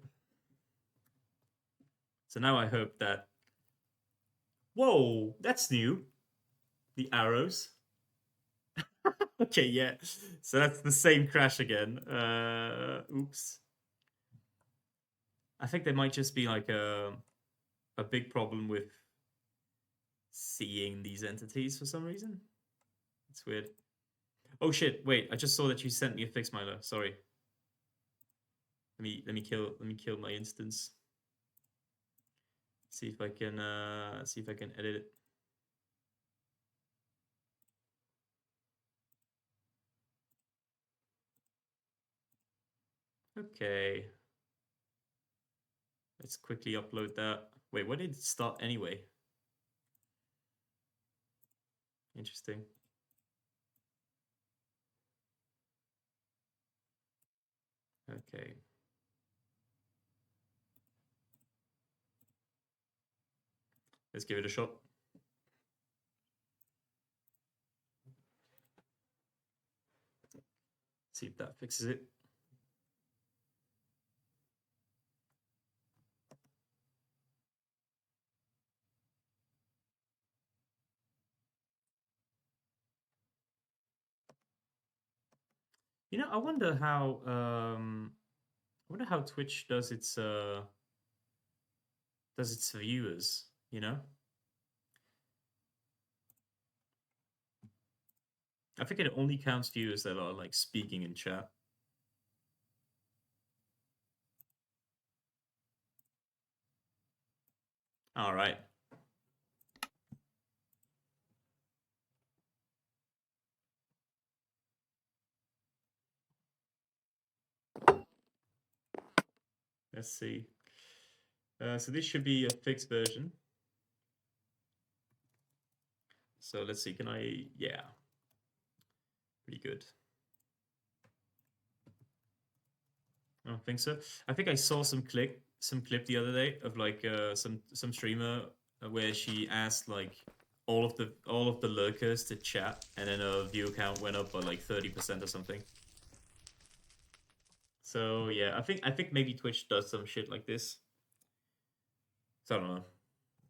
So now I hope that... Whoa, that's new. The arrows. Okay, yeah. So that's the same crash again. Oops. I think there might just be like a big problem with seeing these entities for some reason. It's weird. Oh shit! Wait, I just saw that you sent me a fix, Milo. Sorry. Let me kill my instance. See if I can edit it. Okay. Let's quickly upload that. Wait, where did it start anyway? Interesting. Okay. Let's give it a shot. See if that fixes it. You know, I wonder how Twitch does its viewers, you know? I think it only counts viewers that are like speaking in chat. All right. Let's see. So this should be a fixed version. So let's see. Can I? Yeah. Pretty good. I don't think so. I think I saw some clip the other day of like some streamer where she asked like all of the lurkers to chat, and then her view count went up by like 30% or something. So yeah, I think maybe Twitch does some shit like this. So I don't know.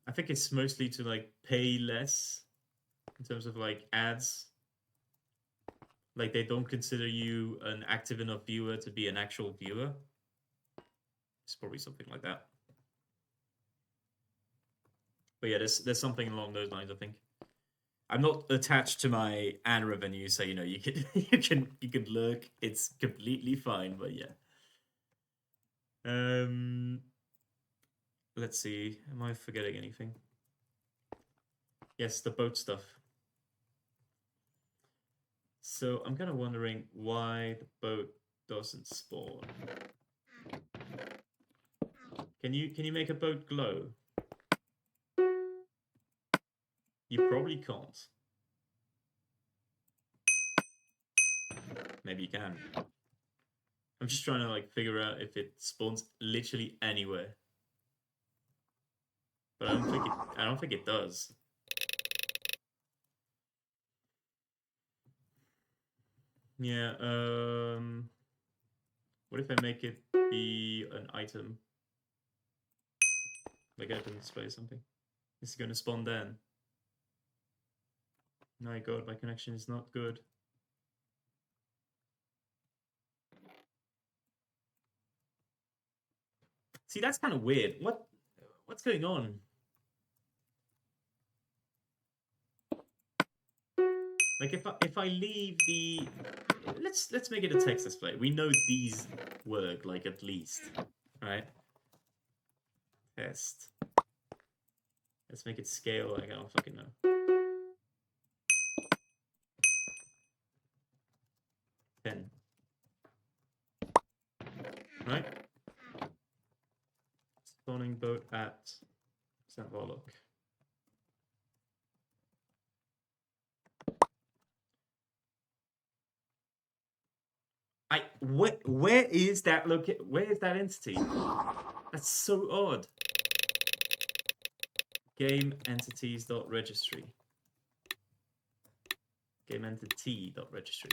I think it's mostly to like pay less in terms of like ads. Like they don't consider you an active enough viewer to be an actual viewer. It's probably something like that. But yeah, there's something along those lines, I think. I'm not attached to my ad revenue, so you know you can you can lurk. It's completely fine, but yeah. Let's see. Am I forgetting anything? Yes, the boat stuff. So I'm kind of wondering why the boat doesn't spawn. Can you make a boat glow? You probably can't. Maybe you can. I'm just trying to like figure out if it spawns literally anywhere. But I don't think it does. Yeah, what if I make it be an item? Like open display or something? Is it gonna spawn then? My god, my connection is not good. See, that's kind of weird. What's going on? Like if I leave the let's make it a text display. We know these work like at least, right? Test. Let's make it scale. Like I don't fucking know. 10. Right? Spawning boat at. Let's have a look. Where is that where is that entity? That's so odd. Game entities.registry. Game entity.registry.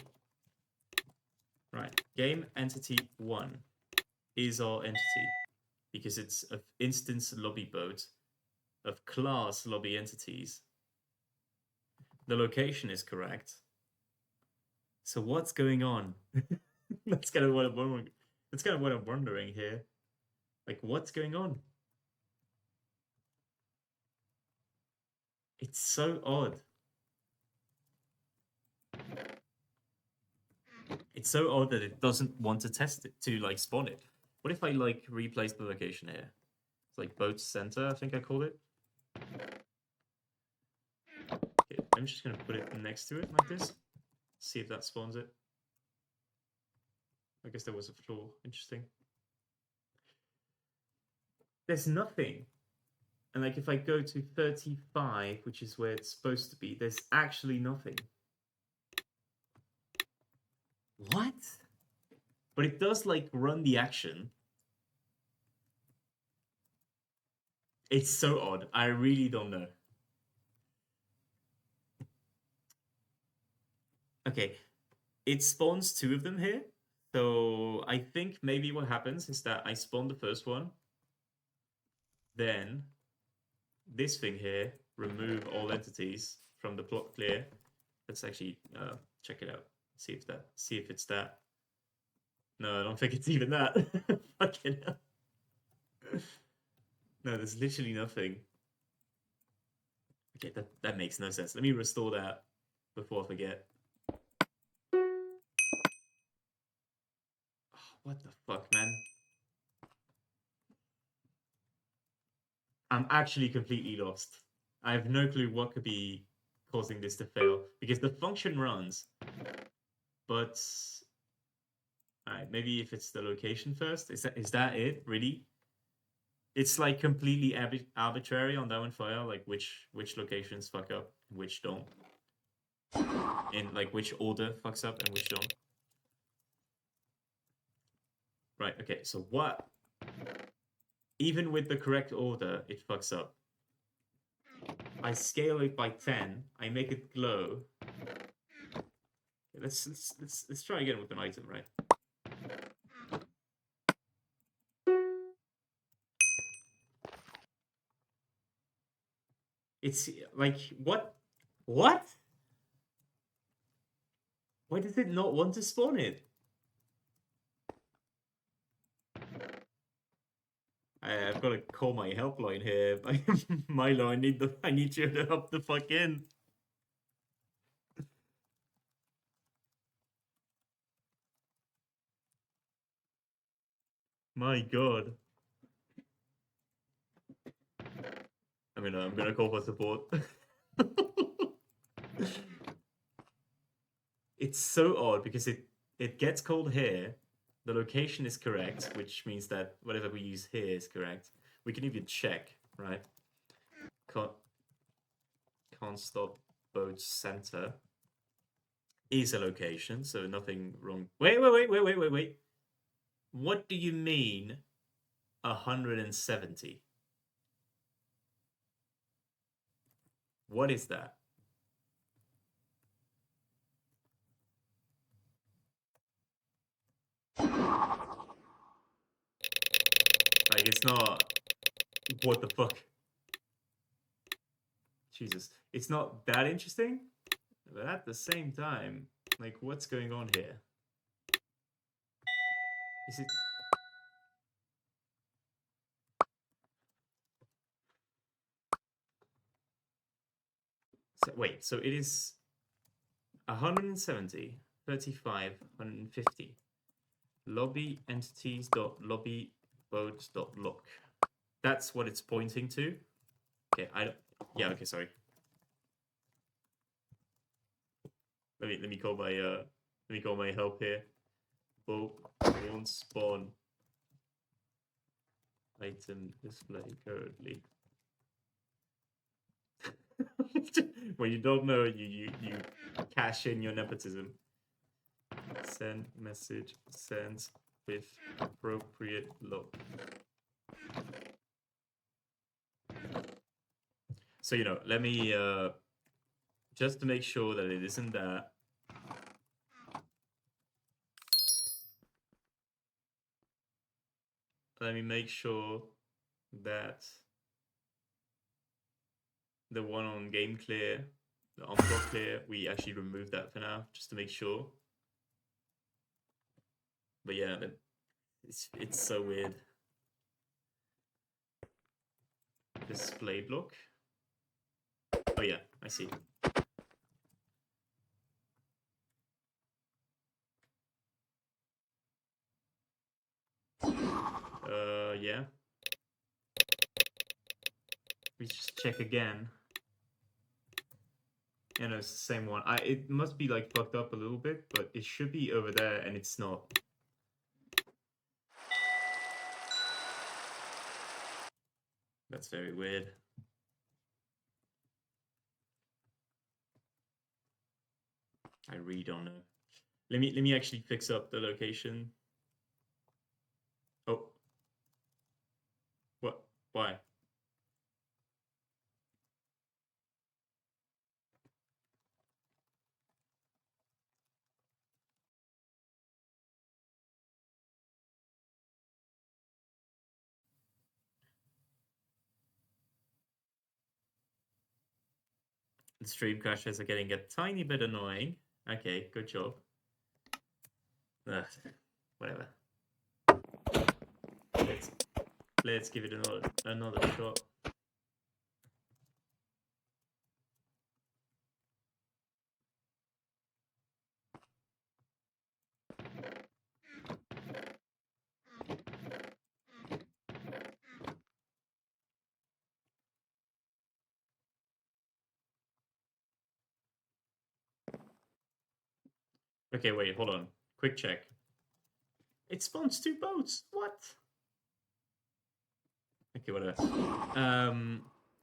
Right. Game entity 1 is our entity because it's an instance lobby boat of class lobby entities. The location is correct. So what's going on? That's kind of what I'm wondering. That's kind of what I'm wondering here. Like, what's going on? It's so odd. It's so odd that it doesn't want to test it, to like spawn it. What if I like replace the location here? It's like boat center, I think I called it. Okay, I'm just gonna put it next to it like this. See if that spawns it. I guess there was a flaw. Interesting. There's nothing. And like if I go to 35, which is where it's supposed to be, there's actually nothing. What? But it does like run the action. It's so odd. I really don't know. Okay, it spawns 2 of them here. So I think maybe what happens is that I spawn the first one. Then this thing here, remove all entities from the plot clear. Let's actually check it out. See if it's that. No, I don't think it's even that. Fucking hell. No, there's literally nothing. Okay, that makes no sense. Let me restore that before I forget. What the fuck, man? I'm actually completely lost. I have no clue what could be causing this to fail because the function runs, but alright, maybe if it's the location first, is that it? Really? It's like completely arbitrary on that one file, like which locations fuck up, which don't, in like which order fucks up and which don't. Right. Okay. So what? Even with the correct order, it fucks up. I scale it by 10. I make it glow. Let's try again with an item, right? It's like what? What? Why does it not want to spawn it? I've got to call my helpline here. Milo, I need you to help the fuck in. My god. I'm gonna call for support. It's so odd because it gets called here. The location is correct, which means that whatever we use here is correct. We can even check, right? Can't stop boat center is a location, so nothing wrong. Wait. What do you mean 170? What is that? Like, it's not. What the fuck? Jesus. It's not that interesting, but at the same time, like, what's going on here? Is it. So, wait, so it is 170, 35, 150. Lobby entities dot lobby boats dot lock. That's what it's pointing to. Okay, I don't. Yeah, okay, sorry. Let me call my help here. Boat won't spawn. Item display currently. When you don't know, you cash in your nepotism. Send message sent with appropriate lock. So let me just to make sure that it isn't that. Let me make sure that the one on game clear, the on block clear, we actually remove that for now, just to make sure. But yeah, it's so weird. Display block. Oh yeah, I see. Yeah. We just check again. Yeah, no, it's the same one. It must be like fucked up a little bit, but it should be over there, and it's not. That's very weird. I really don't know. Let me actually fix up the location. Oh. What? Why? The stream crashes are getting a tiny bit annoying. Okay, good job. Ugh, whatever. Let's give it another shot. Okay, wait, hold on. Quick check. It spawns 2 boats. What? Okay, whatever.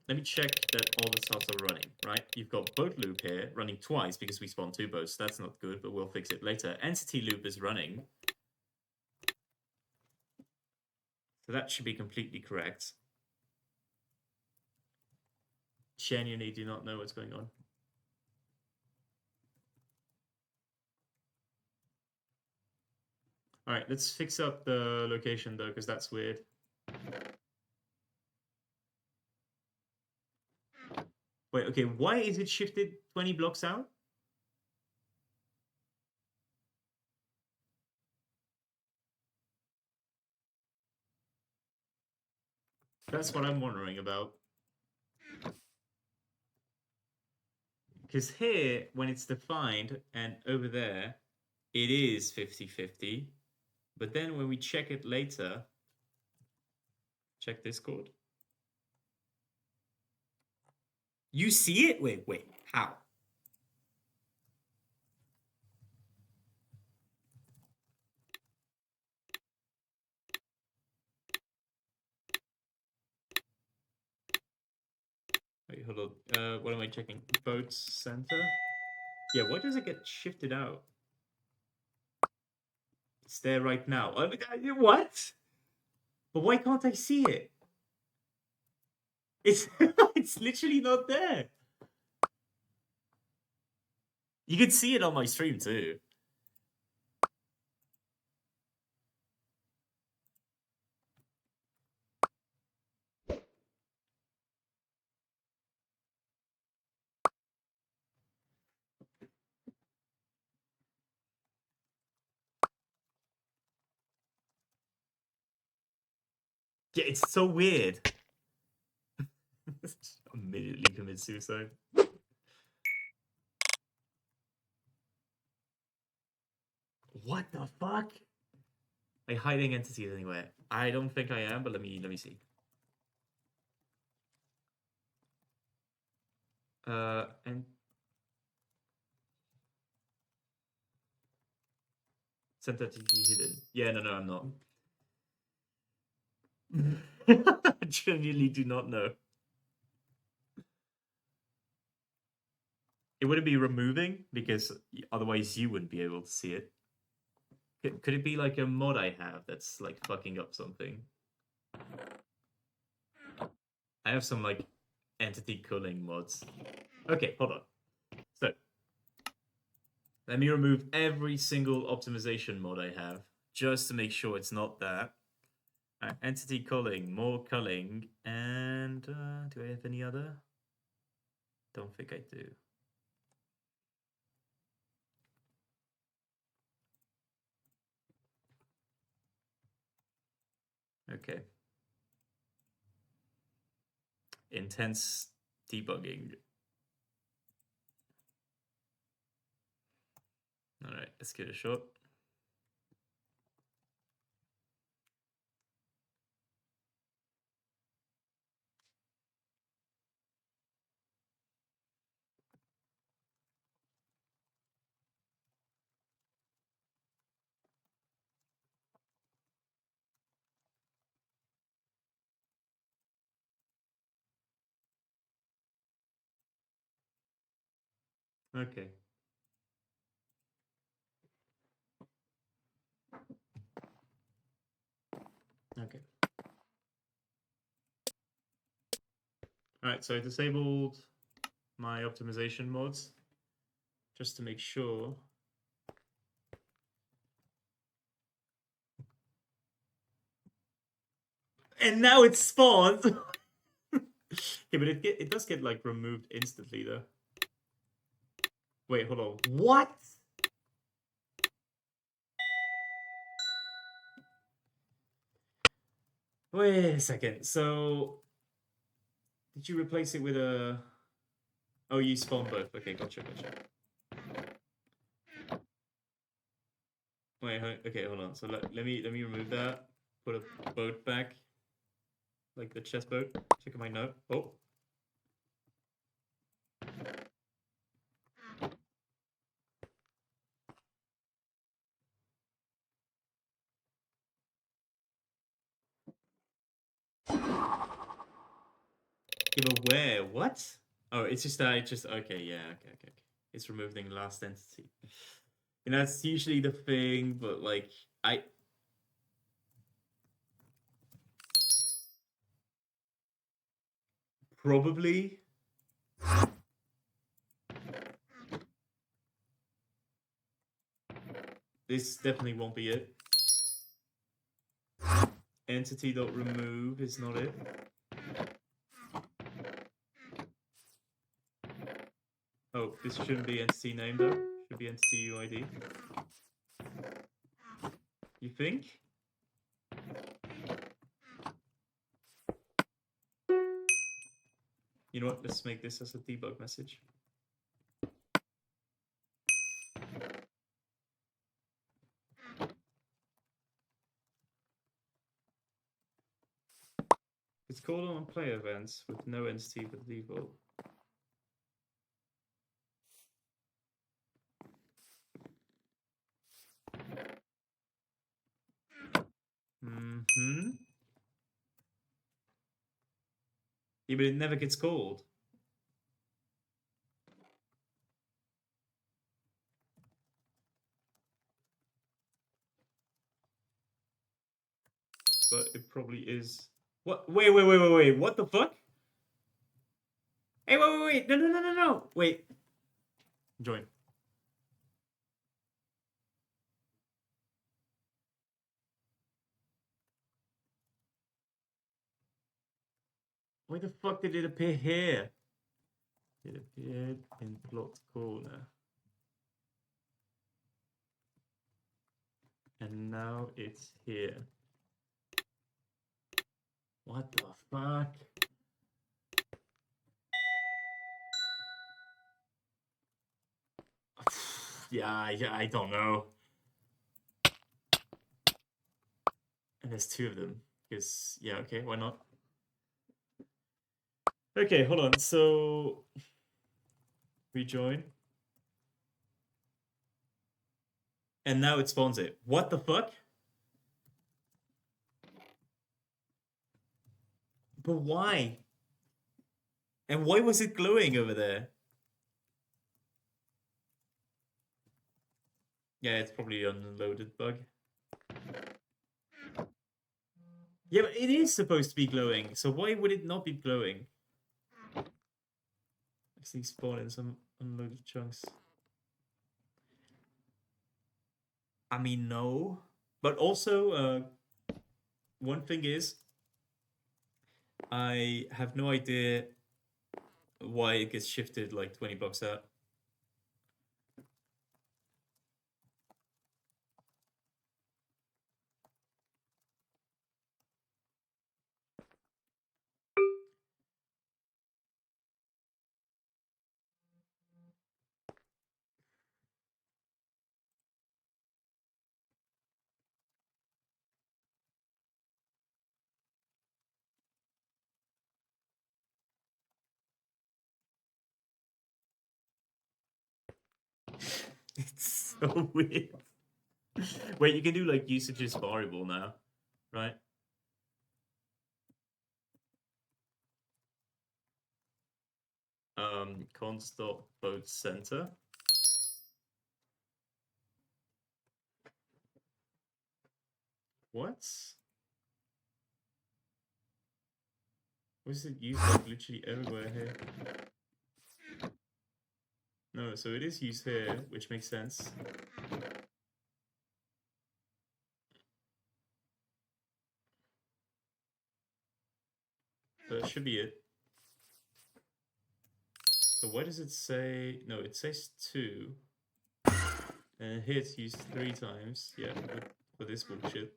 Let me check that all the stuffs are running, right? You've got boat loop here running twice because we spawned 2 boats. That's not good, but we'll fix it later. Entity loop is running. So that should be completely correct. Genuinely do not know what's going on. All right, let's fix up the location though, because that's weird. Wait, okay, why is it shifted 20 blocks out? That's what I'm wondering about. Because here, when it's defined, and over there, it is 50-50. But then when we check it later, check Discord. You see it? Wait, how? Wait, hold on. What am I checking? Boat center? Yeah, why does it get shifted out? It's there right now. What? But why can't I see it? It's it's literally not there. You can see it on my stream too. Yeah, it's so weird. Immediately commit suicide. What the fuck? Are you hiding entities anywhere? I don't think I am, but let me see. And center TT hidden. Yeah, no, I'm not. I genuinely do not know. It wouldn't be removing because otherwise you wouldn't be able to see it. Could it be like a mod I have that's like fucking up something? I have some like entity culling mods. Okay, hold on. So let me remove every single optimization mod I have just to make sure it's not that. Entity culling, more culling, and do I have any other? Don't think I do. Okay. Intense debugging. All right, let's give it a shot. Okay. Okay. All right, so I disabled my optimization mods just to make sure. And now it's spawned. Okay, but it does get like removed instantly though. Wait, hold on. What? Wait a second. So did you replace it with a? Oh, you spawned both. Okay, gotcha. Wait, okay, hold on. So let me remove that. Put a boat back, like the chest boat. Check my note. Oh, Yeah, but where? What? Oh, it's just that okay, yeah, okay. It's removing the last entity. And that's usually the thing, but like I probably this definitely won't be it. Entity.remove is not it. Oh, this shouldn't be entity name though. Should be entity UID. You think? You know what? Let's make this as a debug message. It's called on player events with no entity but default. Mm-hmm. Yeah, but it never gets called. But it probably is. What? Wait. What the fuck? Hey, wait. No. Wait. Join. Why the fuck did it appear here? It appeared in plot corner. And now it's here. What the fuck? Yeah, I don't know. And there's two of them. Because, yeah, okay, why not? Okay, hold on. So, rejoin. And now it spawns it. What the fuck? But why? And why was it glowing over there? Yeah, it's probably an unloaded bug. Yeah, but it is supposed to be glowing, so why would it not be glowing? I think spawn in some unloaded chunks. I mean, no. But also, one thing is, I have no idea why it gets shifted like 20 bucks out. It's so weird. Wait, you can do like usages variable now, right? Const.boat center. What? Was it used like literally everywhere here? No, so it is used here, which makes sense. That should be it. So why does it say... No, it says 2. And here it's used 3 times. Yeah, for this bullshit.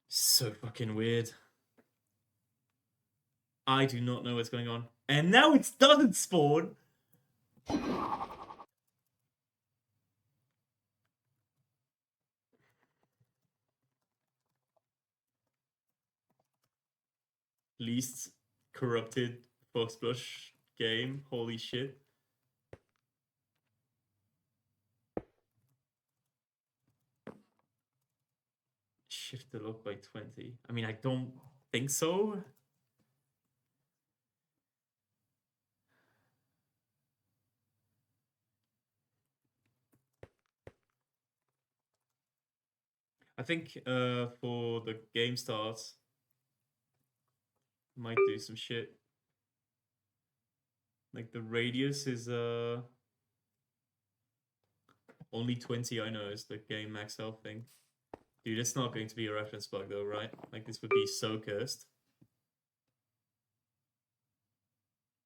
So fucking weird. I do not know what's going on. And now it doesn't spawn! Least corrupted TheFoxPlush game. Holy shit. Shift the lock by 20. I mean, I don't think so. I think for the game starts, might do some shit. Like the radius is only 20. I know is the game max health thing. Dude, it's not going to be a reference bug though, right? Like this would be so cursed.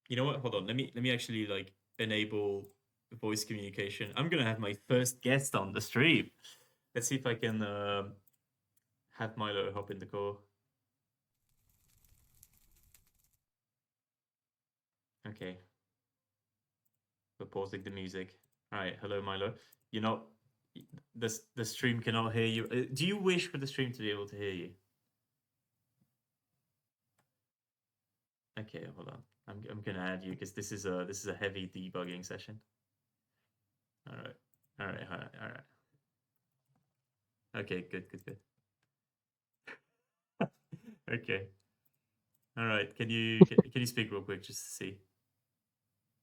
You know what? Hold on. Let me actually like enable voice communication. I'm gonna have my first guest on the stream. Let's see if I can have Milo hop in the call. Okay. We're pausing the music. All right. Hello, Milo. You're not. The stream cannot hear you. Do you wish for the stream to be able to hear you? Okay, hold on. I'm gonna add you because this is a heavy debugging session. All right. All right. All right. All right. Okay. Good. Good. Good. Okay. All right. Can you speak real quick just to see?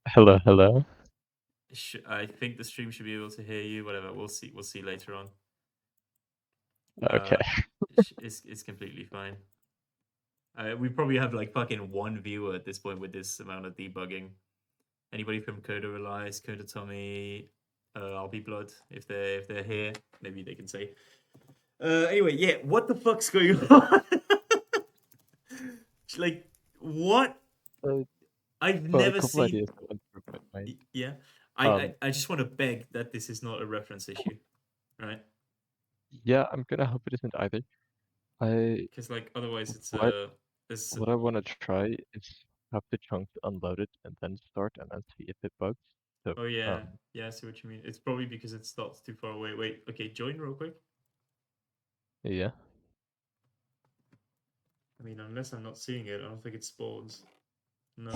Hello, hello. I think the stream should be able to hear you. Whatever. We'll see. We'll see later on. Okay. It's completely fine. We probably have like fucking one viewer at this point with this amount of debugging. Anybody from Coda Relies, Coda Tommy, RB Blood, if they're here, maybe they can say. Anyway, yeah, what the fuck's going on? Like, what? Uh, I've well, a never couple seen. ideas that went through my mind. Yeah, Um, I just want to beg that this is not a reference issue, right? yeah, I'm gonna hope it isn't either. I Because like otherwise it's what this. what I want to try is have the chunks unloaded and then start and then see if it bugs. So, Oh yeah, I see what you mean. It's probably because it starts too far away. Wait, okay, join real quick. yeah. I mean, unless I'm not seeing it, I don't think it spawns. No.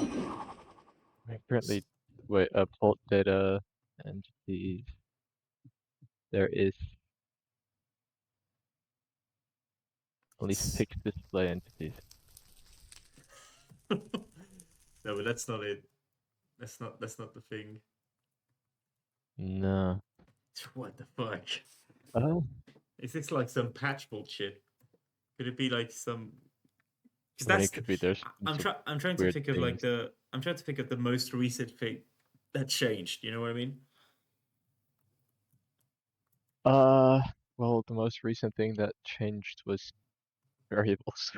Currently, wait, port data entities. There is only It's 6 display entities. no, but that's not it. That's not the thing. No. What the fuck? Oh, Is this like some patch bullshit? Could it be like some? Because I mean, it that's could be there's I'm tons of trying. I'm trying to weird think of like things. the. I'm trying to think of the most recent thing that changed. You know what I mean? Uh, well, the most recent thing that changed was variables.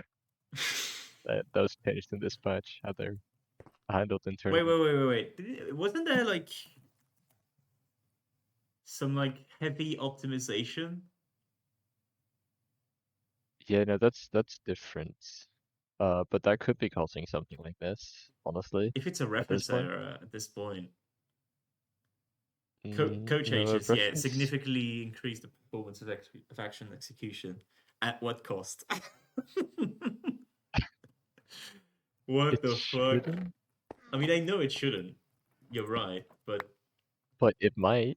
Those changed in this patch, how they're handled Wait, internally. wait, wait, wait, wait. Wasn't there like some like heavy optimization? Yeah, no, that's different. But that could be causing something like this, honestly, If it's a at this reference point. error at this point, code No, changes, yeah, reference. significantly increase the performance of action execution. At what cost? It What the fuck? shouldn't, I mean, I know it shouldn't. You're right, but but it might.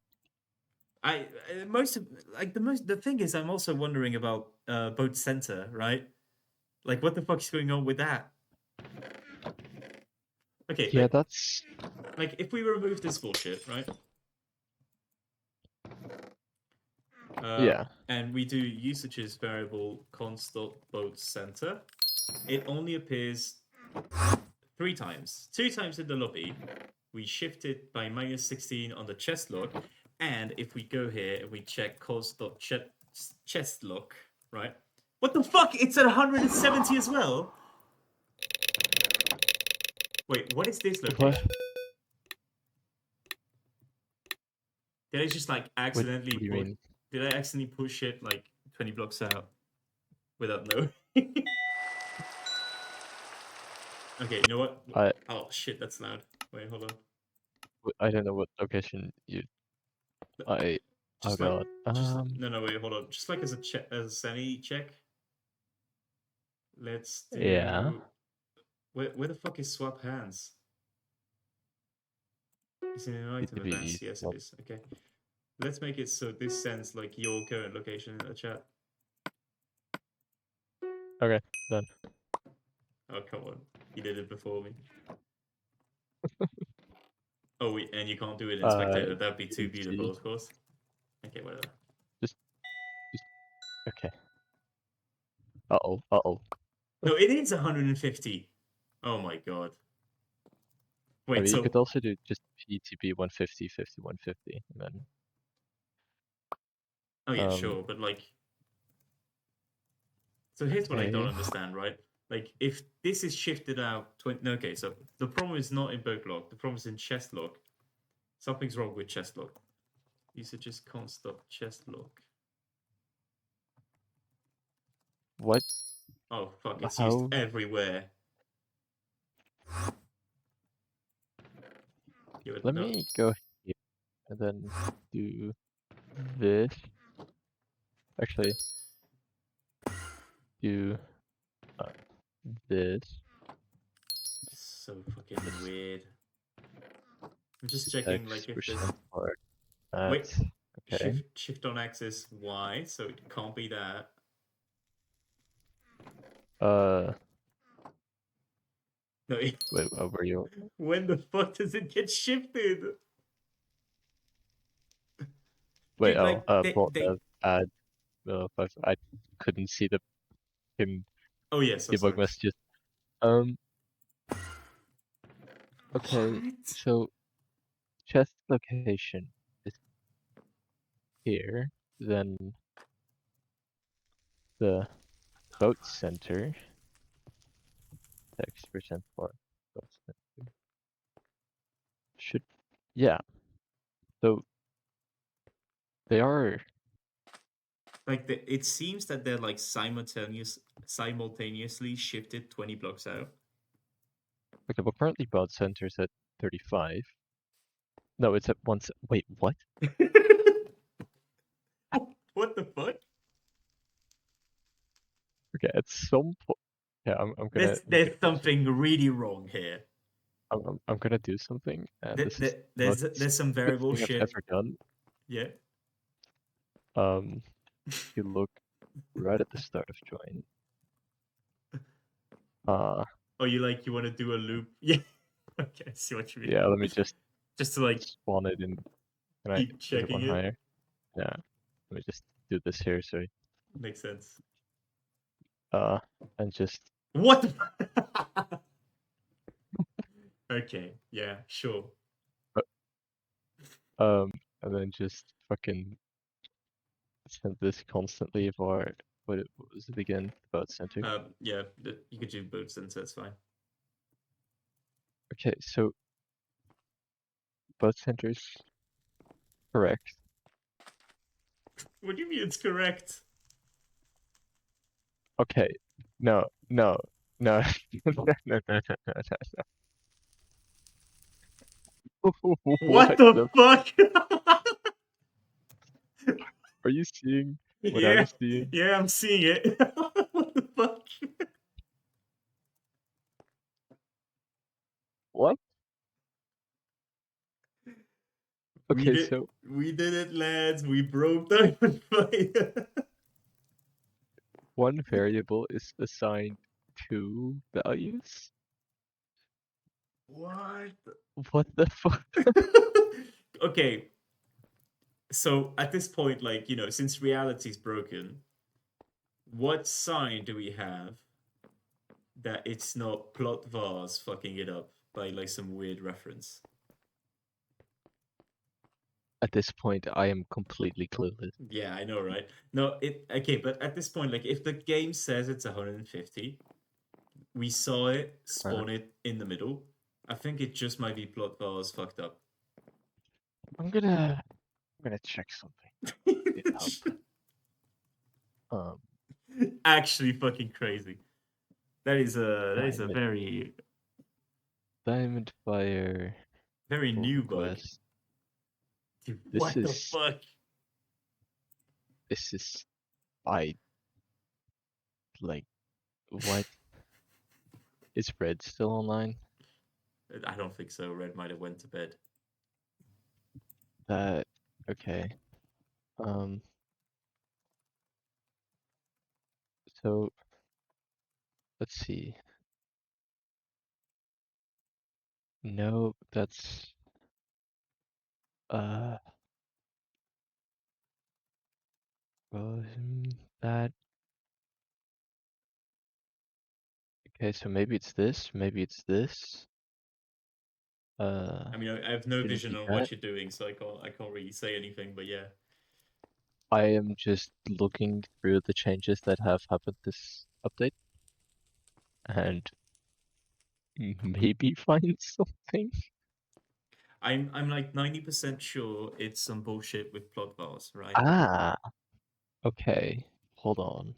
most of like the thing is, I'm also wondering about boat center, right? Like, what the fuck is going on with that? Okay, Yeah, that's like if we remove this bullshit, right? Uh, yeah. and we do usages variable const boat center. It only appears 3 times. 2 times in the lobby. We shift it by -16 on the chest log. And if we go here and we check chest log, right? What the fuck? It's at 170 as well. Wait, what is this What? location? Did I just like accidentally What do you put? mean? Did I accidentally push it like 20 blocks out without knowing? Okay, you know what? I Oh shit, that's loud. Wait, hold on. I don't know what location you. I. Oh Just like, god. just no, no, wait, hold on. Just like as a check, as a sanity check. Let's Yeah. do. Where the fuck is swap hands? Is it in item ETB. events? Yes, it Well, is. Okay. Let's make it so this sends like your current location in the chat. okay, done. Oh, come on. You did it before me. Oh, wait, and you can't do it in spectator. That'd be too beautiful, easy. of course. Okay, whatever. Just, okay. Uh-oh, uh-oh. No, it is 150. Oh my god. I Wait, mean, you so. could also do just PTB 150, 50, 150, and then, Oh, yeah, sure, but like. So here's what I don't okay. understand, right? Like, if this is shifted out 20. No, okay, so the problem is not in boat lock, the problem is in chest lock. Something's wrong with chest lock. User just can't stop chest lock. What? Oh, fuck, it's used How? everywhere. Let No. me go here and then do this. Actually, do uh, this. So fucking Let's weird. I'm just checking, like, if there's. 6% for that. Wait, Okay. shift on axis Y, so it can't be that. Uh, No, wait, were you? when the fuck does it get shifted? Wait, Dude, oh, like, they. add. But I couldn't see the him Oh, yes, so debug sorry. messages. Um, okay, What? so chest location is here, then the boat center, 6% for boat center. Should, yeah, so they are, Like, it seems that they're like simultaneously shifted 20 blocks out. okay, well currently boat center's at 35. No, it's at once, wait, what? What the fuck? Okay, at some point, yeah, I'm gonna look at There's this. something really wrong here. I'm gonna do something, and this is There, the most there's some stupid variable thing I've shit. ever done. Yeah. Um, you look right at the start of join. Uh, Oh, you want to do a loop? Yeah. Okay, I see what you mean. yeah, let me Just to like spawn it in. Can I, keep is it one checking it. higher? Yeah, let me just do this here, so, Makes sense. uh, and just, What? Okay. Yeah. Sure. and then just fucking send this constantly for, what was it again? About center. Yeah. You could do both, since that's fine. Okay, so both centers correct. What do you mean it's correct? Okay, no, no, no, no, no, no, no, no, no. What What the the? fuck? Are you seeing what Yeah. I'm seeing? Yeah, I'm seeing it. What the fuck? What? We Okay, did so we did it, lads. We broke Diamond Fire. one variable is assigned two values? What? What the fuck? Okay, so at this point, like, since reality's broken, what sign do we have that it's not plot vars fucking it up by like some weird reference? At this point, I am completely clueless. Yeah, I know, right? No, it okay, but at this point, like, if the game says it's 150, we saw it Uh, spawn it in the middle. I think it just might be plot vars fucked up. I'm gonna check something. GitHub. Um, Actually, fucking crazy. That is a Diamond, very Diamond Fire very pull new bug. request. Dude, This what the is, fuck? this is, I, like, what? Is Red still online? I don't think so. Red might have went to bed. That, okay. Um, so, let's see. No, that's uh well, that okay, so maybe it's this, maybe it's this. I mean, I have no Shouldn't vision be on that. what you're doing, so I can't really say anything. But yeah, I am just looking through the changes that have happened this update and maybe find something. I'm like 90% sure it's some bullshit with plot vars, right? Ah, okay. Hold on.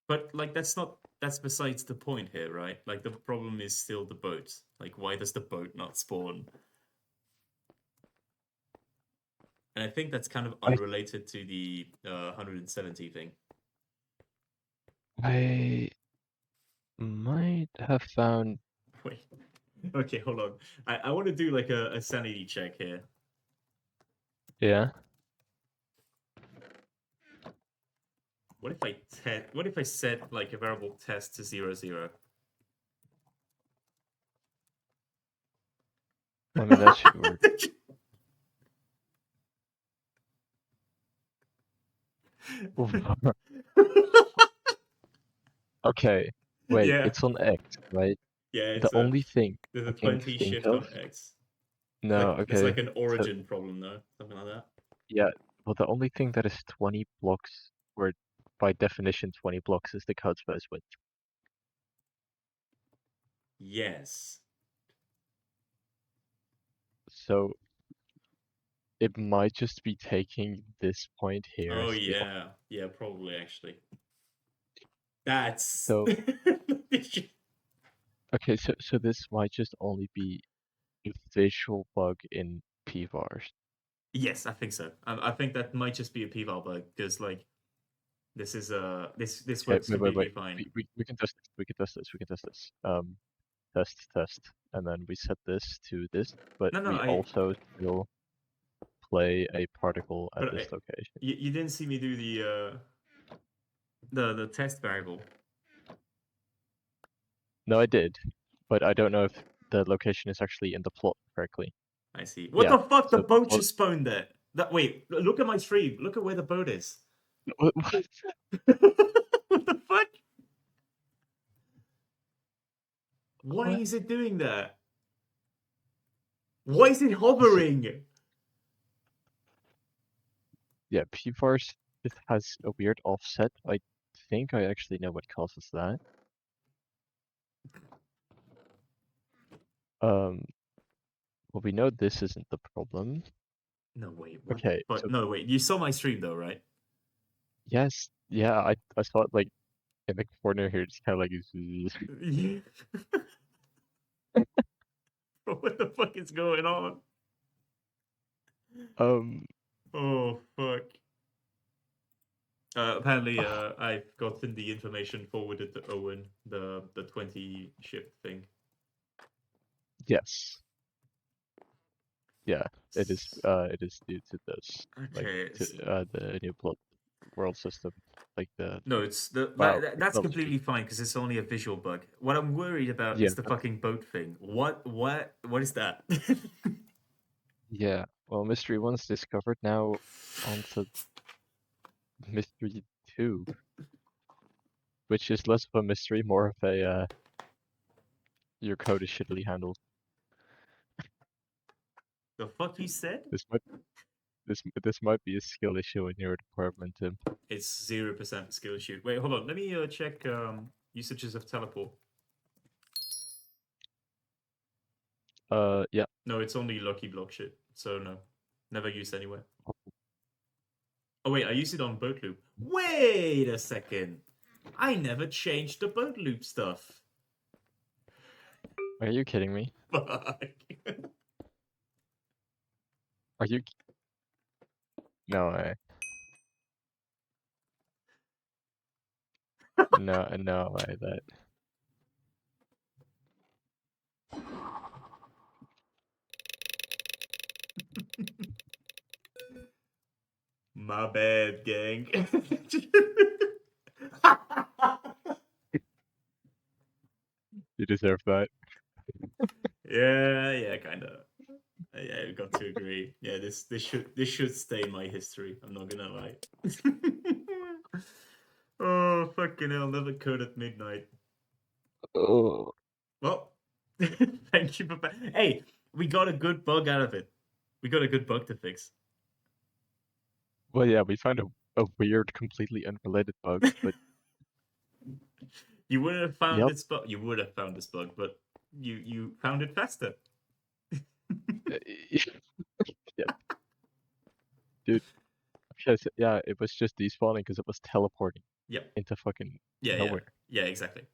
But like that's besides the point here, right? Like the problem is still the boat. Like why does the boat not spawn? And I think that's kind of I unrelated to the 170 thing. I might have found Wait. Okay, hold on. I want to do like a sanity check here. yeah. What if I set like a variable test to 0, 0? I mean that should work. Okay. Wait, Yeah. it's on X, right? Yeah, The it's a only thing there's I a can 20 think shift of. on X. No, It's okay. like an So origin problem though, something like that. yeah, well the only thing that is 20 blocks, or by definition 20 blocks, is the code space width. Yes. So it might just be taking this point here Oh as the yeah. Yeah, probably actually. That's so okay, so this might just only be a visual bug in pvars. Yes, I think so. I think that might just be a p-val bug because like this Okay, works wait. completely fine. We can test this. We can test this. We can test this. Test, and then we set this to this, but No, no, we also still play a particle at but this location. you didn't see me do the test variable. No, I did, but I don't know if the location is actually in the plot correctly. I see. What Yeah. the fuck? The So boat well, just spawned there. That wait, look at my stream. Look at where the boat is. what? What the fuck? Why What? is it doing that? Why is it hovering? Yeah, pvars it has a weird offset. I think I actually know what causes that. Um, well, we know this isn't the problem. No wait, what? Okay, But so no wait, you saw my stream though, right? yes, yeah, I saw it like in the corner here, just kind of like. Yeah. What the fuck is going on? Um, Oh fuck. Apparently, I've gotten the information forwarded to Owen, the 20 ship thing. yes, yeah, it is due to this, like Okay. to the new plot world system, like the No, it's wow, that's Excel stream. completely fine because it's only a visual bug. What I'm worried about Yeah, is the fucking boat thing. What is that? yeah. Well, Mystery 1's discovered now onto Mystery 2, which is less of a mystery, more of a your code is shittily handled. The fuck you said? This might this might be a skill issue in your department, Tim. It's 0% skill shoot. Wait, hold on. Let me check usages of teleport. Yeah. No, it's only lucky block shit. So no, never used anywhere. Oh wait, I used it on boat loop. Wait a second. I never changed the boat loop stuff. Are you kidding me? Fuck. Are you? No way. No way. That. My bad, gang. You deserve that. Yeah, kind of. Yeah, we got to agree. Yeah, this should stay in my history. I'm not gonna lie. Oh fucking hell! Never code at midnight. Oh. Well, thank you for. Hey, we got a good bug out of it. We got a good bug to fix. Well, yeah, we found a weird, completely unrelated bug, but You would have found yep. this bug. You would have found this bug, but you found it faster. Yep, dude. Because yeah, it was just despawning because it was teleporting Yep. into fucking Yeah. nowhere. Yeah. Exactly.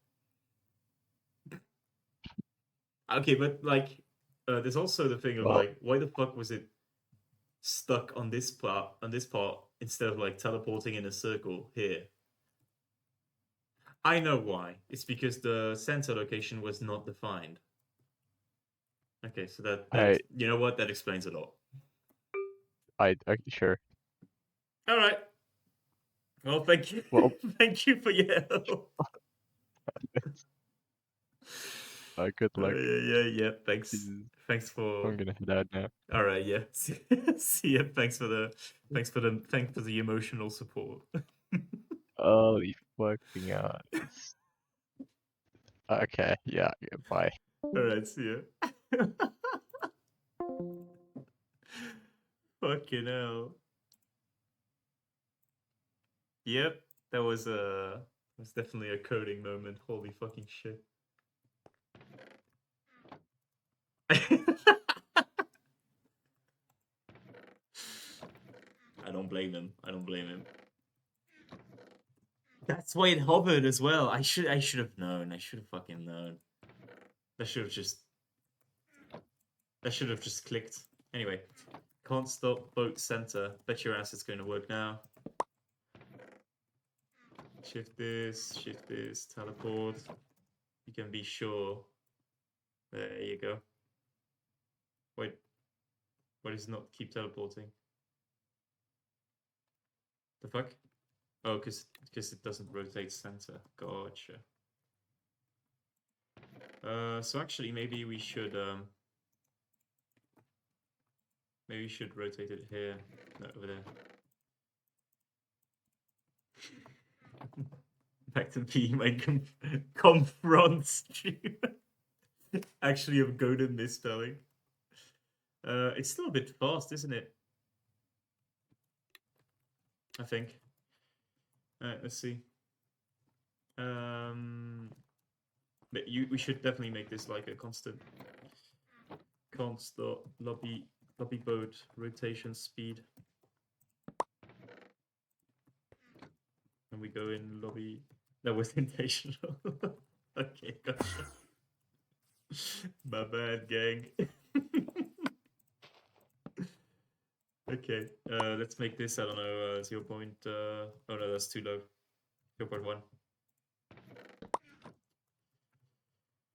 Okay, but like, there's also the thing of Well, like, why the fuck was it stuck on this part instead of like teleporting in a circle here? I know why. It's because the center location was not defined. Okay, so you know what? That explains a lot. I sure. All right. Well, thank you. Well, Thank you for your help. good luck. Yeah. Thanks. Jesus, Thanks for. I'm gonna head out now. All right. Yeah. See ya. Thanks for the emotional support. Holy fucking odds. Okay, yeah, bye. All right. See ya. Fucking hell. Yep. That was definitely a coding moment. Holy fucking shit. I don't blame him. I don't blame him. That's why it hovered as well. I should have known. I should have fucking known. That should have just clicked. Anyway, can't stop boat center. Bet your ass it's going to work now. Shift this, teleport. You can be sure. There you go. Wait, why does it not keep teleporting? The fuck? Oh, because it doesn't rotate center. Gotcha. So actually, maybe we should rotate it here. No, over there. Back to being my confront stream. Actually, I'm good at misspelling. It's still a bit fast, isn't it? I think. Alright, let's see. But we should definitely make this like a constant. Can't stop lobby boat rotation speed. And we go in lobby. That was intentional. Okay, gotcha. My bad, gang. Okay, let's make this, I don't know, 0. Oh no, that's too low. 0.1.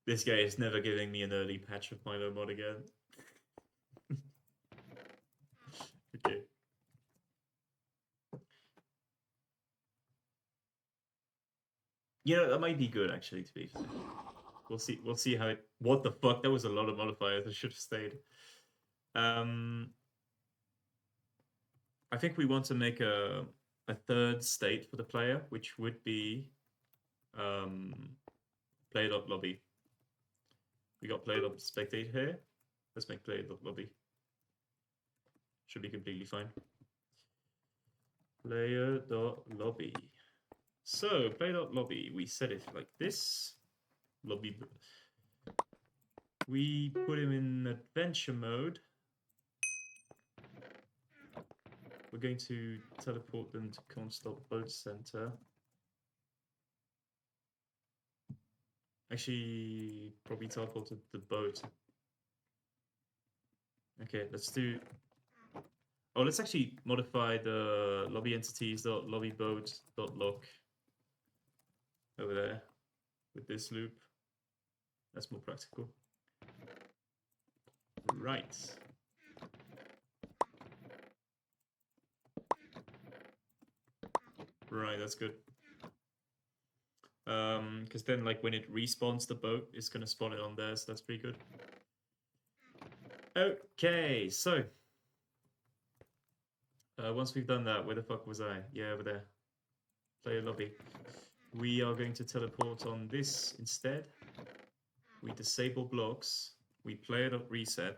This guy is never giving me an early patch of Milo mod again. Okay. You know, that might be good actually, to be fair. We'll see how it. What the fuck? That was a lot of modifiers. I should have stayed. I think we want to make a third state for the player, which would be player.lobby. We got player.spectate here. Let's make player.lobby. Should be completely fine. Player.lobby. So player.lobby, we set it like this. Lobby. We put him in adventure mode. We're going to teleport them to Constant Boat Center. Actually, probably teleport to the boat. Okay, let's do. Oh, let's actually modify the lobby entities.lobby boat.lock over there with this loop. That's more practical. Right. Right, that's good. Because then like when it respawns the boat, it's gonna spawn it on there, so that's pretty good. Okay, so once we've done that, where the fuck was I? Yeah, over there. Player lobby. We are going to teleport on this instead. We disable blocks. We player.reset.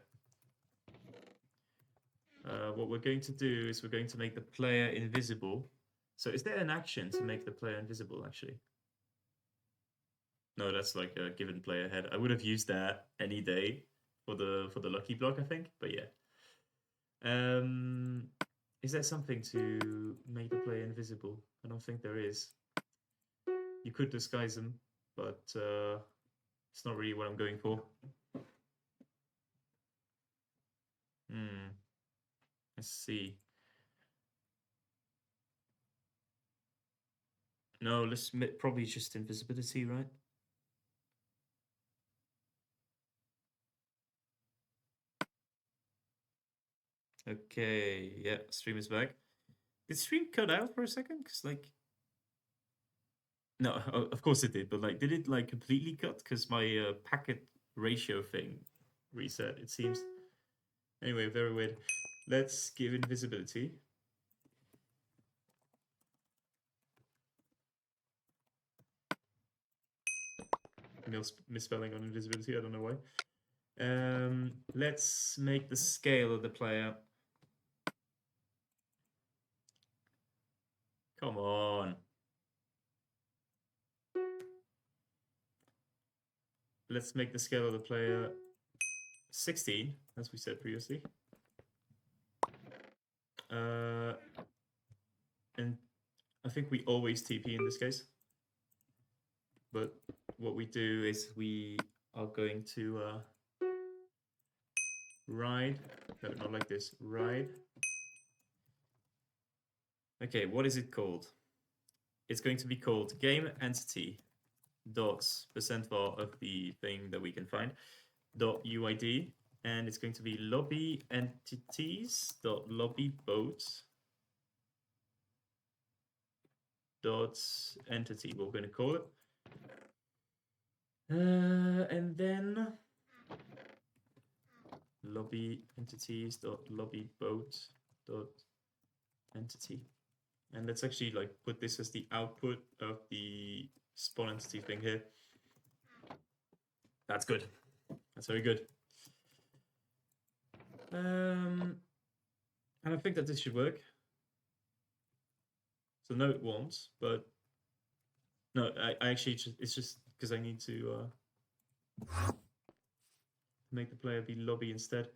What we're going to do is we're going to make the player invisible. So is there an action to make the player invisible, actually? No, that's like a given player head. I would have used that any day for the lucky block, I think. But yeah. Is there something to make the player invisible? I don't think there is. You could disguise them, but it's not really what I'm going for. Let's see. No, let's probably just invisibility, right? Okay, yeah, stream is back. Did stream cut out for a second? Because, like... No, of course it did, but, like, did it, like, completely cut? Because my packet ratio thing reset, it seems. Anyway, very weird. Let's give invisibility. Misspelling on invisibility, I don't know why. Let's make the scale of the player. Come on. Let's make the scale of the player 16, as we said previously. And I think we always TP in this case. But what we do is we are going to ride. No, not like this. Ride. Okay, what is it called? It's going to be called game entity dots %var of the thing that we can find dot UID, and it's going to be lobby entities dot lobby boat dot entity. We're going to call it, and then lobby entities dot lobby boat dot entity. And let's actually like put this as the output of the spawn entity thing here. That's good. That's very good. And I think that this should work. So no, it won't. But no, I actually it's just because I need to make the player be lobby instead.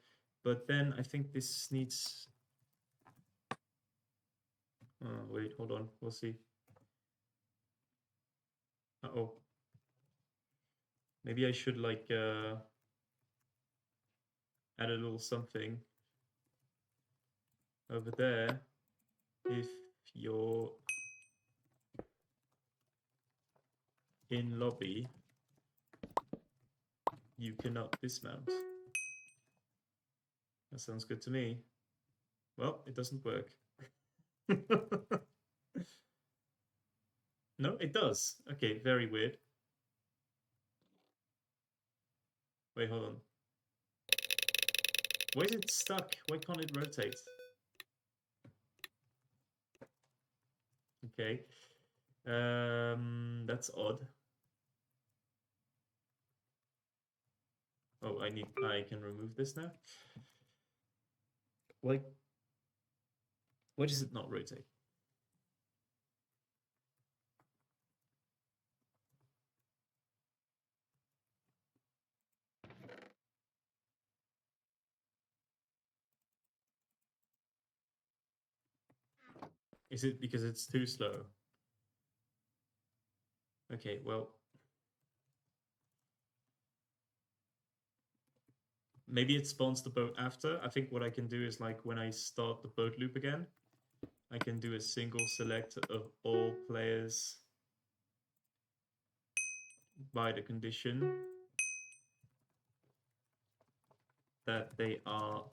But then I think this needs. Oh, wait, hold on. We'll see. Uh-oh. Maybe I should like add a little something over there. If you're in lobby, you cannot dismount. That sounds good to me. Well, it doesn't work. No, it does. Okay, very weird. Wait, hold on. Why is it stuck? Why can't it rotate? Okay. That's odd. Oh, I can remove this now. Why does it not rotate? Is it because it's too slow? Okay, well, maybe it spawns the boat after. I think what I can do is like when I start the boat loop again, I can do a single select of all players by the condition that they are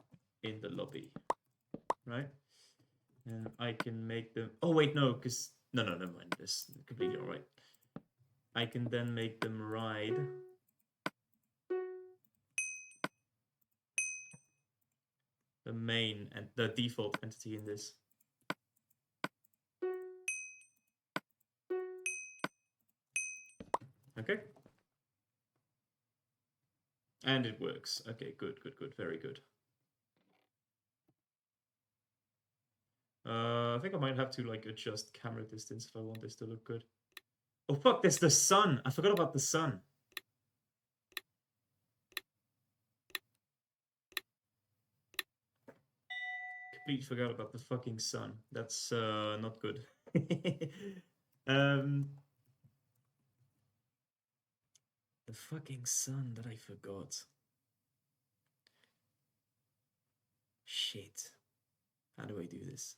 in the lobby, right? And I can make them. Oh wait, no, because no, never mind. This is completely all right. I can then make them ride the main and the default entity in this. Okay. And it works. Okay, good, good, good, very good. I think I might have to like adjust camera distance if I want this to look good. Oh fuck, there's the sun. I forgot about the sun. Completely forgot about the fucking sun. That's not good. The fucking sun that I forgot. Shit. How do I do this?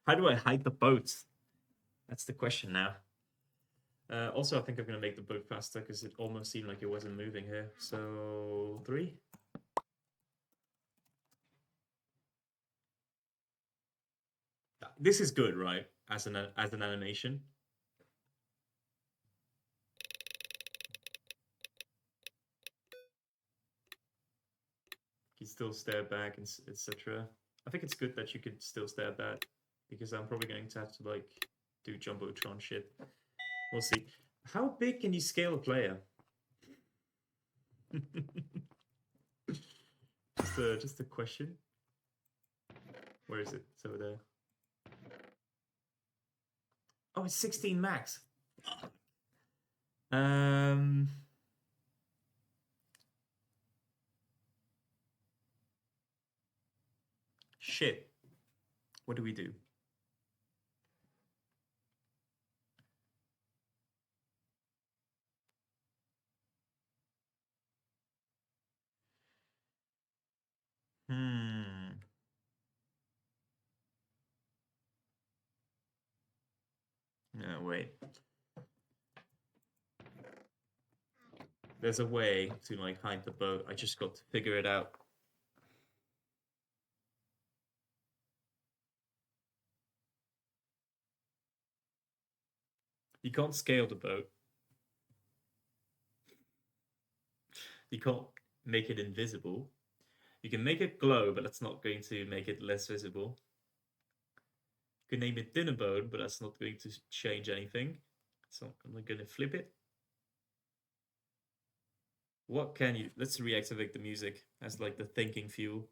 How do I hide the boat? That's the question now. Also, I think I'm going to make the boat faster because it almost seemed like it wasn't moving here. So, 3. This is good, right? As an animation. You still stare back and etc. I think it's good that you could still stare back because I'm probably going to have to like do jumbotron shit. We'll see. How big can you scale a player? just a question. Where is it? It's over there. Oh, it's 16 max. Um. Shit. What do we do? Hmm. No, wait. There's a way to like hide the boat. I just got to figure it out. You can't scale the boat. You can't make it invisible. You can make it glow, but that's not going to make it less visible. You can name it dinner boat, but that's not going to change anything. So I'm going to flip it. What can you... Let's reactivate the music as like the thinking fuel.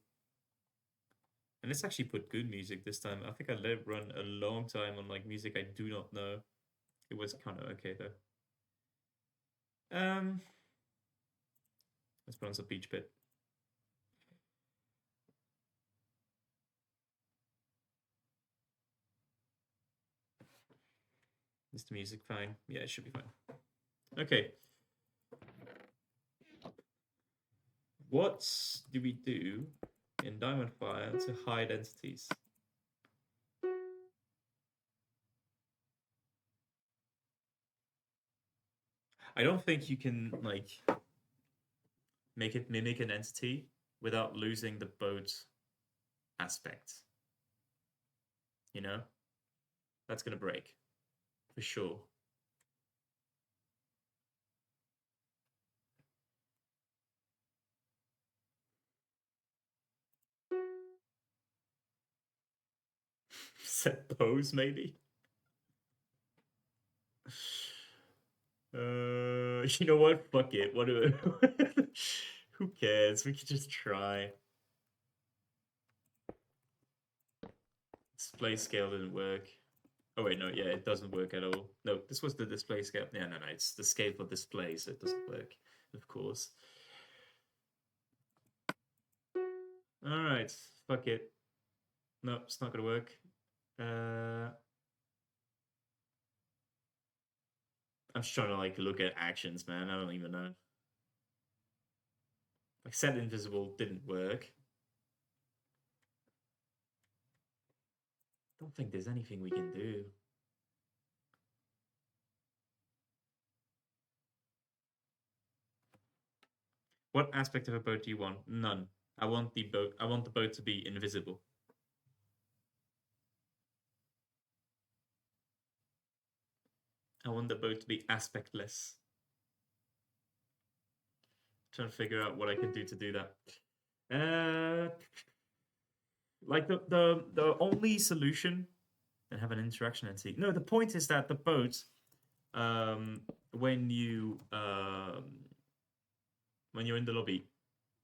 And let's actually put good music this time. I think I let it run a long time on like music I do not know. It was kind of okay though. Let's put on some Beach Pit. Is the music fine? Yeah, it should be fine. Okay. What do we do in Diamond Fire to hide entities? I don't think you can like make it mimic an entity without losing the boat aspect. You know? That's gonna break. For sure. Set pose, maybe? You know what? Fuck it. What do Who cares? We could just try. Display scale didn't work. Oh wait, no, yeah, it doesn't work at all. No, this was the display scale. Yeah, no, it's the scale for display, so it doesn't work, of course. Alright, fuck it. No, it's not gonna work. I'm just trying to like look at actions, man. I don't even know. Like set invisible didn't work. Don't think there's anything we can do. What aspect of a boat do you want? None. I want the boat to be invisible. I want the boat to be aspectless. Trying to figure out what I can do to do that. Like the only solution and have an interaction entity. No, the point is that the boat, when you're in the lobby,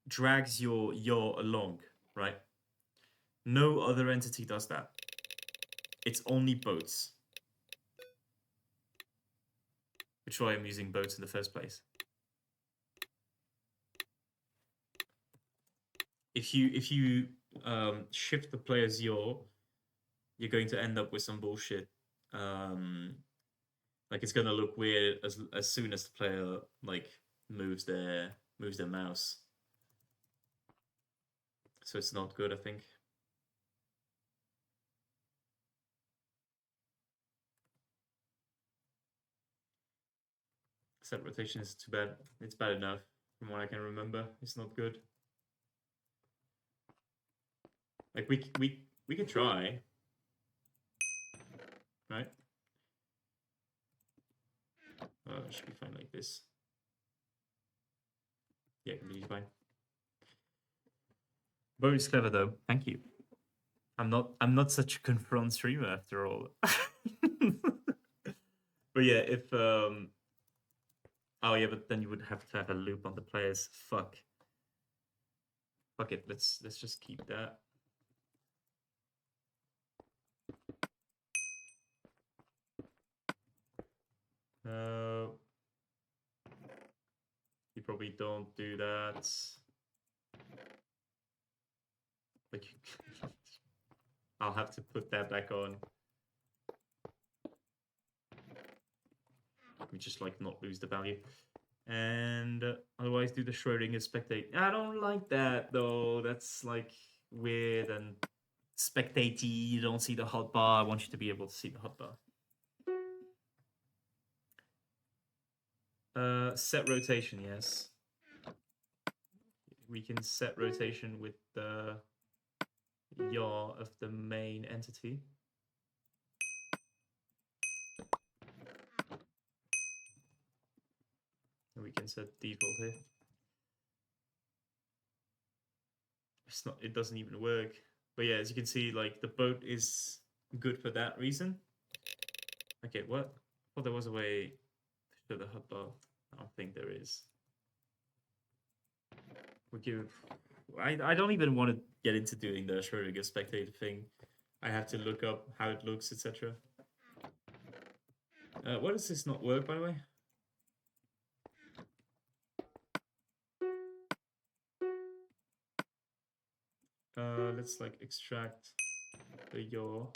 drags your yaw along, right? No other entity does that. It's only boats. Which is why I'm using boats in the first place. If you shift the player's yaw, you're going to end up with some bullshit. Like it's gonna look weird as soon as the player like moves their mouse. So it's not good, I think. Set rotation is too bad. It's bad enough from what I can remember. It's not good. Like we could try, right? It should be fine like this. Yeah, completely fine. Bo's clever though. Thank you. I'm not such a confront streamer after all. But yeah, if oh yeah, but then you would have to have a loop on the players. Fuck it. Let's just keep that. You probably don't do that. Like, I'll have to put that back on. Let me just like not lose the value. And otherwise do the Schrodinger spectate. I don't like that though. That's like weird and spectatey. You don't see the hotbar. I want you to be able to see the hotbar. Set rotation, yes. We can set rotation with the yaw of the main entity. And we can set default here. It's not. It doesn't even work. But yeah, as you can see, like the boat is good for that reason. Okay, what? I thought there was a way to show the hotbar. I don't think there is. We give. I don't even want to get into doing the Schrodinger spectator thing. I have to look up how it looks, etc. Why does this not work, by the way? Let's like extract the yaw.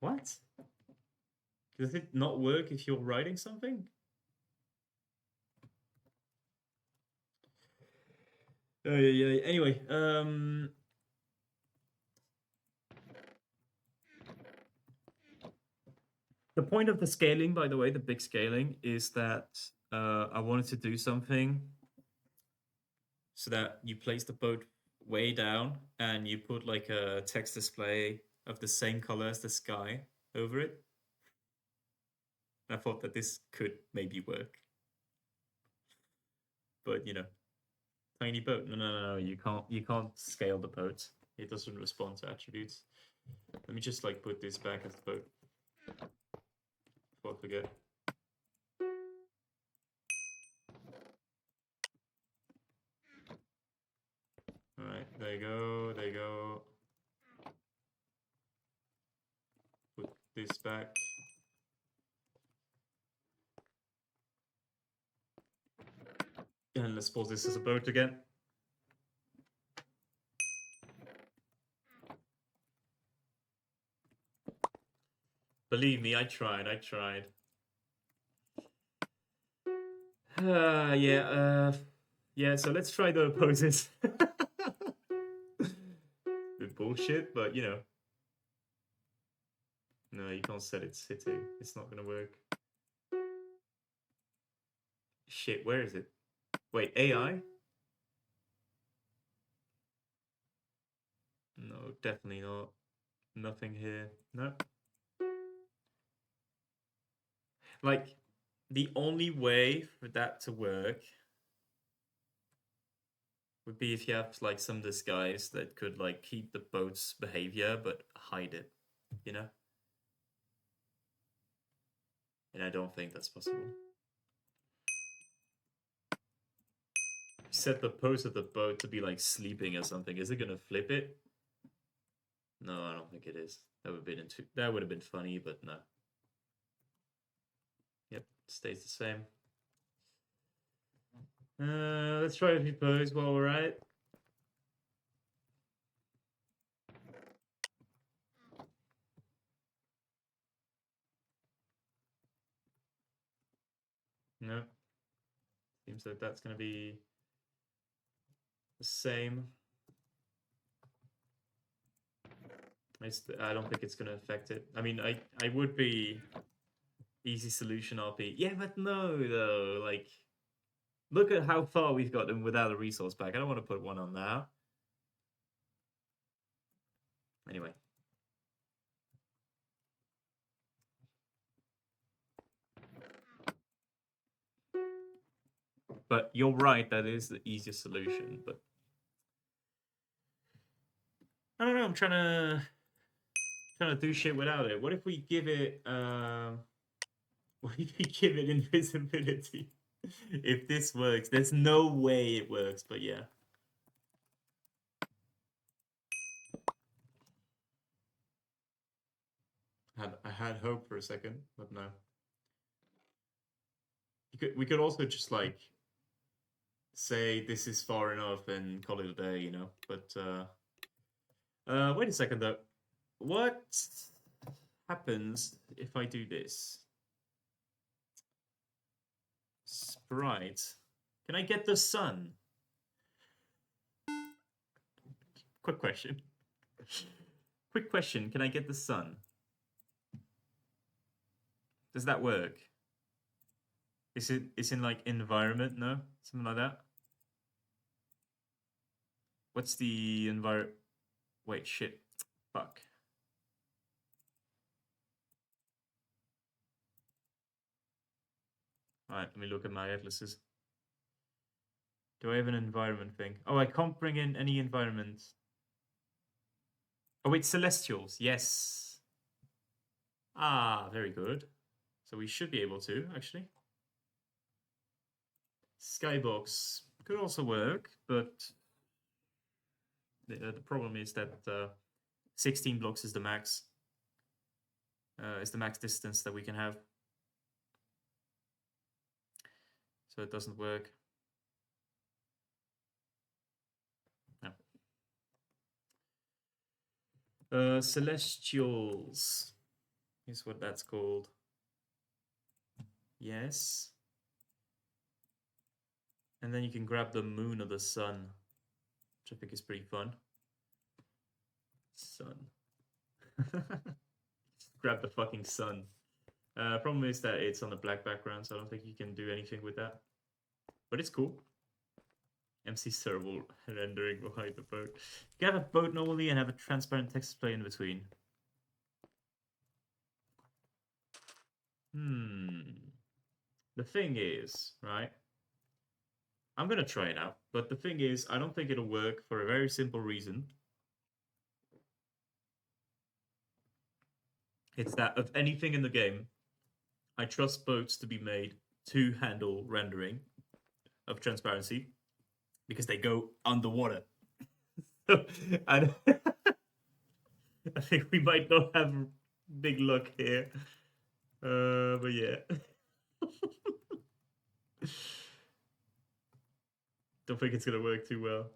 What? Does it not work if you're writing something? Oh yeah. Anyway, the point of the scaling, by the way, the big scaling, is that I wanted to do something so that you place the boat way down and you put like a text display of the same color as the sky over it. I thought that this could maybe work. But you know, tiny boat. No. You can't scale the boat. It doesn't respond to attributes. Let me just like put this back as the boat. Before I forget. Alright, there you go, there you go. Put this back. And let's pause this as a boat again. Believe me, I tried. Yeah, so let's try the poses. Bit bullshit, but you know. No, you can't set it sitting. It's not gonna work. Shit, where is it? Wait, AI? No, definitely not. Nothing here. No. Like, the only way for that to work would be if you have like some disguise that could like keep the boat's behavior but hide it, you know? And I don't think that's possible. Set the pose of the boat to be like sleeping or something. Is it gonna flip it? No, I don't think it is. That would have been funny, but no. Yep, stays the same. Let's try a few pose while we're at it. No. Seems like that's gonna be the same. I don't think it's gonna affect it. I mean, I would be easy solution RP. Yeah, but no, though. Like, look at how far we've gotten without a resource pack. I don't want to put one on now. Anyway. But you're right, that is the easiest solution. But I don't know. I'm trying to do shit without it. What if we give it? What if we give it invisibility? If this works, there's no way it works. But yeah. I had hope for a second, but no. We could also just like say this is far enough and call it a day, you know. But wait a second though. What happens if I do this? Sprite. Can I get the sun? Quick question. Quick question. Can I get the sun? Does that work? It's in like environment, no? Something like that? What's the environment? Wait, shit. Fuck. Alright, let me look at my atlases. Do I have an environment thing? Oh, I can't bring in any environments. Oh, wait, celestials. Yes. Ah, very good. So we should be able to, actually. Skybox could also work, but the problem is that 16 blocks is the max. Is the max distance that we can have. So it doesn't work. No. Celestials is what that's called. Yes. And then you can grab the moon or the sun, which I think is pretty fun. Sun. Grab the fucking sun. Problem is that it's on a black background, so I don't think you can do anything with that. But it's cool. MC server rendering behind the boat. You can have a boat normally and have a transparent text display in between. The thing is, right? I'm gonna try it out, but the thing is, I don't think it'll work for a very simple reason. It's that of anything in the game, I trust boats to be made to handle rendering of transparency because they go underwater. And I think we might not have big luck here. But yeah. Don't think it's gonna work too well.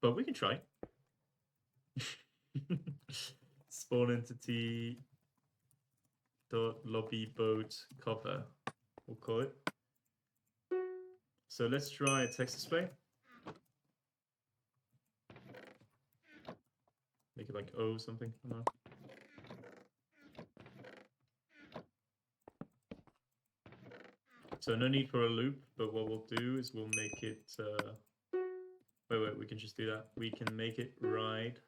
But we can try. Spawn entity dot lobby boat cover, we'll call it. So let's try a text display. Make it like O something. I don't know. So no need for a loop, but what we'll do is we'll make it... Wait, we can just do that. We can make it ride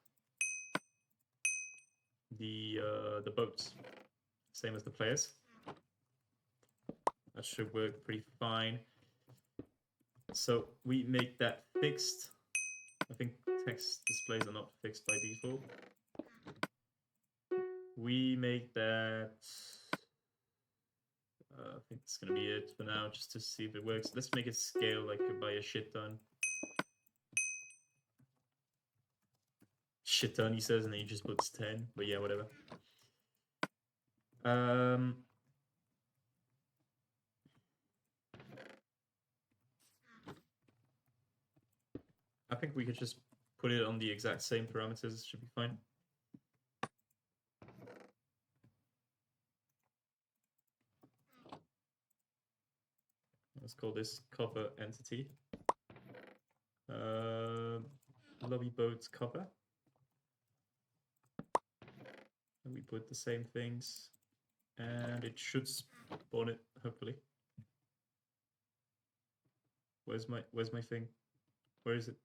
the boats. Same as the players. That should work pretty fine. So we make that fixed. I think text displays are not fixed by default. We make that... I think it's gonna be it for now, just to see if it works. Let's make it scale like by a shit ton. Shit ton, he says, and then he just puts 10. But yeah, whatever. I think we could just put it on the exact same parameters. It should be fine. Let's call this copper entity. Lobby boats copper. And we put the same things, and it should spawn it, hopefully. Where's my thing? Where is it?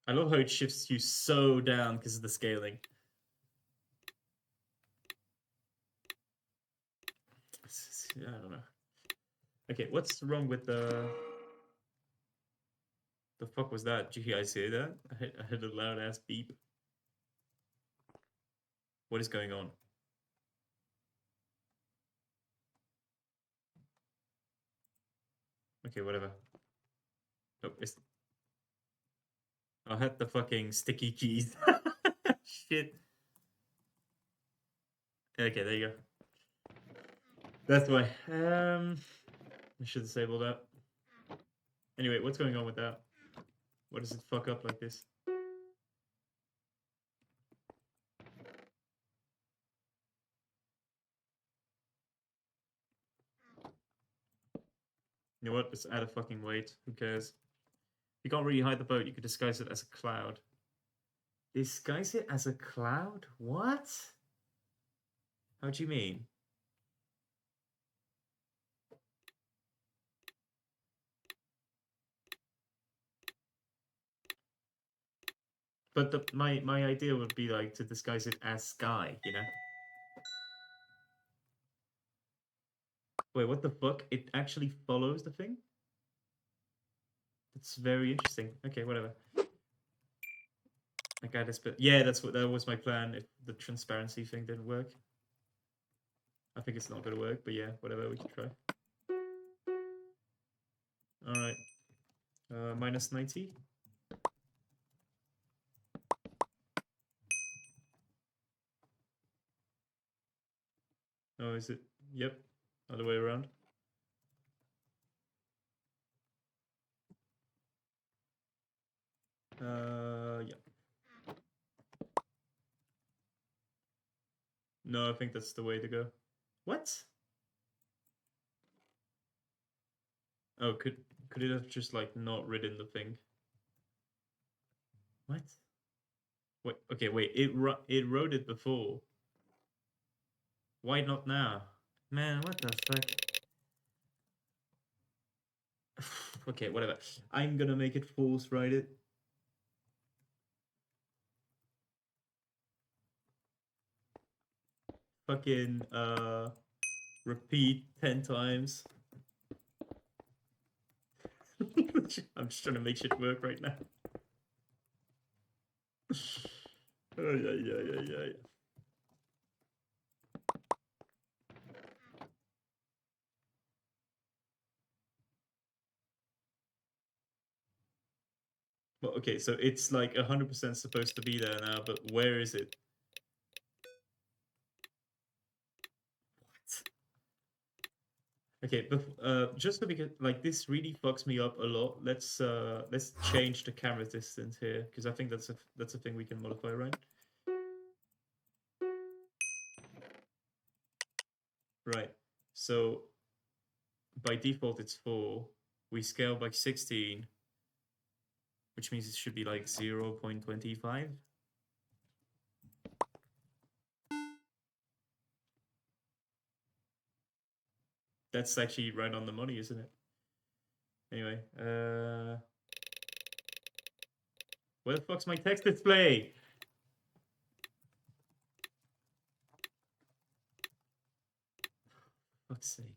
I love how it shifts you so down because of the scaling. I don't know. Okay, what's wrong with the fuck was that? Did you guys hear that? I heard a loud ass beep. What is going on? Okay, whatever. Oh, I had the fucking sticky keys. Shit. Okay, there you go. That's why. I should disable that. Anyway, what's going on with that? What does it fuck up like this? You know what? Just add a fucking weight. Who cares? You can't really hide the boat. You could disguise it as a cloud. Disguise it as a cloud? What? How do you mean? But my idea would be like to disguise it as sky, you know? Wait, what the fuck? It actually follows the thing? That's very interesting. Okay, whatever. I got this bit. Yeah, that was my plan if the transparency thing didn't work. I think it's not gonna work, but yeah, whatever, we can try. Alright. Minus 90. Oh, is it? Yep. Other way around. Yeah. No, I think that's the way to go. What? Oh, could it have just like not ridden the thing? What? Wait, okay, wait. It rode it before. Why not now? Man, what the fuck? Okay, whatever. I'm gonna make it force ride it. Fucking repeat 10 times. I'm just trying to make shit work right now. Oh, yeah. Well, okay, so it's like 100% supposed to be there now, but where is it? Okay, just so we can, like, this really fucks me up a lot. Let's change the camera distance here because I think that's a thing we can modify, right? Right. So by default it's 4. We scale by 16, which means it should be like 0.25. That's actually right on the money, isn't it? Anyway, where the fuck's my text display? For fuck's sake.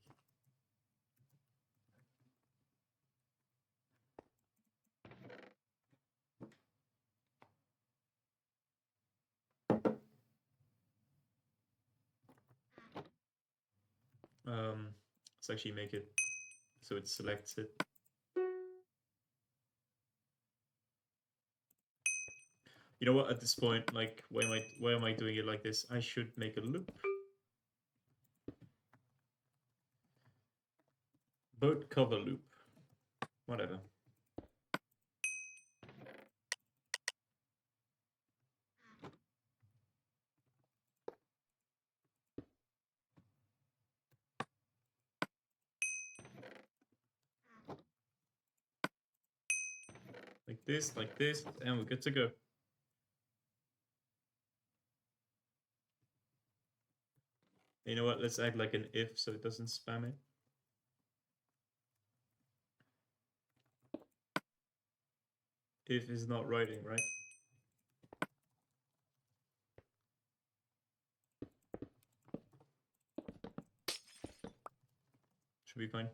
Let's actually make it so it selects it. You know what? At this point, like, why am I doing it like this? I should make a loop. Boat cover loop. Whatever. Like this, and we're good to go. You know what? Let's act like an if so it doesn't spam it. If is not writing, right? Should be fine.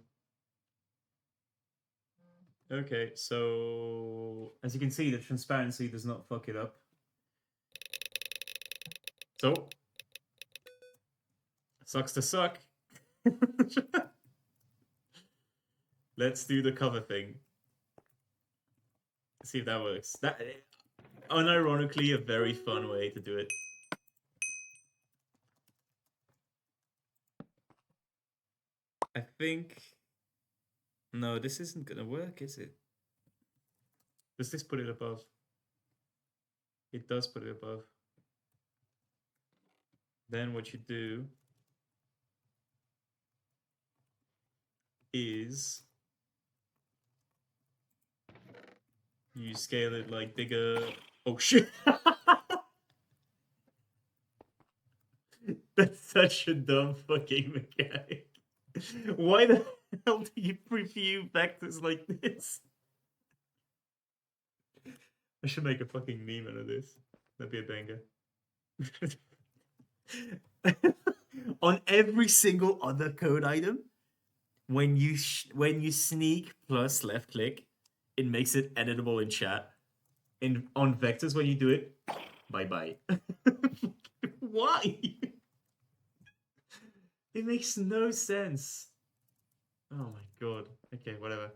Okay, so as you can see, the transparency does not fuck it up. So, sucks to suck. Let's do the cover thing. See if that works. That, unironically, a very fun way to do it. I think... No, this isn't gonna work, is it? Does this put it above? It does put it above. Then what you do is you scale it like bigger. Oh shit! That's such a dumb fucking mechanic. Why the hell do you preview vectors like this? I should make a fucking meme out of this. That'd be a banger. On every single other code item, when you sneak plus left click, it makes it editable in chat. And on vectors, when you do it, bye bye. Why? It makes no sense. Oh my god. Okay, whatever.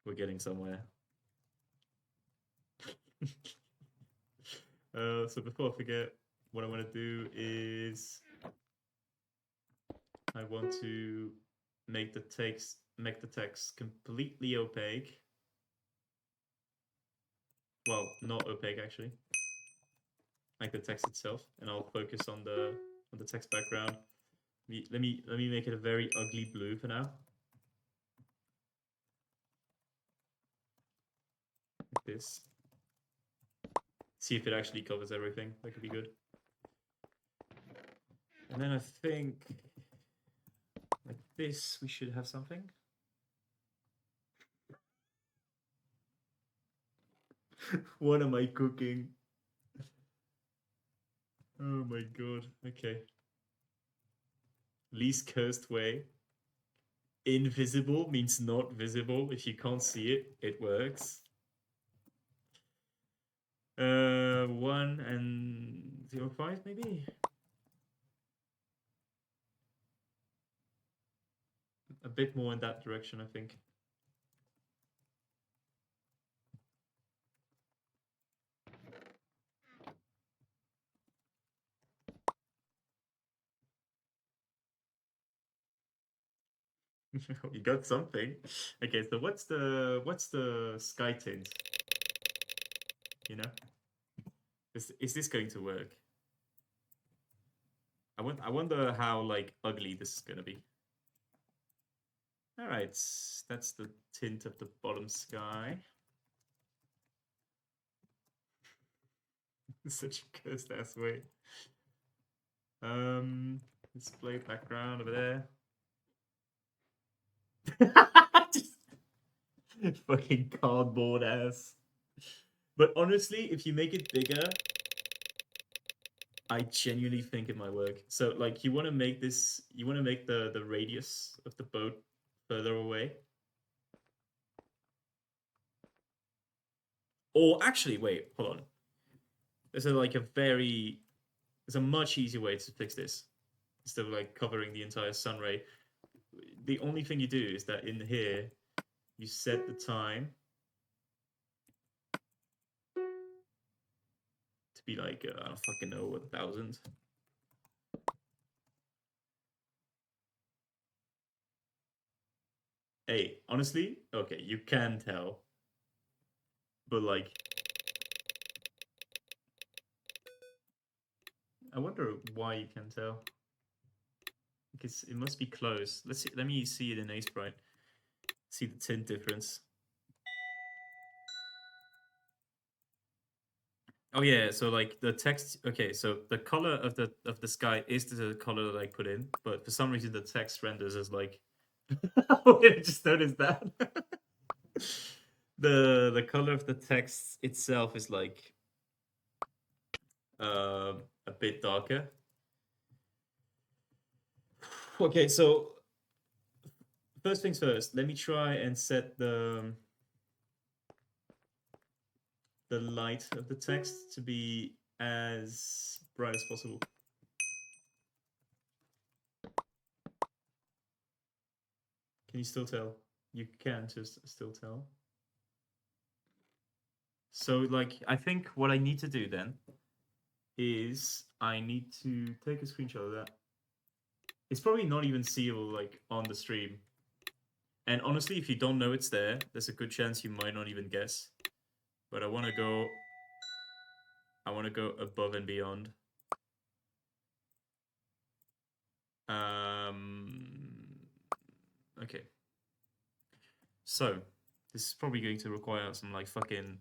We're getting somewhere. So before I forget, what I want to do is I want to make the text completely opaque. Well, not opaque actually. Like the text itself, and I'll focus on the text background. Let me make it a very ugly blue for now. Like this. See if it actually covers everything. That could be good. And then I think like this, we should have something. What am I cooking? Oh my god. Okay. Least cursed way. Invisible means not visible. If you can't see it, it works. 1 and 0.5 maybe? A bit more in that direction, I think. You got something. Okay, so what's the sky tint? You know? Is this going to work? I wonder how like ugly this is gonna be. Alright, that's the tint of the bottom sky. Such a cursed ass way. Display background over there. Just fucking cardboard ass. But honestly, if you make it bigger, I genuinely think it might work. So like you want to make this, you want to make the radius of the boat further away. Or actually, wait, hold on. There's a much easier way to fix this instead of like covering the entire sun ray. The only thing you do is that in here you set the time to be like I don't fucking know, 1,000. Hey, honestly, okay, you can tell, but like, I wonder why you can tell. Because it must be close. Let's see. Let me see it in Sprite. See the tint difference. Oh yeah, so like the text. Okay, so the color of the sky is the color that I put in, but for some reason the text renders as like. Wait, I just noticed that. The color of the text itself is like a bit darker. Okay, so first things first. Let me try and set the light of the text to be as bright as possible. Can you still tell? You can just still tell. So, like, I think what I need to do then is I need to take a screenshot of that. It's probably not even seeable, like, on the stream. And honestly, if you don't know it's there, there's a good chance you might not even guess. But I want to go above and beyond. Okay. So, this is probably going to require some, like, fucking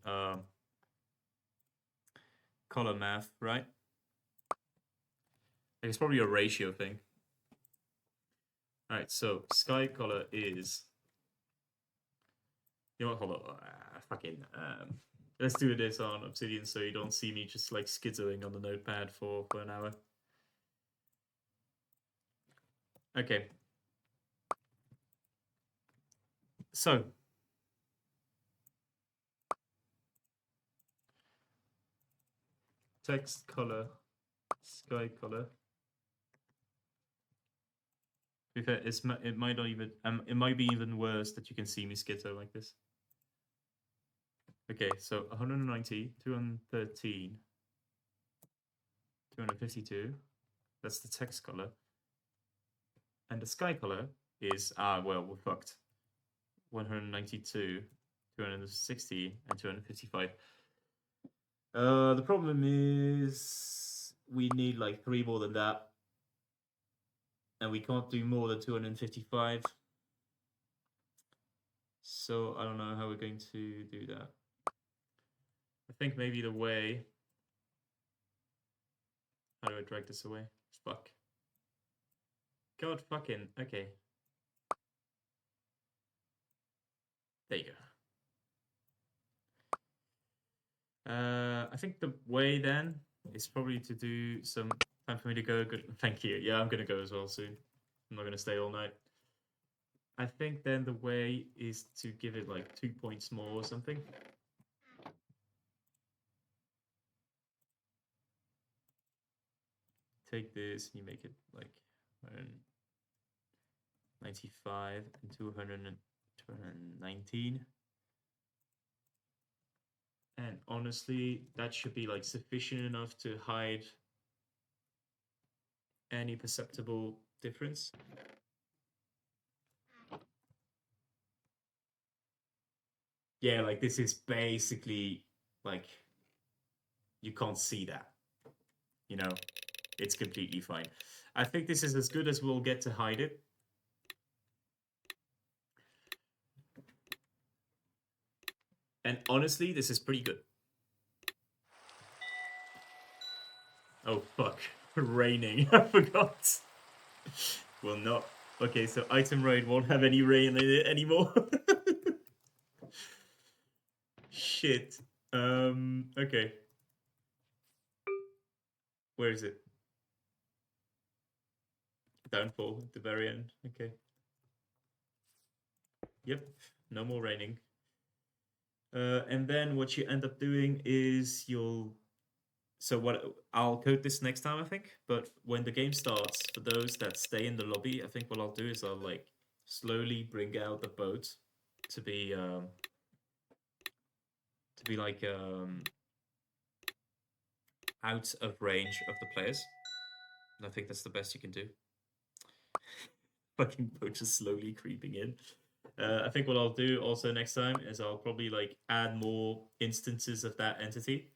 color math, right? Like, it's probably a ratio thing. Alright, so sky color is. You know what? Hold on. Let's do this on Obsidian so you don't see me just like schizoing on the notepad for an hour. Okay. So. Text color, sky color. To be fair, it might not even it might be even worse that you can see me schizo like this. Okay, so 190, 213, 252. That's the text color. And the sky color is well, we're fucked. 192, 260, and 255. The problem is we need like 3 more than that. And we can't do more than 255. So I don't know how we're going to do that. I think maybe the way... How do I drag this away? Fuck. God fucking... Okay. There you go. I think the way then is probably to do some... Time for me to go. Good. Thank you. Yeah, I'm going to go as well soon. I'm not going to stay all night. I think then the way is to give it like 2 points more or something. Take this, you make it like 95 and 219. And honestly, that should be like sufficient enough to hide any perceptible difference. Yeah, like this is basically like you can't see that. You know, it's completely fine. I think this is as good as we'll get to hide it. And honestly, this is pretty good. Oh fuck, raining. I forgot. Will not. Okay, so item raid won't have any rain in it anymore. Shit. Okay. Where is it? Downfall at the very end. Okay. Yep. No more raining. And then what you end up doing is you'll. So what I'll code this next time, I think. But when the game starts, for those that stay in the lobby, I think what I'll do is I'll like slowly bring out the boat to be like out of range of the players. And I think that's the best you can do. Fucking boat just slowly creeping in. I think what I'll do also next time is I'll probably like add more instances of that entity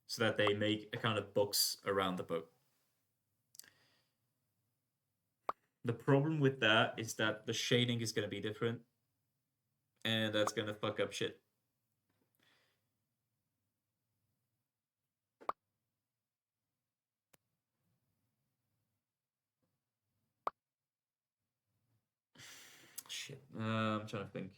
so that they make a kind of box around the boat. The problem with that is that the shading is going to be different, and that's going to fuck up shit. Shit. I'm trying to think.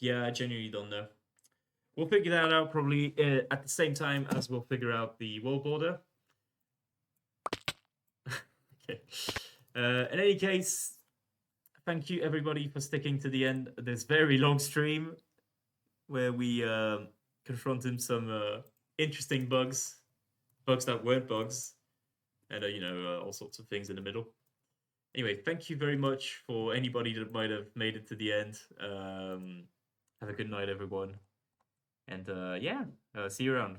Yeah, I genuinely don't know. We'll figure that out probably at the same time as we'll figure out the world border. Okay. In any case, thank you everybody for sticking to the end of this very long stream where we confronted some interesting bugs that weren't bugs, and all sorts of things in the middle. Anyway, thank you very much for anybody that might have made it to the end. Have a good night, everyone, and see you around.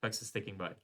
Thanks for sticking by.